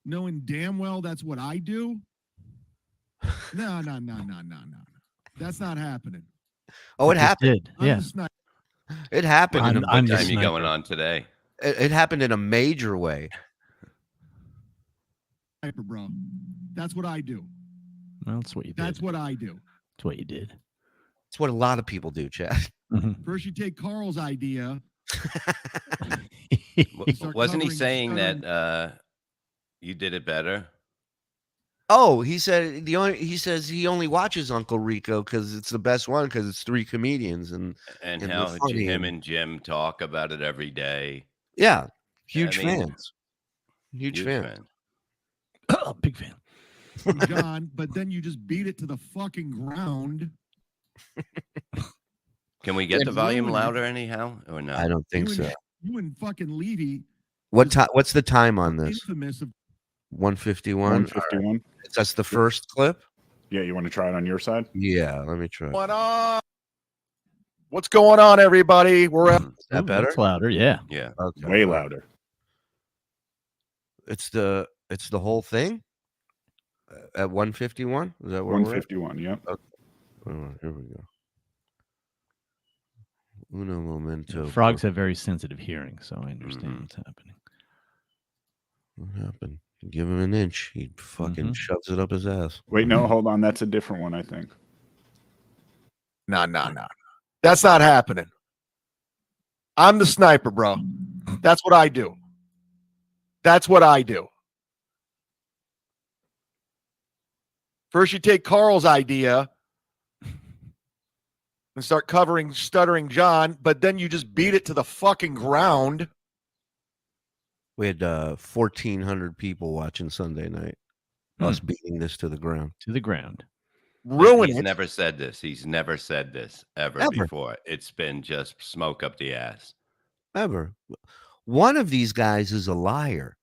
knowing damn well that's what I do. No. That's not happening. Oh, it happened. I'm the sniper. It happened. What time you going on today? It happened in a major way. Sniper, bro. That's what I do. Well, that's what you did. That's what I do. That's what you did. It's what a lot of people do, Chad. First, you take Carl's idea. Wasn't he saying that you did it better? Oh, he said he says he only watches Uncle Rico because it's the best one because it's three comedians and how they're funny him and Jim talk about it every day. Yeah, huge I mean, fans. Huge fan. Big fan. John, but then you just beat it to the fucking ground. Can we get the volume louder anyhow or no? I don't think so. You and fucking Levy. What time? What's the time on this? Infamous of 151. 151. That's the first clip. Yeah, you want to try it on your side? Yeah, let me try. What on? What's going on, everybody? We're at. Is that better? That's louder. Yeah. Yeah. Okay. Way louder. It's the whole thing at 151. Is that where 151? Yep. Okay. Here we go. Uno momento. Frogs have very sensitive hearing, so I understand what's happening. What happened? Give him an inch. He fucking shoves it up his ass. Wait, no, hold on. That's a different one, I think. No. That's not happening. I'm the sniper, bro. That's what I do. First, you take Carl's idea and start covering Stuttering John, but then you just beat it to the fucking ground. We had 1,400 people watching Sunday night. Us beating this to the ground. To the ground. He's never said this. He's never said this ever before. It's been just smoke up the ass. Ever. One of these guys is a liar.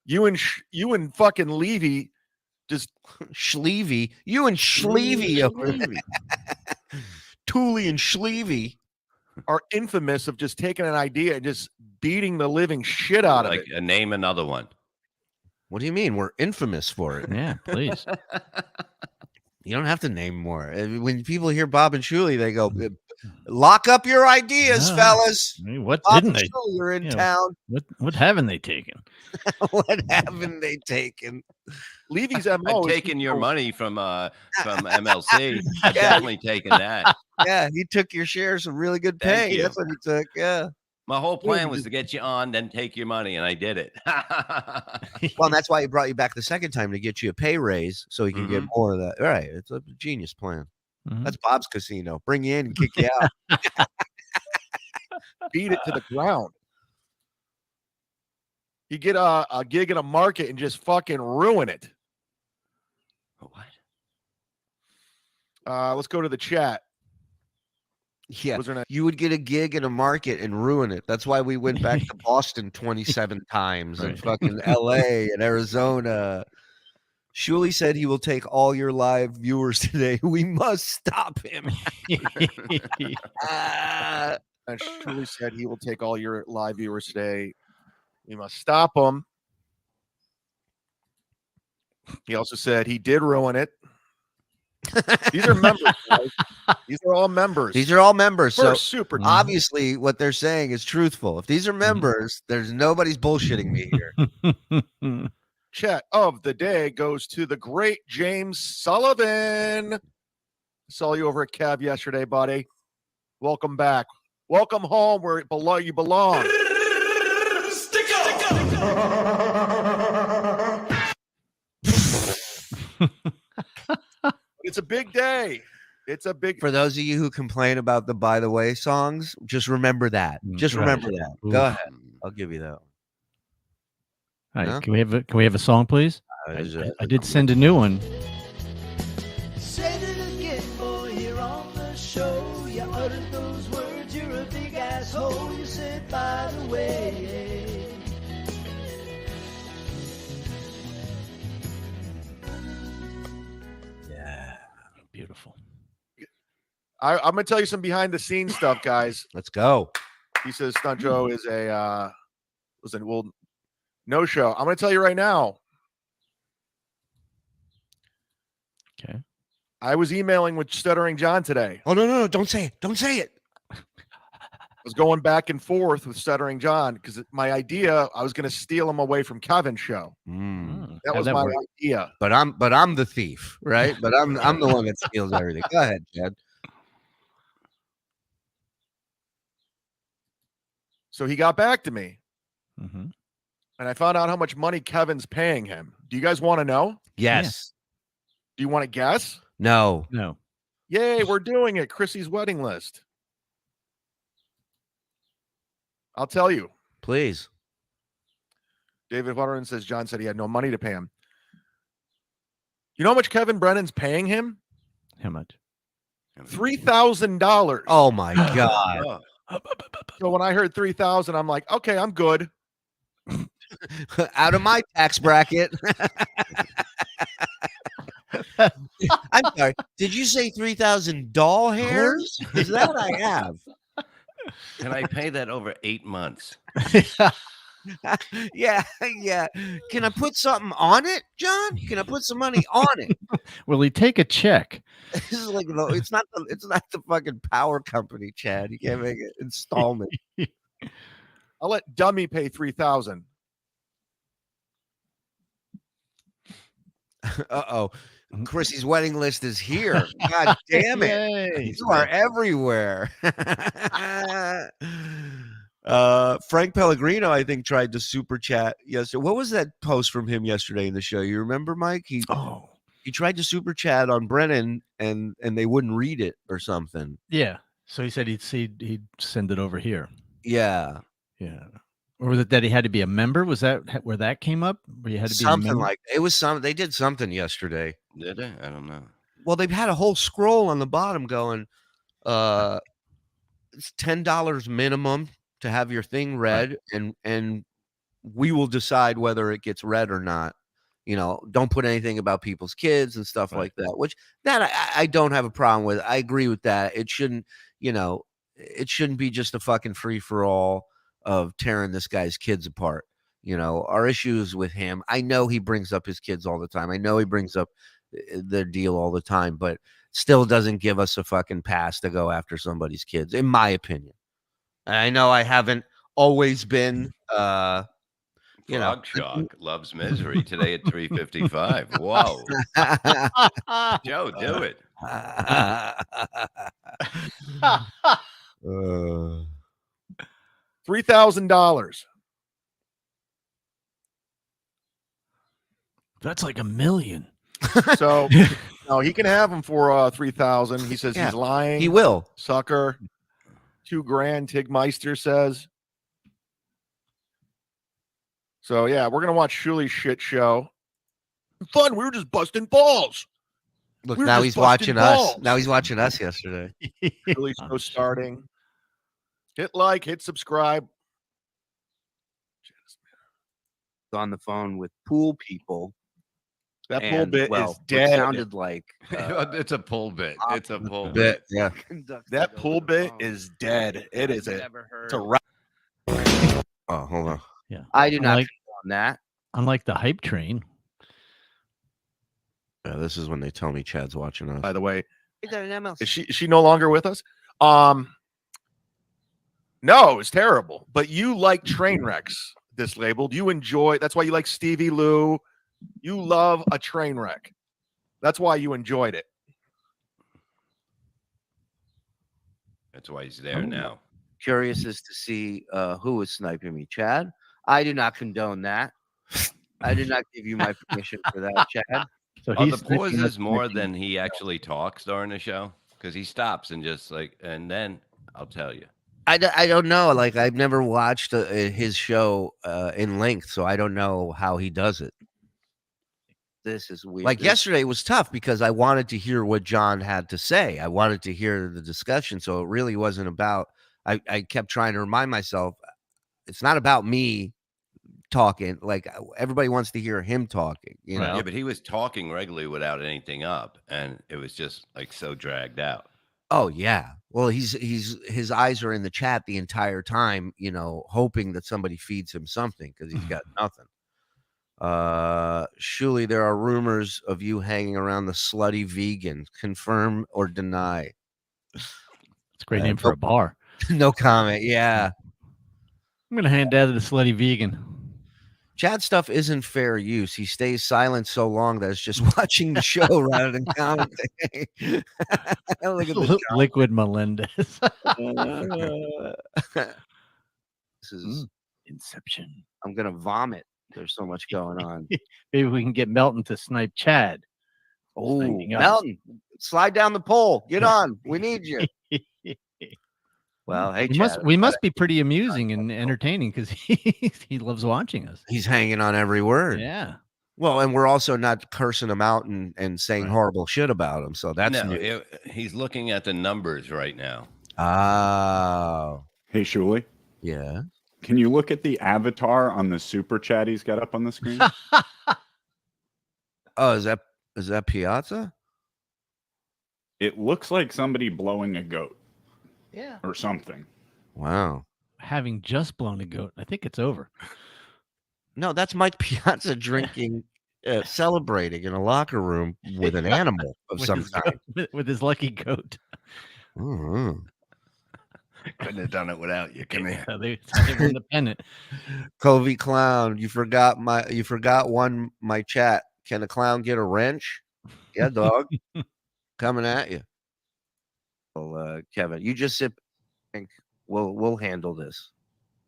You and fucking Levy just Schlevy. You and Schlevy. Tooley and Schlevy are infamous of just taking an idea and just beating the living shit out of it. Name another one. What do you mean? We're infamous for it. Yeah, please. You don't have to name more. When people hear Bob and Shuli, they go, lock up your ideas, fellas. I mean, what Bob didn't and they? Shuli are in town. What haven't they taken? What haven't they taken? Levy's I've MO. taken your money from MLC. I've definitely taken that. Yeah, he took your shares of really good Thank pay. you. That's what he took. Yeah. My whole plan was to get you on, then take your money, and I did it. Well, and that's why he brought you back the second time, to get you a pay raise so he can get more of that. All right. It's a genius plan. That's Bob's casino. Bring you in and kick you out. Beat it to the ground. You get a gig in a market and just fucking ruin it. What? Let's go to the chat. Yeah, you would get a gig in a market and ruin it. That's why we went back to Boston 27 times and fucking LA and Arizona. Shuli said he will take all your live viewers today. We must stop him. And Shuli said he will take all your live viewers today. We must stop him. He also said he did ruin it. These are members, guys. These are all members. These are all members. We're So super. obviously what they're saying is truthful. If these are members, there's nobody's bullshitting me here. Chat of the day goes to the great James Sullivan. Saw you over at Cav yesterday, buddy. Welcome back. Welcome home where you belong. It's a big day. It's a big. For those of you who complain about the "By the Way" songs, just remember that. Just remember that. Go ahead. I'll give you that. All right, no? Can we have a song, please? I did send a new one. Said it again, boy, here on the show. You uttered those words, you're a big asshole. You said, by the way. Yeah, beautiful. I'm going to tell you some behind the scenes stuff, guys. Let's go. He says Stunt Joe is a no show. I'm going to tell you right now. Okay. I was emailing with Stuttering John today. Oh, no. Don't say it. Don't say it. I was going back and forth with Stuttering John because my idea, I was going to steal him away from Kevin's show. That was my idea. But I'm the thief, right? But I'm the one that steals everything. Go ahead, Chad. So he got back to me. And I found out how much money Kevin's paying him. Do you guys want to know? Yes. Do you want to guess? No. Yay, we're doing it. Chrissy's wedding list. I'll tell you. Please. David Waterman says John said he had no money to pay him. You know how much Kevin Brennan's paying him? How much? $3,000. Oh my God. So when I heard 3,000, I'm like, okay, I'm good. Out of my tax bracket. I'm sorry. Did you say 3,000 doll hairs? Is that what I have? Can I pay that over 8 months? Yeah. Can I put something on it, John? Can I put some money on it? Will he take a check? This is like it's not the fucking power company, Chad. You can't make it installment. I'll let Dummy pay 3,000. Uh-oh. Chrissy's wedding list is here. God damn it. Yay. You are everywhere. Frank Pellegrino, I think, tried to super chat yesterday. What was that post from him yesterday in the show? You remember, Mike? He tried to super chat on Brennan and they wouldn't read it or something. Yeah. So he said he'd send it over here. Yeah. Yeah. Or was it that he had to be a member? Was that where that came up? Where you had to be Something a member? like it was they did something yesterday. Did they? I don't know. Well, they've had a whole scroll on the bottom going, it's $10 minimum to have your thing read, and we will decide whether it gets read or not. You know, don't put anything about people's kids and stuff like that, which that I don't have a problem with. I agree with that. It shouldn't, it shouldn't be just a fucking free for all of tearing this guy's kids apart. You know, our issues with him. I know he brings up his kids all the time. I know he brings up their deal all the time, but still doesn't give us a fucking pass to go after somebody's kids, in my opinion. And I know I haven't always been, Frog Shock loves misery today at 3:55. Whoa. Joe, do it. $3,000. That's like $1 million. So no, he can have him for $3,000. He says he's lying. He will. Sucker. $2,000, Tigmeister says. So yeah, we're gonna watch Shuli's shit show. Fun. We were just busting balls. Look, We were now just he's busting watching us. balls. Now he's watching us yesterday. Shuli's show starting. Hit like, hit subscribe. On the phone with pool people. That pool bit is It dead. sounded like It's a pull bit. It's a pull bit. Yeah. That pool bit is dead. It is a. It's a wrap. Oh, hold on. Yeah. I do not Unlike- on that. Unlike the hype train. Yeah, this is when they tell me Chad's watching us. By the way, Is that an MLC? is she no longer with us? No, it's terrible. But you like train wrecks. This labeled. You enjoy. That's why you like Stevie Lou. You love a train wreck. That's why you enjoyed it. That's why he's there now. Curious as to see who is sniping me, Chad. I do not condone that. I did not give you my permission for that, Chad. So Are the pauses more than he actually talks during the show? Because he stops and just and then I'll tell you. I don't know. Like, I've never watched his show in length, so I don't know how he does it. This is weird. Like yesterday was tough because I wanted to hear what John had to say. I wanted to hear the discussion. So it really wasn't about, I kept trying to remind myself, it's not about me talking. Like, everybody wants to hear him talking, you know? Yeah, but he was talking regularly without anything up, and it was just like so dragged out. Oh yeah. Well, his eyes are in the chat the entire time, you know, hoping that somebody feeds him something because he's got nothing. Shuli, there are rumors of you hanging around the slutty vegan. Confirm or deny? It's a great name for a bar. No comment. Yeah. I'm gonna hand that to the slutty vegan. Chad stuff isn't fair use. He stays silent so long that it's just watching the show rather than commenting. Look at this. Liquid Melendez. This is Inception. I'm gonna vomit. There's so much going on. Maybe we can get Melton to snipe Chad. Oh, Sniping us. Melton, slide down the pole. Get on. We need you. Well, hey, Chad, we must be pretty amusing and entertaining because he loves watching us. He's hanging on every word. Yeah. Well, and we're also not cursing him out and saying horrible shit about him. So that's new. He's looking at the numbers right now. Oh. Hey, Shuli. Yeah. Can you look at the avatar on the super chat he's got up on the screen? Oh, is that Piazza? It looks like somebody blowing a goat. Yeah. Or something. Wow. Having just blown a goat, I think it's over. No, that's Mike Piazza drinking, celebrating in a locker room with an animal of With some his kind. with his lucky goat. Mm-hmm. Couldn't have done it without you. Come here. They won the pennant. Covey Clown, you forgot my chat. Can a clown get a wrench? Yeah, dog. Coming at you. Well, Kevin, you just sit and we'll handle this.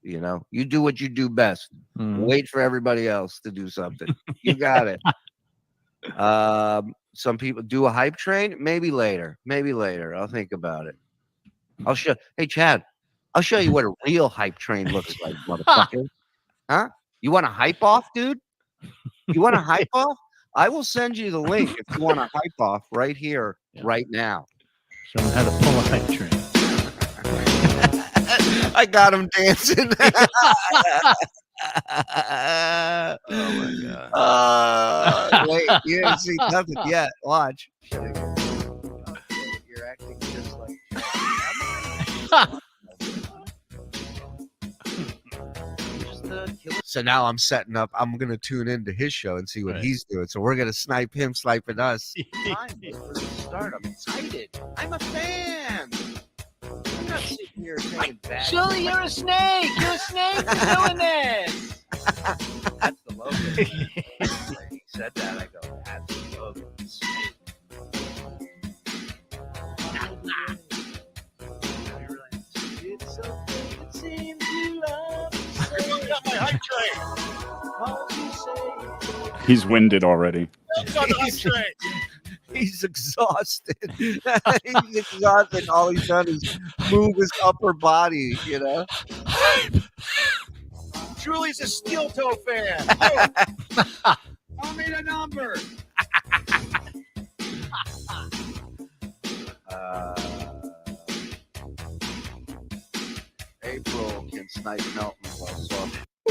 You know, you do what you do best. Wait for everybody else to do something. You got it. Some people do a hype train. Maybe later. I'll think about it. I'll show. Hey, Chad, I'll show you what a real hype train looks like, motherfucker. Huh? You want to hype off, dude? You want to hype off? I will send you the link if you want to hype off right here, right now. Show them how to pull a hype train. I got him dancing. Oh my god! Wait, you didn't see nothing yet. Watch. You're acting just like. So now I'm setting up. I'm gonna tune into his show and see what he's doing. So we're gonna snipe him, sniping us. Start. I'm excited. I'm a fan. I'm not sitting here saying bad. Shuli, you're a snake. You're a snake for doing this. That's the logo. When he said that, I go, that's the logo. It's something that seems you love to say. I got my hype train. He's winded already. He's exhausted. He's exhausted. All he's done is move his upper body, you know? Juli's a steel toe fan. Tell me the number. April can snipe Melton while soft. I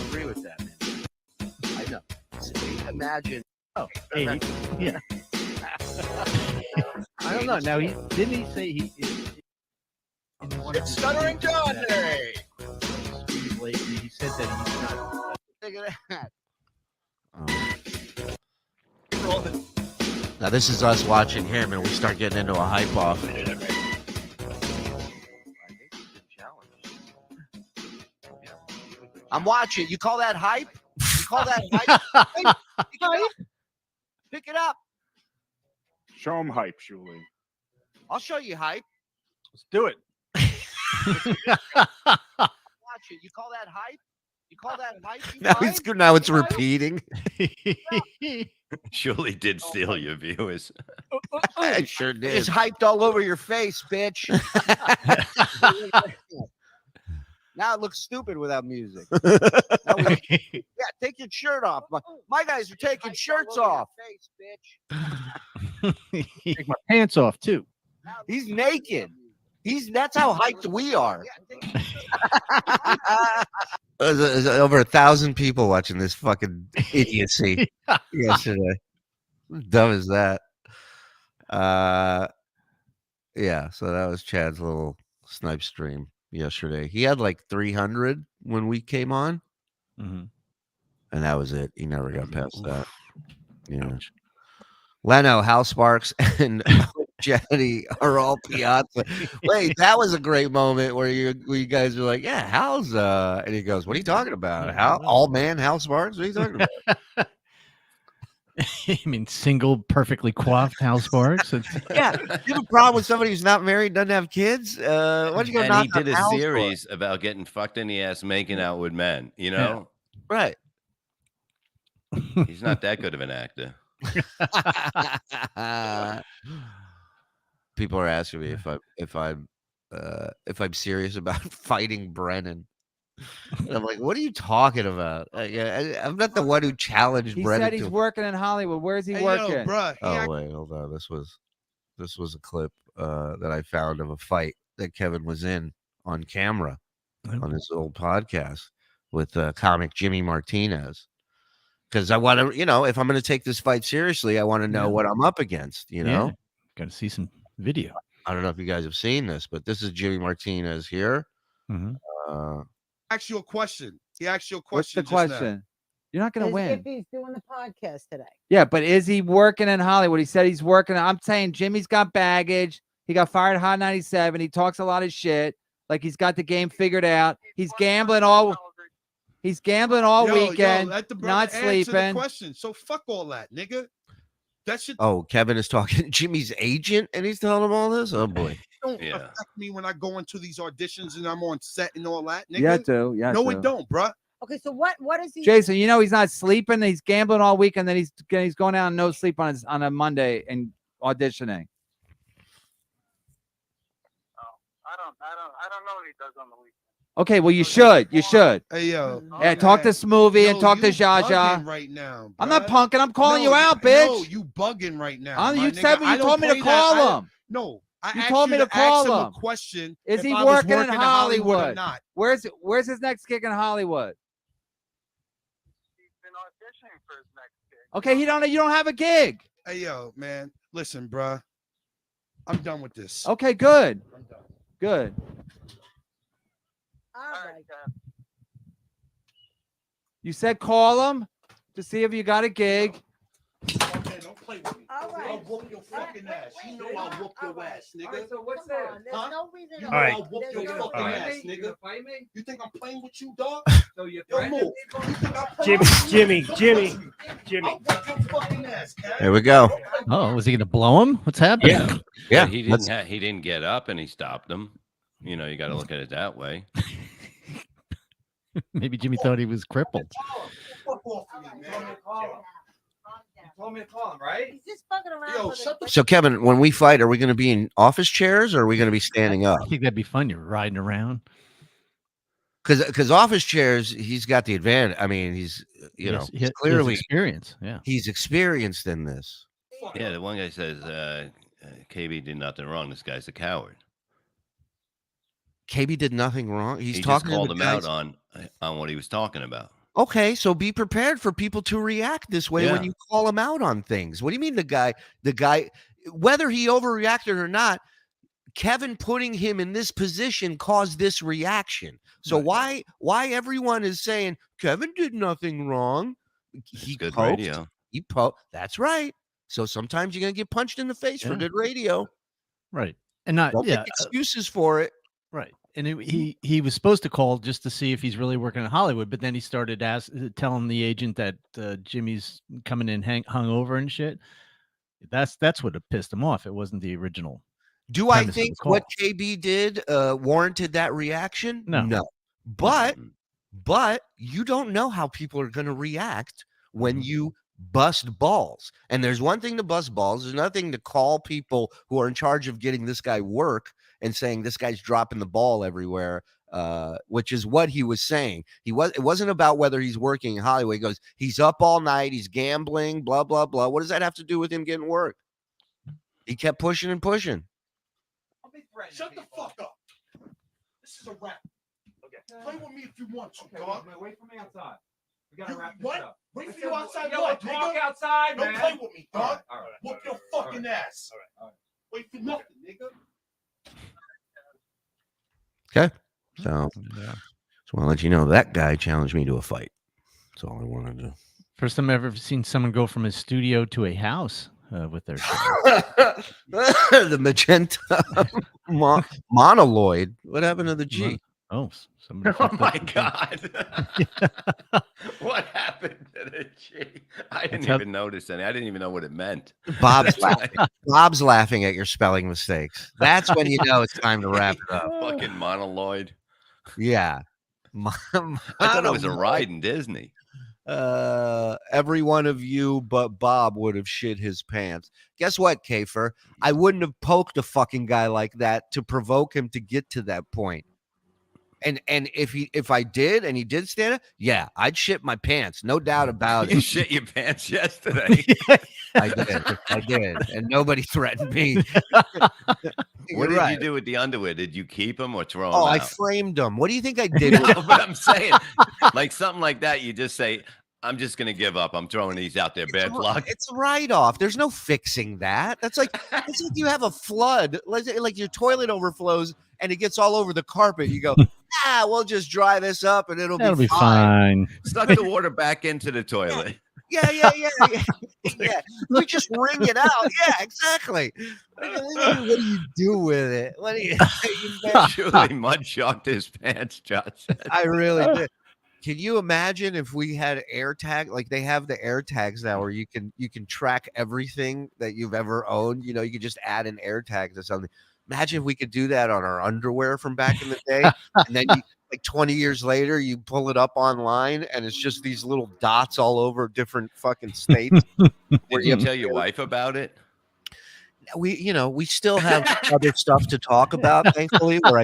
agree with that, man. I know. See, imagine. Oh, hey, yeah. I don't know. Now didn't he say he is? It's Stuttering John Day. Lately, he said that he's not. Look at that. Now this is us watching him, and we start getting into a hype off. I'm watching. You call that hype? You call that hype? Hype? Pick it up. Show him hype, Shuli. I'll show you hype. Let's do it. Watch it. You call that hype? You call that hype? Now it's repeating. Shuli did steal your viewers. I sure did. It's hyped all over your face, bitch. Now it looks stupid without music. Take your shirt off. My guys are taking shirts off. Face, bitch. Take my pants off too. He's naked. That's how hyped we are. There's over 1,000 people watching this fucking idiocy yesterday. What dumb is that? Yeah, so that was Chad's little snipe stream yesterday. He had like 300 when we came on, and that was it. He never got past that. Yeah. Leno, Hal Sparks, and Jetty are all Piazza. Wait, that was a great moment where you guys were like, "Yeah, Hal's," and he goes, "What are you talking about? Hal, all man, Hal Sparks? What are you talking about?" I mean, single, perfectly coiffed Hal Sparks. Yeah, you have a problem with somebody who's not married, doesn't have kids? Why don't you go And knock he did on a Hal's series about getting fucked in the ass, making out with men. You know, right? He's not that good of an actor. People are asking me if I'm serious about fighting Brennan. And I'm like, what are you talking about? I'm not the one who challenged He Brennan. said he's working in Hollywood. Where's he Hey, working? yo, bruh, Oh wait, hold on. This was a clip that I found of a fight that Kevin was in on camera on his old podcast with comic Jimmy Martinez. Because I want to, if I'm going to take this fight seriously, I want to know what I'm up against. Got to see some video. I don't know if you guys have seen this, but this is Jimmy Martinez here. ask you a question. He asked you a What's question. the question? You're not going to As win. if he's doing the podcast today. Yeah, but is he working in Hollywood? He said he's working. I'm saying Jimmy's got baggage. He got fired at Hot 97. He talks a lot of shit. Like he's got the game figured out. He's gambling all Yo, weekend, let the brother not answer the sleeping. question. So fuck all that, nigga. That shit Oh, Kevin is talking to Jimmy's agent, and he's telling him all this. Oh boy. don't affect me when I go into these auditions and I'm on set and all that. Nigga. Yeah, it do. Yeah, it no, do. it don't, bruh. Okay, so what is he? Jason, you know he's not sleeping. He's gambling all week, and then he's going out and no sleep on a Monday and auditioning. I don't know what he does on the weekend. Okay, well you should. You should. Hey yo. Yeah, talk to Smoothie and talk to Zsa bugging Zsa. right now. I'm not bruh. punking. I'm calling No, you out, No, bitch. you bugging right now. You my said nigga. I you don't told me to play call that. him. No, I You asked told me to ask call him him. a question. Is if he I was working in Hollywood? or not? Where's his next gig in Hollywood? Okay, you don't have a gig. Hey yo, man, listen, bruh. I'm done with this. Okay, good. Good. All right. You said call him to see if you got a gig. Okay, don't play with me. All right. I'll whoop your fucking ass. You know I'll whoop your ass, nigga. So what's Come this? on, there's no reason. You to- know All right. I'll whoop there's your no fucking reason. ass, You nigga. gonna fight me? You think I'm playing with you, dog? So you're Yo, threatening move. people? You think I'm playing with you? Jimmy. I'll whoop your fucking ass, Cat. There we go. Oh, was he gonna blow him? What's happening? Yeah. Yeah, He didn't. He didn't get up, and he stopped him. You know, you got to look at it that way. Maybe Jimmy thought he was crippled. Fuck off of me, man. You told me to call him, right? He's just fucking around. Yo, with shut it. So Kevin, when we fight, are we going to be in office chairs or are we going to be standing up? I think that'd be fun. You're riding around. Because office chairs, he's got the advantage. I mean, he's Yes, he's he has clearly experience. Yeah. he's experienced in this. Yeah, the one guy says KB did nothing wrong. This guy's a coward. KB did nothing wrong. He's He talking just called to him the guys. out on what he was talking about. Okay, so be prepared for people to react this way when Yeah. you call him out on things. What do you mean the guy, whether he overreacted or not, Kevin putting him in this position caused this reaction. So why everyone is saying Kevin did nothing wrong? He Good poked, radio. He poked. That's right. So sometimes you're gonna get punched in the face for Yeah. good radio. Right. And not Don't yeah. make excuses for it. Right. And he was supposed to call just to see if he's really working in Hollywood, but then he started telling the agent that Jimmy's coming in hungover and shit. That's what pissed him off. It wasn't the original. Do I premise of the think call. what KB did warranted that reaction? No. But you don't know how people are going to react when you bust balls. And there's one thing to bust balls. There's another thing to call people who are in charge of getting this guy work and saying this guy's dropping the ball everywhere, which is what he was saying. It wasn't about whether he's working in Hollywood. He goes, he's up all night, he's gambling, blah, blah, blah. What does that have to do with him getting work? He kept pushing and pushing. Shut the fuck up. This is a wrap. Okay. Play with me if you want to, dog. Wait for me outside. We gotta wrap this What? up. Wait for you outside. Yo, What? talk nigga? outside, Don't man. play with me, dog. All right. Whoop your fucking ass. All right. Wait for nothing, nigga. Okay. So I'll let you know that guy challenged me to a fight. That's all I want to do. First time I've ever seen someone go from a studio to a house with their The magenta monoloid. What happened to the G? Oh, somebody. Oh my God. What happened to the G? I didn't even notice any. I didn't even know what it meant. Bob's laughing. Bob's laughing at your spelling mistakes. That's when you know it's time to wrap it up. Fucking monoloid. Yeah. I thought it was a ride in Disney. Every one of you but Bob would have shit his pants. Guess what, Kafer? I wouldn't have poked a fucking guy like that to provoke him to get to that point. And if I did and he did stand up, yeah, I'd shit my pants, no doubt about it. You shit your pants yesterday. I did, and nobody threatened me. What did you do with the underwear? Did you keep them or throw them Oh, out? I framed them. What do you think I did? No, but I'm saying, like something like that, you just say, I'm just going to give up. I'm throwing these out there. Bad luck. It's a write-off. There's no fixing that. That's like you have a flood, like your toilet overflows and it gets all over the carpet. You go, we'll just dry this up and it'll That'll be fine. fine. Suck the water back into the toilet. Yeah. We just wring it out. Yeah, exactly. What do you do with it? What do you? Surely mud shocked his pants, Josh. I really did. Can you imagine if we had AirTag? Like they have the AirTags now, where you can track everything that you've ever owned. You know, you could just add an AirTag to something. Imagine if we could do that on our underwear from back in the day, and then you, like 20 years later, you pull it up online, and it's just these little dots all over different fucking states. Did you tell your wife about it? We still have other stuff to talk about, thankfully, where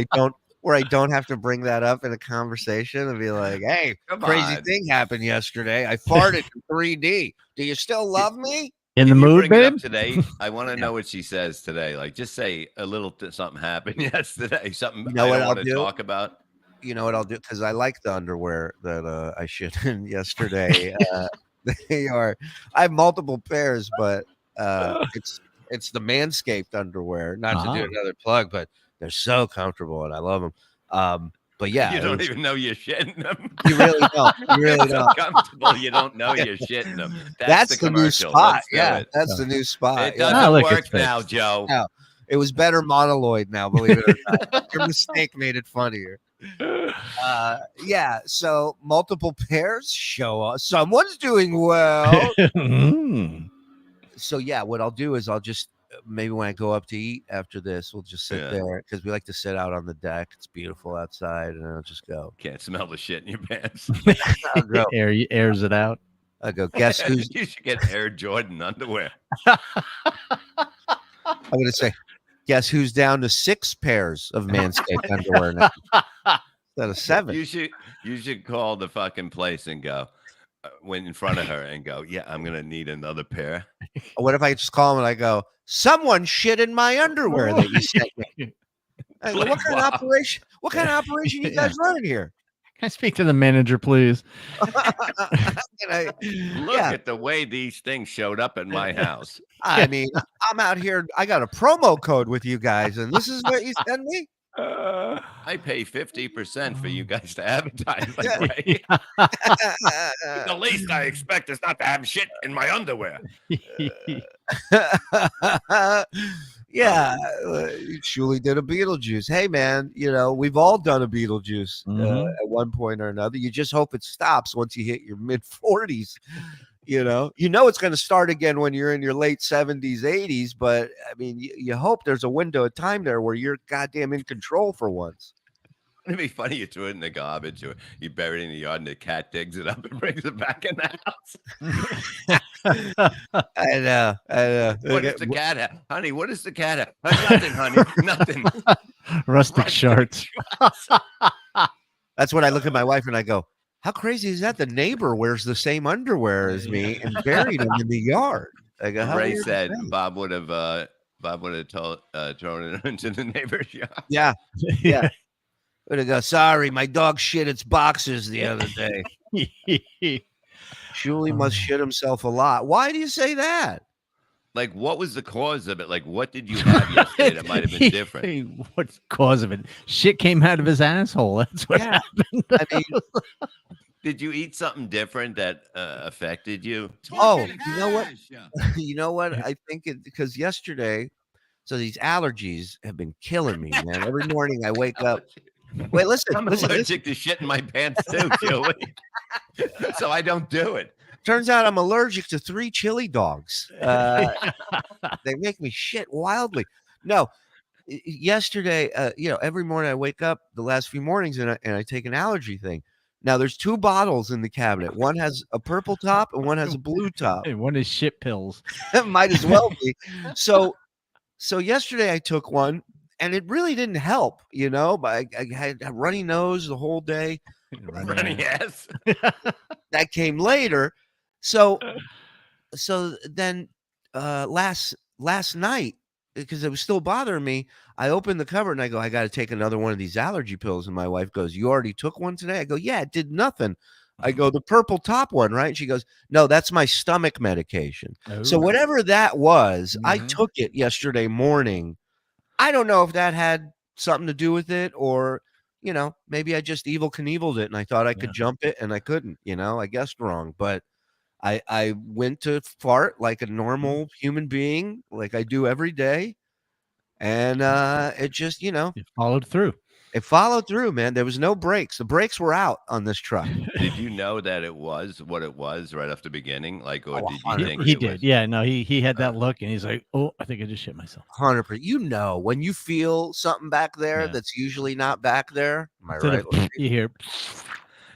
I don't have to bring that up in a conversation and be like, hey, crazy thing happened yesterday. I farted in 3D. Do you still love me? In the If you mood, bring it up babe? today, I want to know what she says today. Like, just say a little something happened yesterday. Something You know I what don't I'll want to do? talk about. You know what I'll do? Because I like the underwear that I shit in yesterday. They are. I have multiple pairs, but it's the Manscaped underwear. Not to do another plug, but they're so comfortable and I love them. But yeah, You don't even know you're shitting them. You really don't. You really It's so don't. comfortable. You don't know you're shitting them. That's the new commercial. spot. Let's do Yeah, it. that's the new spot. It Yeah. doesn't work now, Joe. No, it was better monoloid now, believe it or not. Your mistake made it funnier. Yeah, so multiple pairs show us someone's doing well. So yeah, what I'll do is I'll just maybe when I go up to eat after this, we'll just sit there because we like to sit out on the deck. It's beautiful outside, and I'll just go. Can't smell the shit in your pants. I'll go. Airs it out. I go. Guess who's? You should get Air Jordan underwear. I'm gonna say, guess who's down to 6 pairs of Manscaped underwear now? Instead of 7. You should call the fucking place and go when in front of her and go, yeah, I'm gonna need another pair. What if I just call him and I go, someone shit in my underwear that you sent me? I go, what kind of operation? What kind of operation you guys running here? Can I speak to the manager, please? Look at the way these things showed up at my house. I mean, I'm out here. I got a promo code with you guys, and this is what you send me. I pay 50% for you guys to advertise that way. The least I expect is not to have shit in my underwear. Yeah, Shuli did a Beetlejuice. Hey, man, we've all done a Beetlejuice at one point or another. You just hope it stops once you hit your mid 40s. It's going to start again when you're in your late 70s, 80s. But I mean, you hope there's a window of time there where you're goddamn in control for once. It'd be funny you threw it in the garbage or you bury it in the yard and the cat digs it up and brings it back in the house. I know. What does the cat have? Honey, what does the cat have? Nothing, honey. Nothing. Rustic shorts. That's when I look at my wife and I go, how crazy is that? The neighbor wears the same underwear as me and buried him in the yard. I go, Ray said Bob would have thrown it into the neighbor's yard. Yeah. Would have go, sorry, my dog shit its boxers the other day. Shuli must shit himself a lot. Why do you say that? Like, what was the cause of it? Like, what did you have yesterday that might have been different? What's the cause of it? Shit came out of his asshole. That's what happened. I mean, did you eat something different that affected you? Oh, you know what? You know what? I think because yesterday, so these allergies have been killing me, man. Every morning I wake up. Wait, listen. I'm allergic to shit in my pants too, Joey. So I don't do it. Turns out I'm allergic to 3 chili dogs. They make me shit wildly. No, yesterday, every morning I wake up the last few mornings and I take an allergy thing. Now there's 2 bottles in the cabinet. One has a purple top and one has a blue top. Hey, one is shit pills. Might as well be. So yesterday I took one and it really didn't help, but I had a runny nose the whole day. Runny ass. That came later. So then last night, because it was still bothering me, I opened the cupboard and I go, I got to take another one of these allergy pills. And my wife goes, you already took one today? I go, yeah, it did nothing. I go, the purple top one, right? She goes, no, that's my stomach medication. So whatever that was, I took it yesterday morning. I don't know if that had something to do with it or, maybe I just Evel Knieveled it and I thought I could jump it and I couldn't, I guessed wrong. But I went to fart like a normal human being, like I do every day. And it just, You followed through. It followed through, man. There was no brakes. The brakes were out on this truck. Did you know that it was what it was right off the beginning? Like, or did you think He it did. was? Yeah, no, he had that look and he's like, oh, I think I just shit myself. 100%. You know, when you feel something back there that's usually not back there. Am I Instead right? of Lindsay? you hear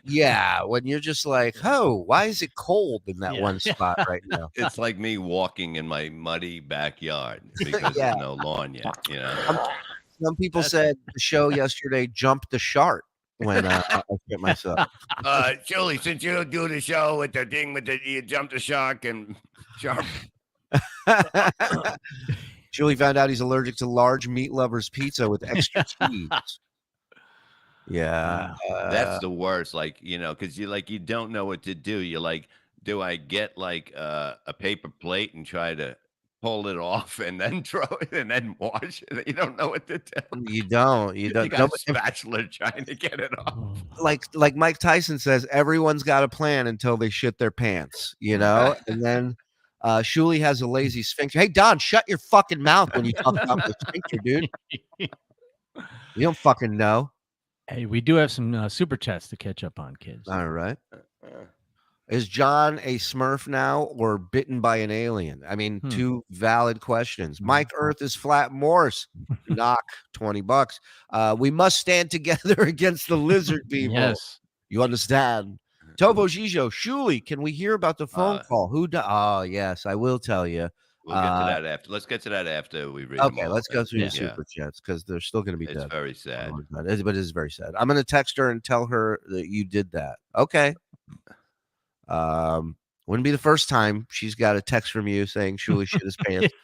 Yeah, when you're just like, oh, why is it cold in that one spot right now? It's like me walking in my muddy backyard because Yeah. there's no lawn yet. You know. Some people said the show yesterday jumped the shark when I shit myself. Shuli, since you do the show with the thing with the you jump the shark and shark. Julie found out he's allergic to large meat lovers pizza with extra cheese. Yeah, That's the worst. Like, you know, because you don't know what to do. You're like, do I get like a paper plate and try to pull it off and then throw it and then wash it? You don't know what to do. You don't. You don't. You got a spatula trying to get it off. Like Mike Tyson says, everyone's got a plan until they shit their pants, you know? And then Shuli has a lazy sphincter. Hey, Don, shut your fucking mouth when you talk about the sphincter, dude. You don't fucking know. Hey, we do have some super chats to catch up on, kids. All right. Is John a Smurf now or bitten by an alien? I mean, two valid questions. Mike Earth is flat Morse. Knock $20. We must stand together against the lizard people. Yes. You understand? Tobo Gijo, Shuli, can we hear about the phone call? Oh, yes, I will tell you. We'll get to that after. Let's get to that after we read them Okay, all. let's go through Yeah. the super chats because they're still going to be It's dead. very sad. But it is very sad. I'm going to text her and tell her that you did that. Okay. Wouldn't be the first time she's got a text from you saying Shuli shit his pants.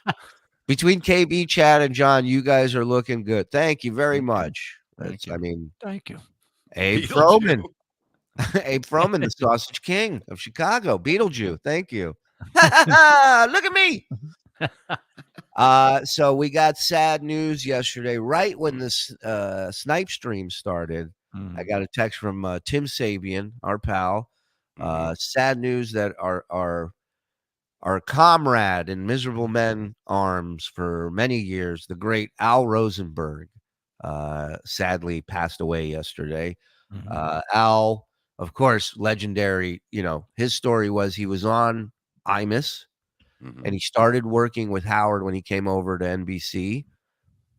Between KB, Chad, and John, you guys are looking good. Thank you very much. Thank you. I mean, Thank you. Abe Froman. Abe Froman, the Sausage King of Chicago. Beetlejuice. Thank you. Look at me. So we got sad news yesterday, right when this snipe stream started. I got a text from Tim Sabian, our pal. Sad news that our comrade in Miserable Men Arms for many years, the great Al Rosenberg, sadly passed away yesterday. Al, of course, legendary. You know, his story was he was on Imus, and he started working with Howard when he came over to NBC,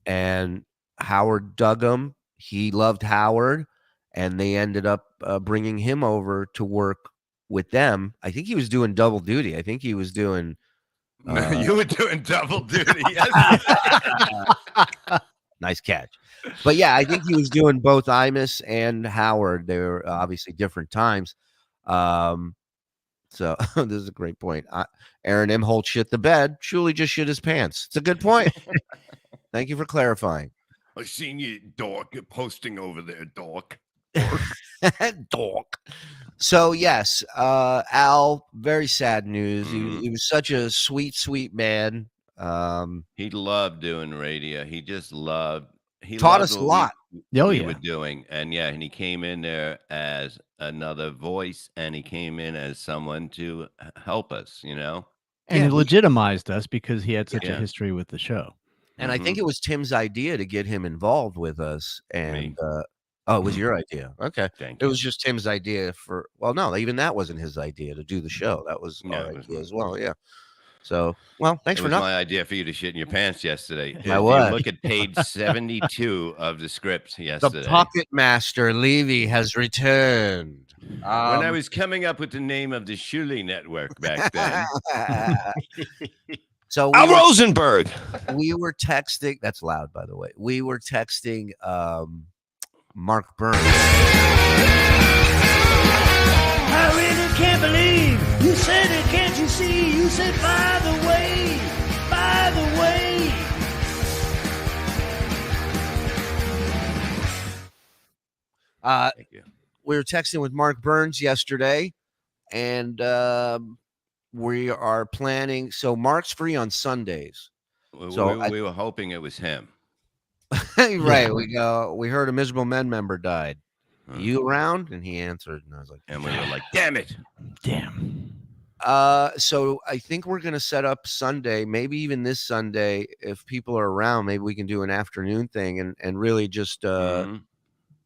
and Howard dug him. He loved Howard, and they ended up bringing him over to work with them. I think he was doing double duty. I think he was doing. You were doing double duty. Nice catch. But yeah, I think he was doing both Imus and Howard. They were obviously different times. So this is a great point. Aaron M. Holt shit the bed. Shuli just shit his pants. It's a good point. Thank you for clarifying. I seen you, dork, posting over there, dork. Dork. So yes, Al, very sad news. He was such a sweet, sweet man. He loved doing radio. He just loved. He taught loved us a what lot. we were doing, and he came in there as another voice, and he came in as someone to help us. You know, And he legitimized us because he had such a Yeah. history with the show. And I think it was Tim's idea to get him involved with us. And it was your idea. Okay. Thank It was just Tim's idea for, well, no, even that wasn't his idea to do the show. That was No, our it was idea as well. Yeah. So, well, thanks it for was nothing. my idea for you to shit in your pants yesterday. If I was. you look at page 72 of the script The yesterday. puppet master Levy has returned. When I was coming up with the name of the Shuli network back then. So Al Rosenberg. We were texting. That's loud, by the way. We were texting Mark Burns. I really can't believe you said it, can't you see? You said, by the way, by the way. We were texting with Mark Burns yesterday, and we are planning. So Mark's free on Sundays. So we were hoping it was him. right, we go. We heard a Miserable Men member died. You around? And he answered, and I was like, and we were like, damn it. Damn. So I think we're gonna set up Sunday, maybe even this Sunday, if people are around, maybe we can do an afternoon thing and really just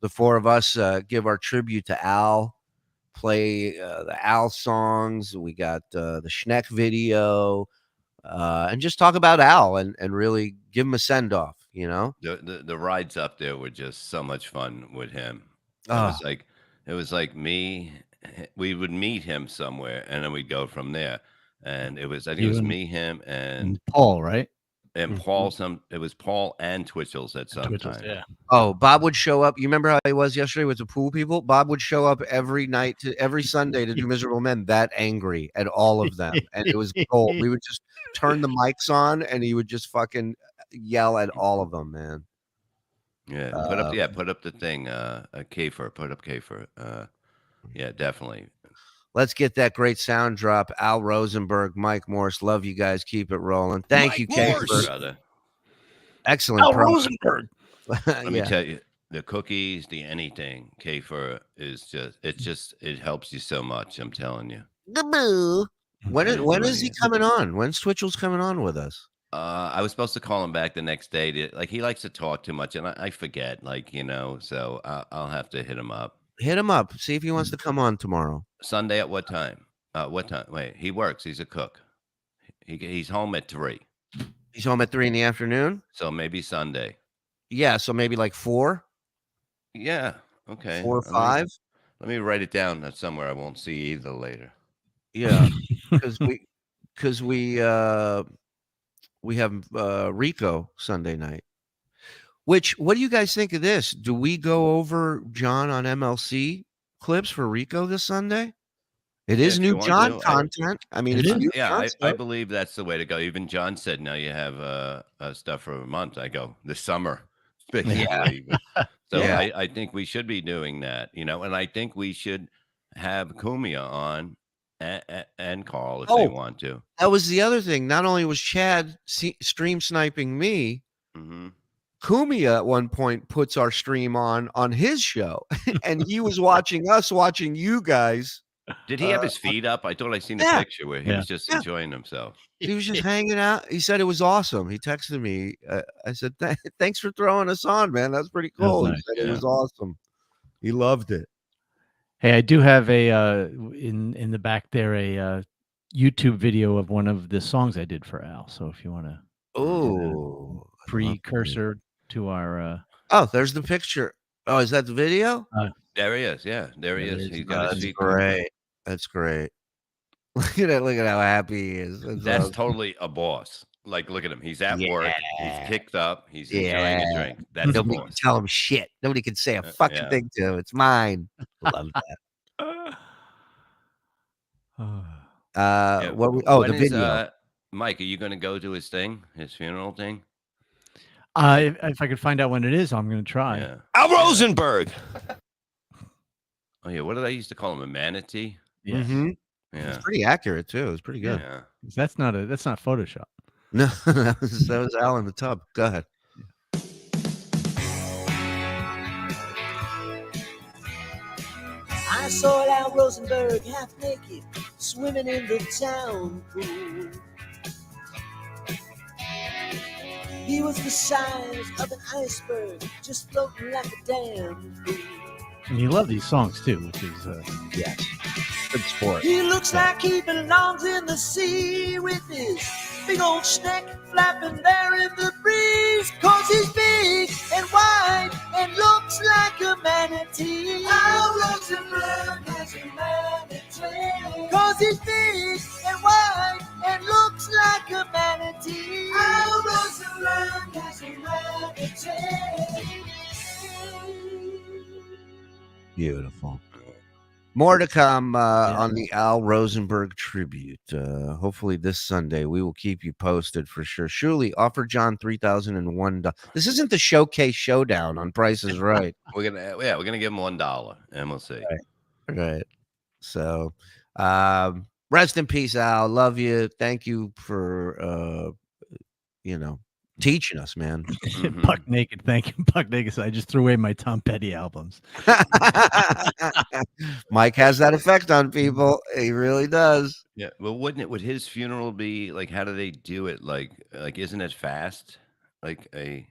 the four of us give our tribute to Al, play the Al songs. We got the Schneck video, and just talk about Al and really give him a send off. You know, The rides up there were just so much fun with him. Ah. It was like me. We would meet him somewhere, and then we'd go from there. And it was, I think it You was and- me, him, and Paul, right? And Paul, it was Paul and Twitchell's at some Twitchell's, time. yeah. Oh, Bob would show up. You remember how he was yesterday with the pool people? Bob would show up every night every Sunday to do Miserable Men, that angry at all of them. And it was gold. We would just turn the mics on and he would just fucking yell at all of them, man. Yeah, put up the thing, Kafer, put up Kafer. Yeah, definitely. Let's get that great sound drop. Al Rosenberg, Mike Morse. Love you guys. Keep it rolling. Thank you, Kafer. Brother. Excellent. Al promo. Rosenberg. Let me Yeah. tell you, the cookies, the anything, Kafer is it helps you so much. I'm telling you. The boo. When is he coming on? When's Twitchell's coming on with us? I was supposed to call him back the next day. He likes to talk too much, and I forget. So I'll have to hit him up. Hit him up. See if he wants to come on tomorrow. Sunday at what time? What time? Wait, he works. He's a cook. He's home at 3. He's home at 3 in the afternoon. So maybe Sunday. Yeah, so maybe like 4. Yeah. Okay. 4 or 5. Let me write it down somewhere I won't see either later. Yeah, because we have Rico Sunday night. What do you guys think of this? Do we go over John on MLC clips for Rico this Sunday? It is new John content. I mean, it's new John I believe that's the way to go. Even John said, now you have stuff for a month. I go, this summer. Basically. So Yeah. I think we should be doing that, and I think we should have Kumia on and Carl if they want to. That was the other thing. Not only was Chad stream sniping me, Kumia at one point puts our stream on his show, and he was watching us, watching you guys. Did he have his feet up? I thought I seen a Yeah. picture where he was just enjoying himself. He was just hanging out. He said it was awesome. He texted me. I said, "Thanks for throwing us on, man. That's pretty cool." nice. He said it was awesome. He loved it. Hey, I do have a in the back there a YouTube video of one of the songs I did for Al. So if you want to, precursor to our. Oh, there's the picture. Oh, is that the video? There he is. Yeah, there he is. He's got his That's feet. great. That's great. Look at it. Look at how happy he is. That's awesome. totally a boss. Like, look at him. He's at work. He's kicked up. He's enjoying Yeah. a drink. That's a Nobody can boss. tell him shit. Nobody can say a fucking yeah. thing to him. It's mine. Love that. What? When The is, video. Mike, are you going to go to his thing, his funeral thing? If I could find out when it is, I'm going to try. Yeah. Al Rosenberg. Oh yeah, what did I used to call him? A manatee? Yeah. Yeah. It's pretty accurate too. It's pretty good. Yeah. That's not Photoshop. No, that was Al in the tub. Go ahead. I saw Al Rosenberg half naked, swimming in the town pool. He was the size of an iceberg, just floating like a damn fool. And you love these songs too, which is yes, good sport. He looks like he belongs in the sea with his big old neck flapping there in the breeze. 'Cause he's big and wide and looks like a manatee. Al Rosenberg has a manatee. 'Cause he's big and wide and looks like a manatee. Al Rosenberg has a manatee. Beautiful. More to come on the Al Rosenberg tribute. Hopefully this Sunday. We will keep you posted for sure. Shuli, offer John $3,001. This isn't the showcase showdown on Price is Right. We're gonna give him $1 and we'll see. Right. So rest in peace, Al. Love you. Thank you for teaching us, man. Buck Naked. Thank you, Buck Naked. I just threw away my Tom Petty albums. Mike has that effect on people. He really does. Yeah. Well, would his funeral be like? How do they do it? Like, isn't it fast? Like a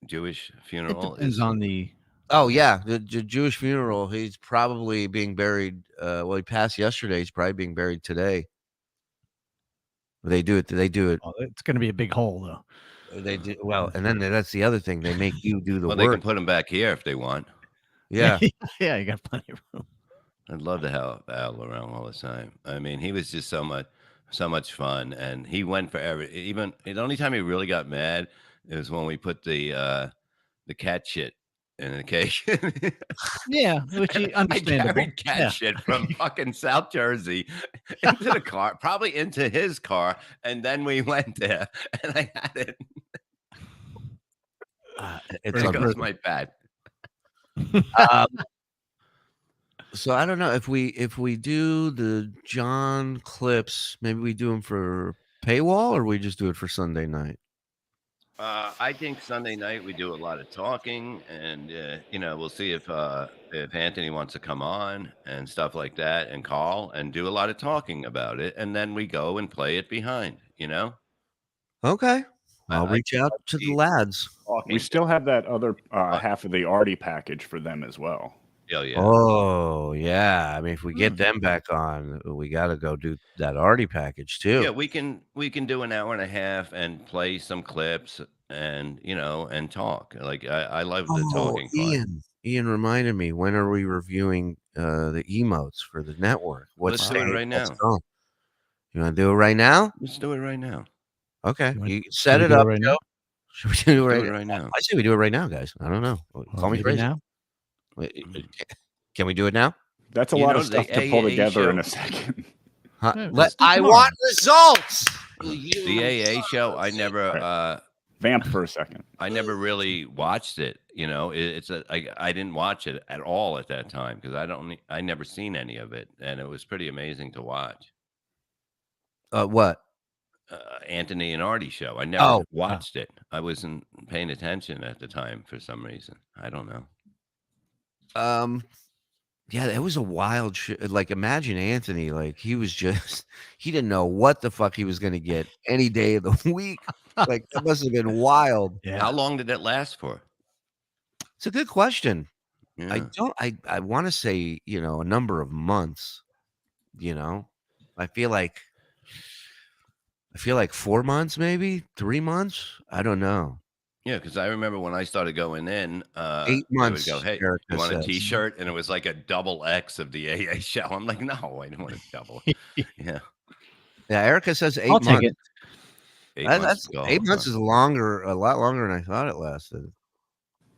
Jewish funeral? It depends on the Oh yeah, the Jewish funeral. He's probably being buried. Well, he passed yesterday. He's probably being buried today. They do it. They do it. Oh, it's going to be a big hole, though. They do well, and then that's the other thing. They make you do the Well, they can work. put him back here if they want. Yeah. Yeah, you got plenty of room. I'd love to have Al around all the time. I mean, he was just so much fun, and he went for even the only time he really got mad is when we put the cat shit in the cake. Yeah, which is I understandable. carried cat Yeah. shit from fucking South Jersey into the car, probably into his car, and then we went there, and I had it. It's There goes my bad. So I don't know if we do the John clips, maybe we do them for paywall, or we just do it for Sunday night. I think Sunday night we do a lot of talking, and we'll see if Anthony wants to come on and stuff like that, and Carl, and do a lot of talking about it, and then we go and play it behind. Okay, I'll reach out to the lads. We still have that other half of the Artie package for them as well. Yeah. Oh yeah, I mean, if we get them back on, we got to go do that Artie package too. Yeah, we can do an hour and a half and play some clips and and talk. Like I love the talking part. Ian reminded me. When are we reviewing the emotes for the network? Let's do it right now. You want to do it right now? Let's do it right now. Okay, you set it up, Joe. Should we do it right now? I say we do it right now, guys. I don't know. Call me crazy. Now? Can we do it now? That's a lot of stuff to pull together in a second. I want results. The AA show, I never vamp for a second. I never really watched it. I didn't watch it at all at that time because I never seen any of it, and it was pretty amazing to watch. What? Anthony and Artie show. I never watched it. I wasn't paying attention at the time for some reason. I don't know. Yeah, it was a wild shit. Like, imagine Anthony, like he didn't know what the fuck he was going to get any day of the week. Like, that must have been wild. Yeah. How long did it last for? It's a good question. Yeah. I want to say, a number of months, I feel like 4 months, maybe 3 months. I don't know. Yeah, because I remember when I started going in, 8 months. They would go, hey, Erica you want a says. T-shirt? And it was like a double X of the AA show. I'm like, no, I don't want a double. Yeah. Yeah, Erica says 8 I'll months. take it. 8 months ago. 8 months is a lot longer than I thought it lasted.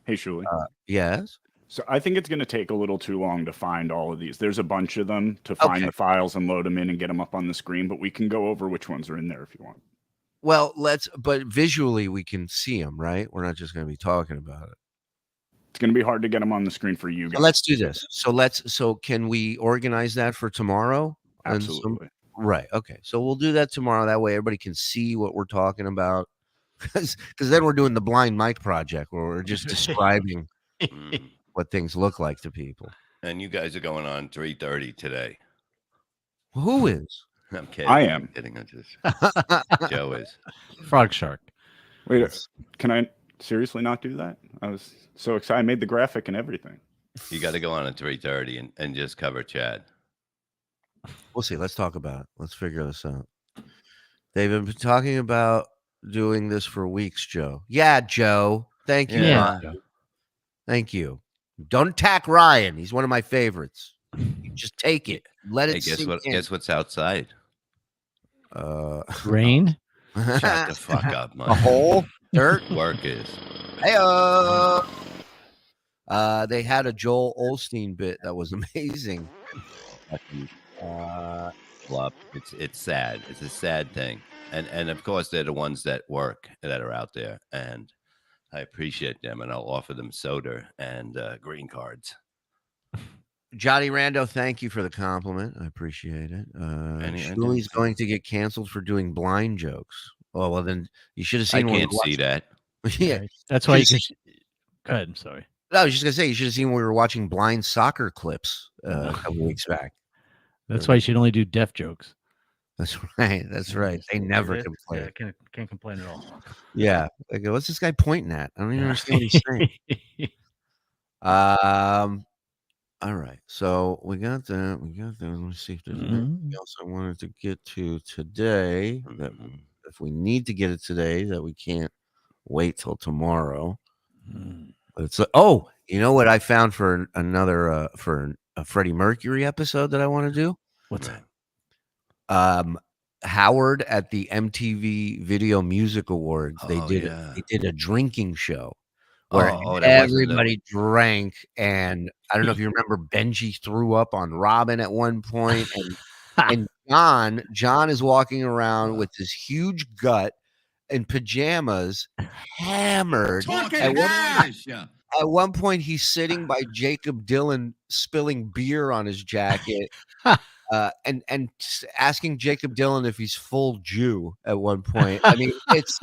Hey, Shuli. Yes. So I think it's going to take a little too long to find all of these. There's a bunch of them to find the files and load them in and get them up on the screen, but we can go over which ones are in there if you want. Well, but visually we can see them, right? We're not just going to be talking about it. It's going to be hard to get them on the screen for you guys. So let's do this. So can we organize that for tomorrow? Absolutely. Right. Okay. So we'll do that tomorrow. That way everybody can see what we're talking about. Because then we're doing the blind mic project where we're just describing what things look like to people. And you guys are going on 3:30 today. Who is? I'm kidding. I am. I'm kidding. I'm just Joe is. Frog Shark. Wait, can I seriously not do that? I was so excited. I made the graphic and everything. You got to go on at 3:30 and just cover Chad. We'll see. Let's talk about it. Let's figure this out. They've been talking about doing this for weeks, Joe. Yeah, Joe. Thank you. Yeah. Ryan. Thank you. Don't attack Ryan. He's one of my favorites. You just take it. Let it guess sink what? in. Guess what's outside? Rain. Shut the fuck up, man. A hole, dirt. Work is. Hey, they had a Joel Osteen bit that was amazing. Flop. It's sad. It's a sad thing, and of course they're the ones that work that are out there, and I appreciate them, and I'll offer them soda and green cards. Johnny Rando, thank you for the compliment. I appreciate it. Shuli's going to get canceled for doing blind jokes. Oh, well, then you should have seen. I can't see that. Yeah, that's why you can. Go ahead. I'm sorry. No, I was just gonna say you should have seen when we were watching blind soccer clips a couple weeks back. That's why you should only do deaf jokes. That's right. That's right. They never complain. Yeah, can't complain at all. Yeah. I go, what's this guy pointing at? I don't even understand what he's saying. All right. So we got that. Let me see if there's anything else I wanted to get to today. That if we need to get it today, that we can't wait till tomorrow. It's oh, you know what I found for another for a Freddie Mercury episode that I want to do? What's that? Howard at the MTV Video Music Awards, they did a drinking show where that wasn't everybody drank, and I don't know if you remember Benji threw up on Robin at one point, and John is walking around with this huge gut in pajamas, hammered. At one point, he's sitting by Jacob Dylan, spilling beer on his jacket. And asking Jacob Dylan if he's full Jew at one point. I mean, it's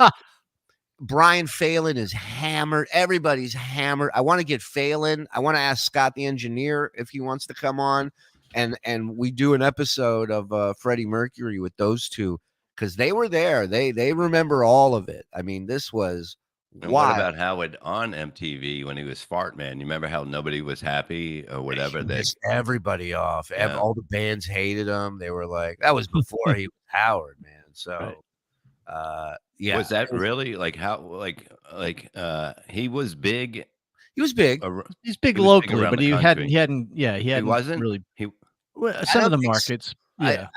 Brian Phelan is hammered. Everybody's hammered. I want to get Phelan. I want to ask Scott the engineer if he wants to come on, and we do an episode of Freddie Mercury with those two because they were there. They remember all of it. I mean, this was. And what about Howard on MTV when he was Fart Man? You remember how nobody was happy or whatever? They pissed everybody off. Yeah. All the bands hated him. They were like, that was before he was Howard, man. So, yeah. Was that really like how he was big? He was big. He's big locally, but he hadn't. He wasn't really. Some of the markets. Yeah.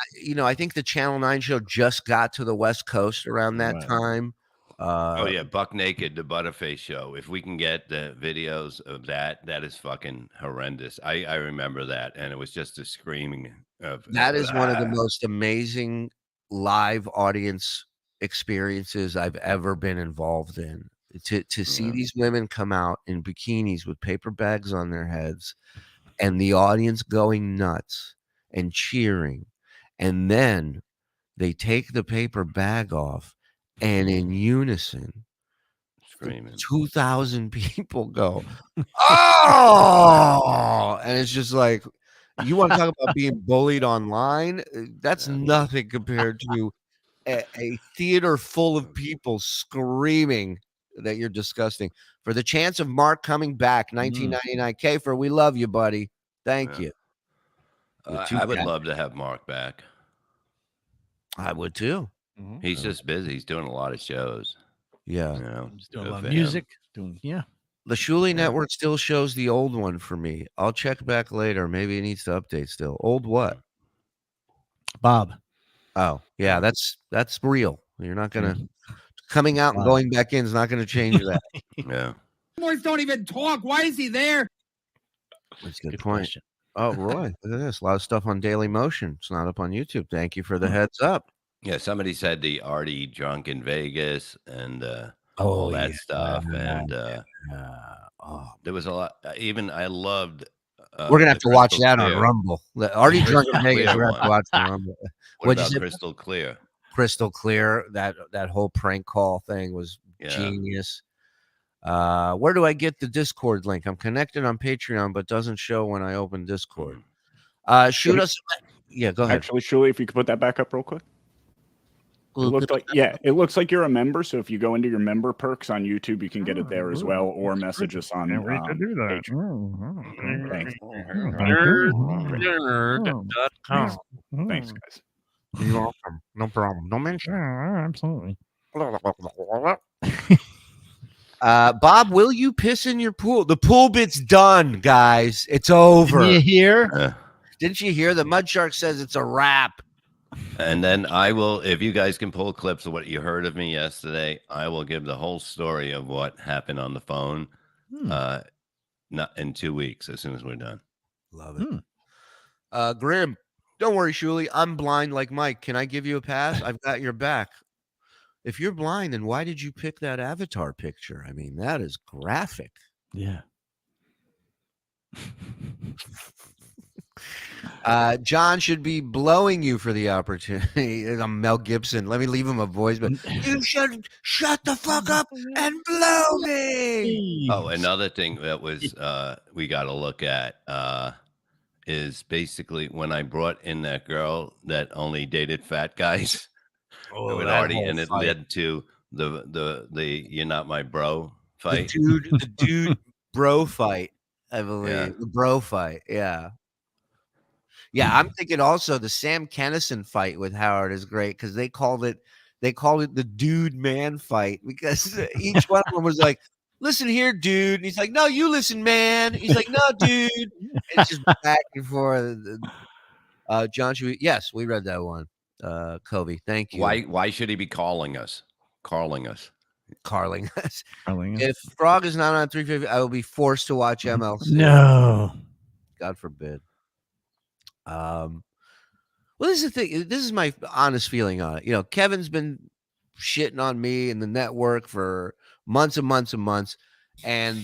I think the Channel 9 show just got to the West Coast around that time. Buck Naked, the Butterface show. If we can get the videos of that is fucking horrendous. I remember that, and it was just a screaming of that is one of the most amazing live audience experiences I've ever been involved in. To see these women come out in bikinis with paper bags on their heads, and the audience going nuts and cheering, and then they take the paper bag off. And in unison, screaming, 2,000 people go, oh! And it's just like, you want to talk about being bullied online? That's nothing compared to a theater full of people screaming that you're disgusting. For the chance of Mark coming back, 1999K for we love you, buddy. Thank you. I would love to have Mark back. I would too. He's just busy. He's doing a lot of shows. Yeah. He's doing a lot of music. The Shuli Network still shows the old one for me. I'll check back later. Maybe it needs to update still. Old what? Bob. Oh, yeah, that's real. You're not gonna coming out and going back in is not gonna change that. Yeah. Boys don't even talk. Why is he there? That's a good point. Question. Oh, Roy, look at this. A lot of stuff on Daily Motion. It's not up on YouTube. Thank you for the heads up. Yeah, somebody said the Artie drunk in Vegas and all that stuff. And there was a lot. Even I loved. We're gonna have to watch that on Rumble. Artie drunk in Vegas. We're gonna have to watch the Rumble. What about Crystal Clear? Crystal Clear. That whole prank call thing was genius. Where do I get the Discord link? I'm connected on Patreon, but doesn't show when I open Discord. Shoot us. Yeah, go ahead. Actually, Shuli, if you could put that back up real quick. It looks like you're a member. So if you go into your member perks on YouTube, you can get it there as well, or message us on. Can't wait to do that. Thanks. Nerd.com. Thanks, guys. You're welcome. No problem. No mention. Absolutely. Bob, will you piss in your pool? The pool bit's done, guys. It's over. Did you hear? Didn't you hear? The Mud Shark says it's a wrap. And then I will, if you guys can pull clips of what you heard of me yesterday, I will give the whole story of what happened on the phone. Not in 2 weeks, as soon as we're done. Love it. Grim, don't worry, Shuli. I'm blind like Mike. Can I give you a pass? I've got your back. If you're blind, then why did you pick that avatar picture? I mean, that is graphic. Yeah. John should be blowing you for the opportunity. I'm Mel Gibson. Let me leave him a voice, but you should shut the fuck up and blow me. Oh, another thing that was we got to look at is basically when I brought in that girl that only dated fat guys. And it led to the "You're Not My Bro" fight. The dude bro fight. I believe Yeah. the bro fight. Yeah. Yeah, I'm thinking also the Sam Kennison fight with Howard is great because they called it the dude man fight because each one of them was like, listen here, dude. And he's like, no, you listen, man. He's like, no, dude. It's just back and forth. John, yes, we read that one. Kobe, thank you. Why should he be calling us? Carling us. Carling us. Carling us. If Frog is not on 350, I will be forced to watch MLC. No. God forbid. Well, this is the thing. This is my honest feeling on it. You know, Kevin's been shitting on me and the network for months and months and months. And,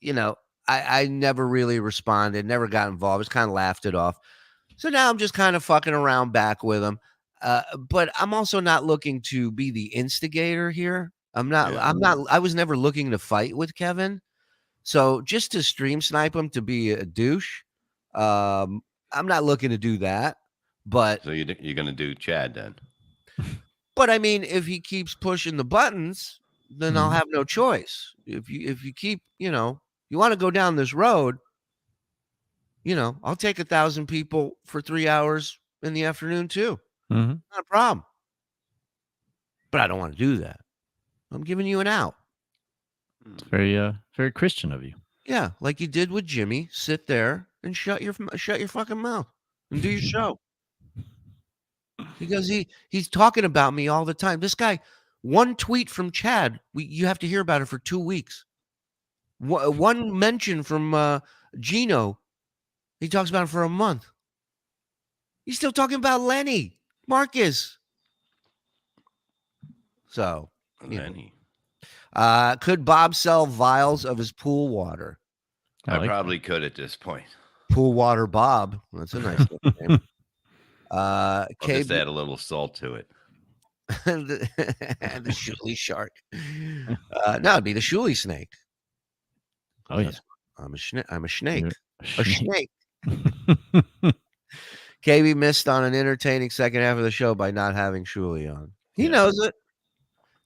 you know, I never really responded, never got involved. Just kind of laughed it off. So now I'm just kind of fucking around back with him. But I'm also not looking to be the instigator here. I was never looking to fight with Kevin. So just to stream snipe him to be a douche, I'm not looking to do that. But so you're going to do Chad then? But I mean, if he keeps pushing the buttons, then I'll have no choice. If you keep, you know, you want to go down this road, you know, I'll take 1,000 people for 3 hours in the afternoon too. Not a problem. But I don't want to do that. I'm giving you an out. It's very Christian of you. Yeah, like you did with Jimmy. Sit there and shut your fucking mouth and do your show. Because he's talking about me all the time. This guy, one tweet from Chad, you have to hear about it for 2 weeks. One mention from Gino, he talks about it for a month. He's still talking about Lenny Marcus. So, Lenny. Could Bob sell vials of his pool water? I probably could at this point. Pool water Bob. That's a nice name. I'll just add a little salt to it. the Shuli shark. No, it'd be the Shuli snake. Oh yeah, I'm a snake. I'm a snake. A snake. KB missed on an entertaining second half of the show by not having Shuli on. He knows it.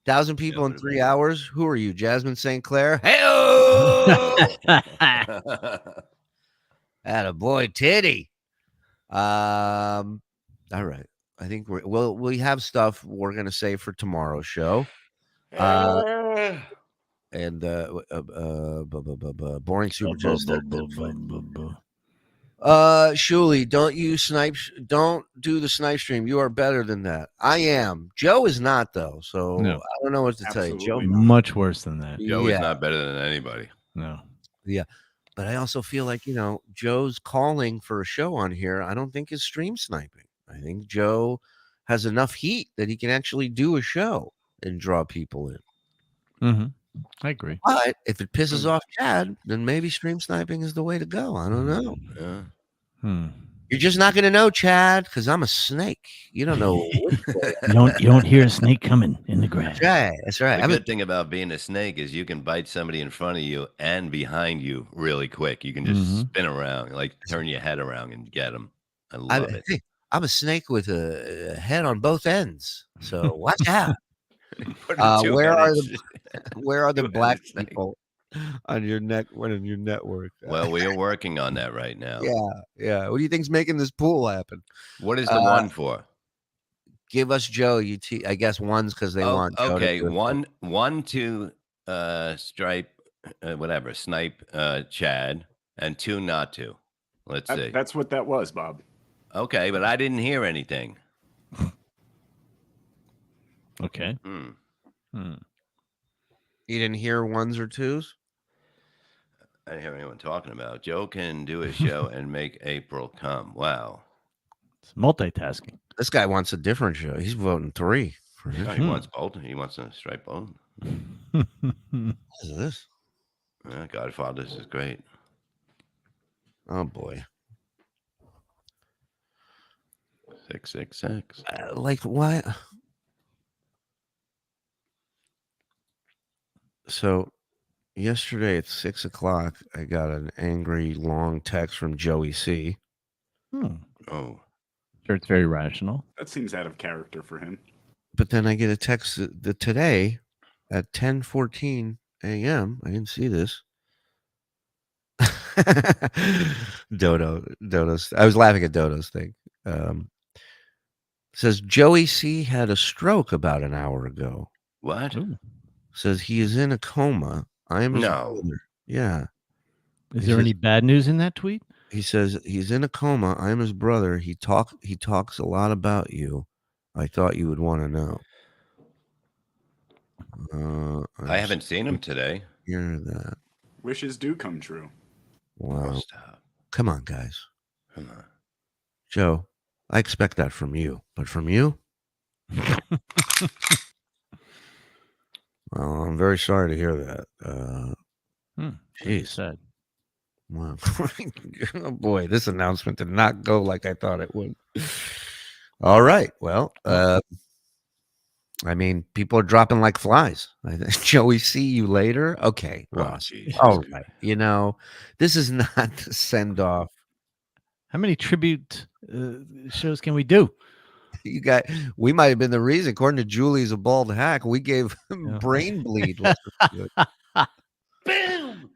1,000 people in 3 hours. Who are you, Jasmine St. Clair? Hey, attaboy, titty. All right. I think we have stuff we're gonna save for tomorrow's show. And boring super chats. Shuli, don't do the snipe stream. You are better than that. I am. Joe is not though, so No. I don't know what to tell you. Joe, much worse than that. Joe is not better than anybody. No. Yeah. But I also feel like, you know, Joe's calling for a show on here. I don't think is stream sniping. I think Joe has enough heat that he can actually do a show and draw people in. I agree. But if it pisses off Chad, then maybe stream sniping is the way to go. I don't know. Yeah. You're just not going to know, Chad, because I'm a snake. You don't know. You don't hear a snake coming in the grass. That's right. The good thing about being a snake is you can bite somebody in front of you and behind you really quick. You can just spin around, like turn your head around and get them. I love it. Hey, I'm a snake with a head on both ends, so watch out. Where are the black people on your network? Well, we are working on that right now. Yeah. What do you think's making this pool happen? What is the one for? Give us Joe. I guess one's because they want. Joe Okay, to one to stripe, whatever, snipe Chad, and 2 not to. Let's see. That's what that was, Bob. Okay, but I didn't hear anything. Okay. You didn't hear 1s or 2s? I didn't hear anyone talking about. Joe can do a show and make April come. Wow. It's multitasking. This guy wants a different show. He's voting 3. No, he wants both. He wants to stripe both. What is this? Godfather's is great. Oh boy. 666. Like what? So yesterday at 6 o'clock, I got an angry long text from Joey C. Oh. Sure, it's very rational. That seems out of character for him. But then I get a text today at 10:14 a.m. I didn't see this. Dodo's. I was laughing at Dodo's thing. Says Joey C had a stroke about an hour ago. What? Says he is in a coma. I am his No. brother. Yeah. Is He there says- any bad news in that tweet? He says he's in a coma. I am his brother. He talks a lot about you. I thought you would want to know. I haven't seen him today. Hear that? Wishes do come true. Wow. Stop. Come on, guys. Come on. Joe, I expect that from you, but from you? Well, I'm very sorry to hear that. Jeez. Sad. Wow. Oh boy, this announcement did not go like I thought it would. All right. Well, I mean, people are dropping like flies. Joey, see you later. Okay, Ross. All right. You know, this is not the send off. How many tribute shows can we do? You got. We might have been the reason. According to Julie's a bald hack. We gave him brain bleed. Boom.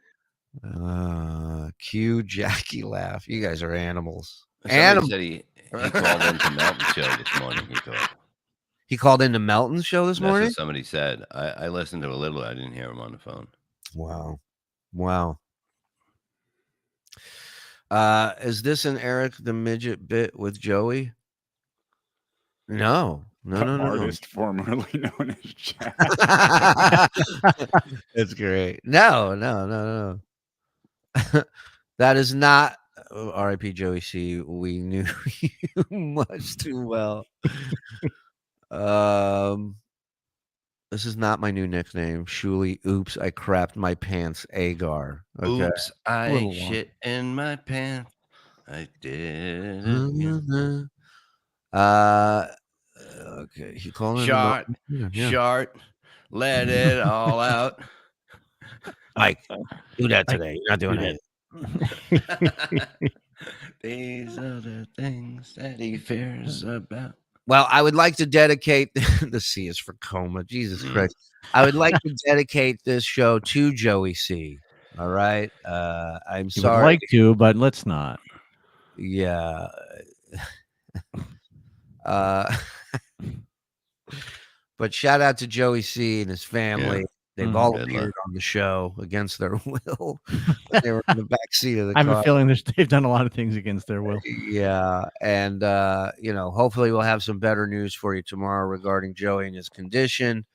Cue Jackie laugh. You guys are animals. Somebody said he called into Melton's show this morning. He called into Melton's show this That's morning. what somebody said. I listened to a little. I didn't hear him on the phone. Wow. Is this an Eric the Midget bit with Joey? No. Artist formerly known as Jack. It's great. No. That is not R.I.P. Joey C. We knew you much too well. This is not my new nickname. Shuli. Oops, I crapped my pants. Agar. Okay. Oops, I shit in my pants. I did. Okay. He called in Short, about- short. Let it all out. Mike, do that today. You're not doing it. These are the things that he fears about. Well, I would like to dedicate the C is for coma. Jesus Christ. I would like to dedicate this show to Joey C. All right. I'm You sorry. would like to, but let's not. Yeah. But shout out to Joey C and his family. Yeah. They've all Good appeared luck. on the show against their will. They were in the back seat of the I have car. a feeling they've done a lot of things against their will. Yeah, and hopefully we'll have some better news for you tomorrow regarding Joey and his condition.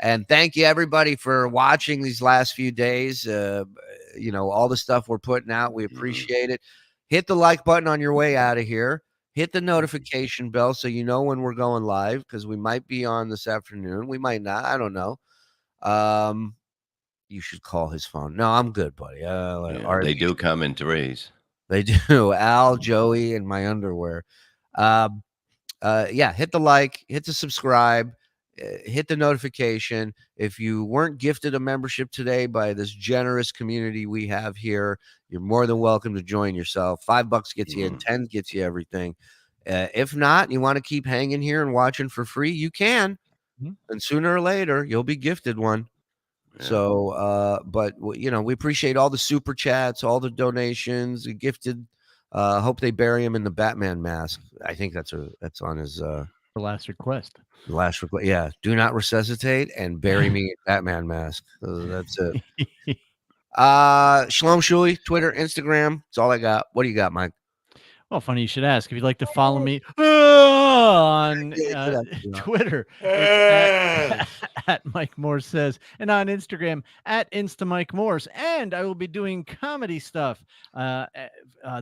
And thank you everybody for watching these last few days. All the stuff we're putting out, we appreciate it. Hit the like button on your way out of here. Hit the notification bell so you know when we're going live, because we might be on this afternoon. We might not. I don't know. You should call his phone. No, I'm good, buddy. They do come in threes. They do. Al, Joey, and my underwear. Hit the like, hit the subscribe, hit the notification. If you weren't gifted a membership today by this generous community we have here, you're more than welcome to join yourself. $5 gets you in, 10 gets you everything. If not, you want to keep hanging here and watching for free, you can. And sooner or later, you'll be gifted one. Yeah. So, we appreciate all the super chats, all the donations, the gifted. Hope they bury him in the Batman mask. I think that's on his last request. Last request. Yeah. Do not resuscitate and bury me in Batman mask. That's it. Shalom Shuli, Twitter, Instagram. That's all I got. What do you got, Mike? Well, funny you should ask. If you'd like to follow me on Twitter, it's at Mike Morse Says, and on Instagram at Insta Mike Morse. And I will be doing comedy stuff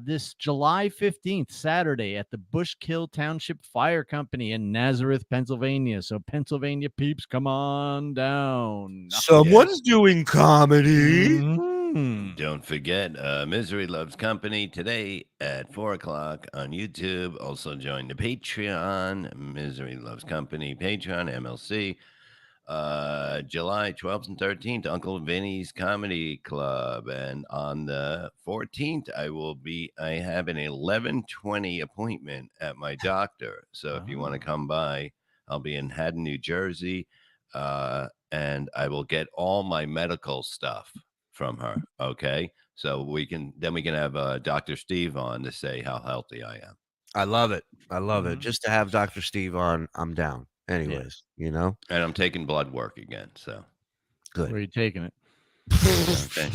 this July 15th, Saturday, at the Bushkill Township Fire Company in Nazareth, Pennsylvania. So Pennsylvania peeps, come on down. Someone's doing comedy. Don't forget, Misery Loves Company today at 4:00 on YouTube. Also join the Patreon, Misery Loves Company, Patreon, MLC. July 12th and 13th, Uncle Vinny's Comedy Club. And on the 14th, I have an 11:20 appointment at my doctor. So if you want to come by, I'll be in Haddon, New Jersey. And I will get all my medical stuff from her. Okay, so we can have Dr. Steve on to say how healthy I am. I love it. I love Mm-hmm. it. Just to have Dr. Steve on, I'm down. Anyways, you know. And I'm taking blood work again. So good. Where are you taking it? Okay.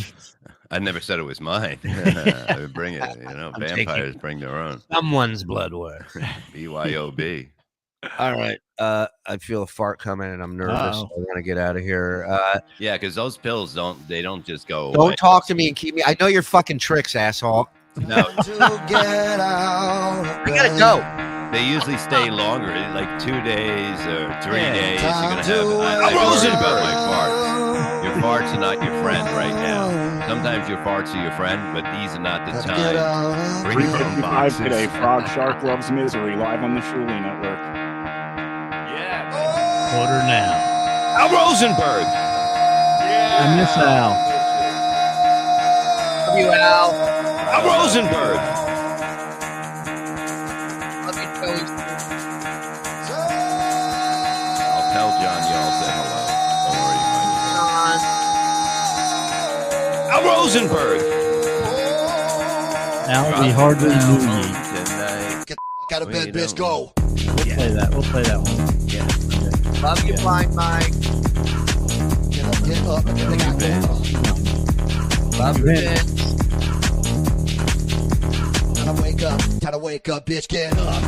I never said it was mine. I would bring it. You know, vampires bring their own. Someone's blood work. BYOB. All right. I feel a fart coming, and I'm nervous. Uh-oh. I want to get out of here. Yeah, because those pills don't just go away. Don't talk to me and keep me. I know your fucking tricks, asshole. No. I gotta go. They usually stay longer, like 2 days or 3 days. You're gonna have. I'm I worry Rosenberg. about my farts. Your farts are not your friend right now. Sometimes your farts are your friend, but these are not the time. Bring your own 3:55 boxes. today. Frog Shark Loves Misery live on the Shuli Network. Quarter now. Al Rosenberg. I miss Al. Love you, Al. Al Rosenberg. Love you, Joey. I'll tell John y'all said hello. Don't worry, Al Rosenberg. Al, we hardly knew you. Tonight. Get the fuck out of bed, bitch. Go. We'll play that. We'll play that one. Yeah. Love you, Blind Mike. Get up. Love you, Vince. Gotta wake up, bitch. Get up.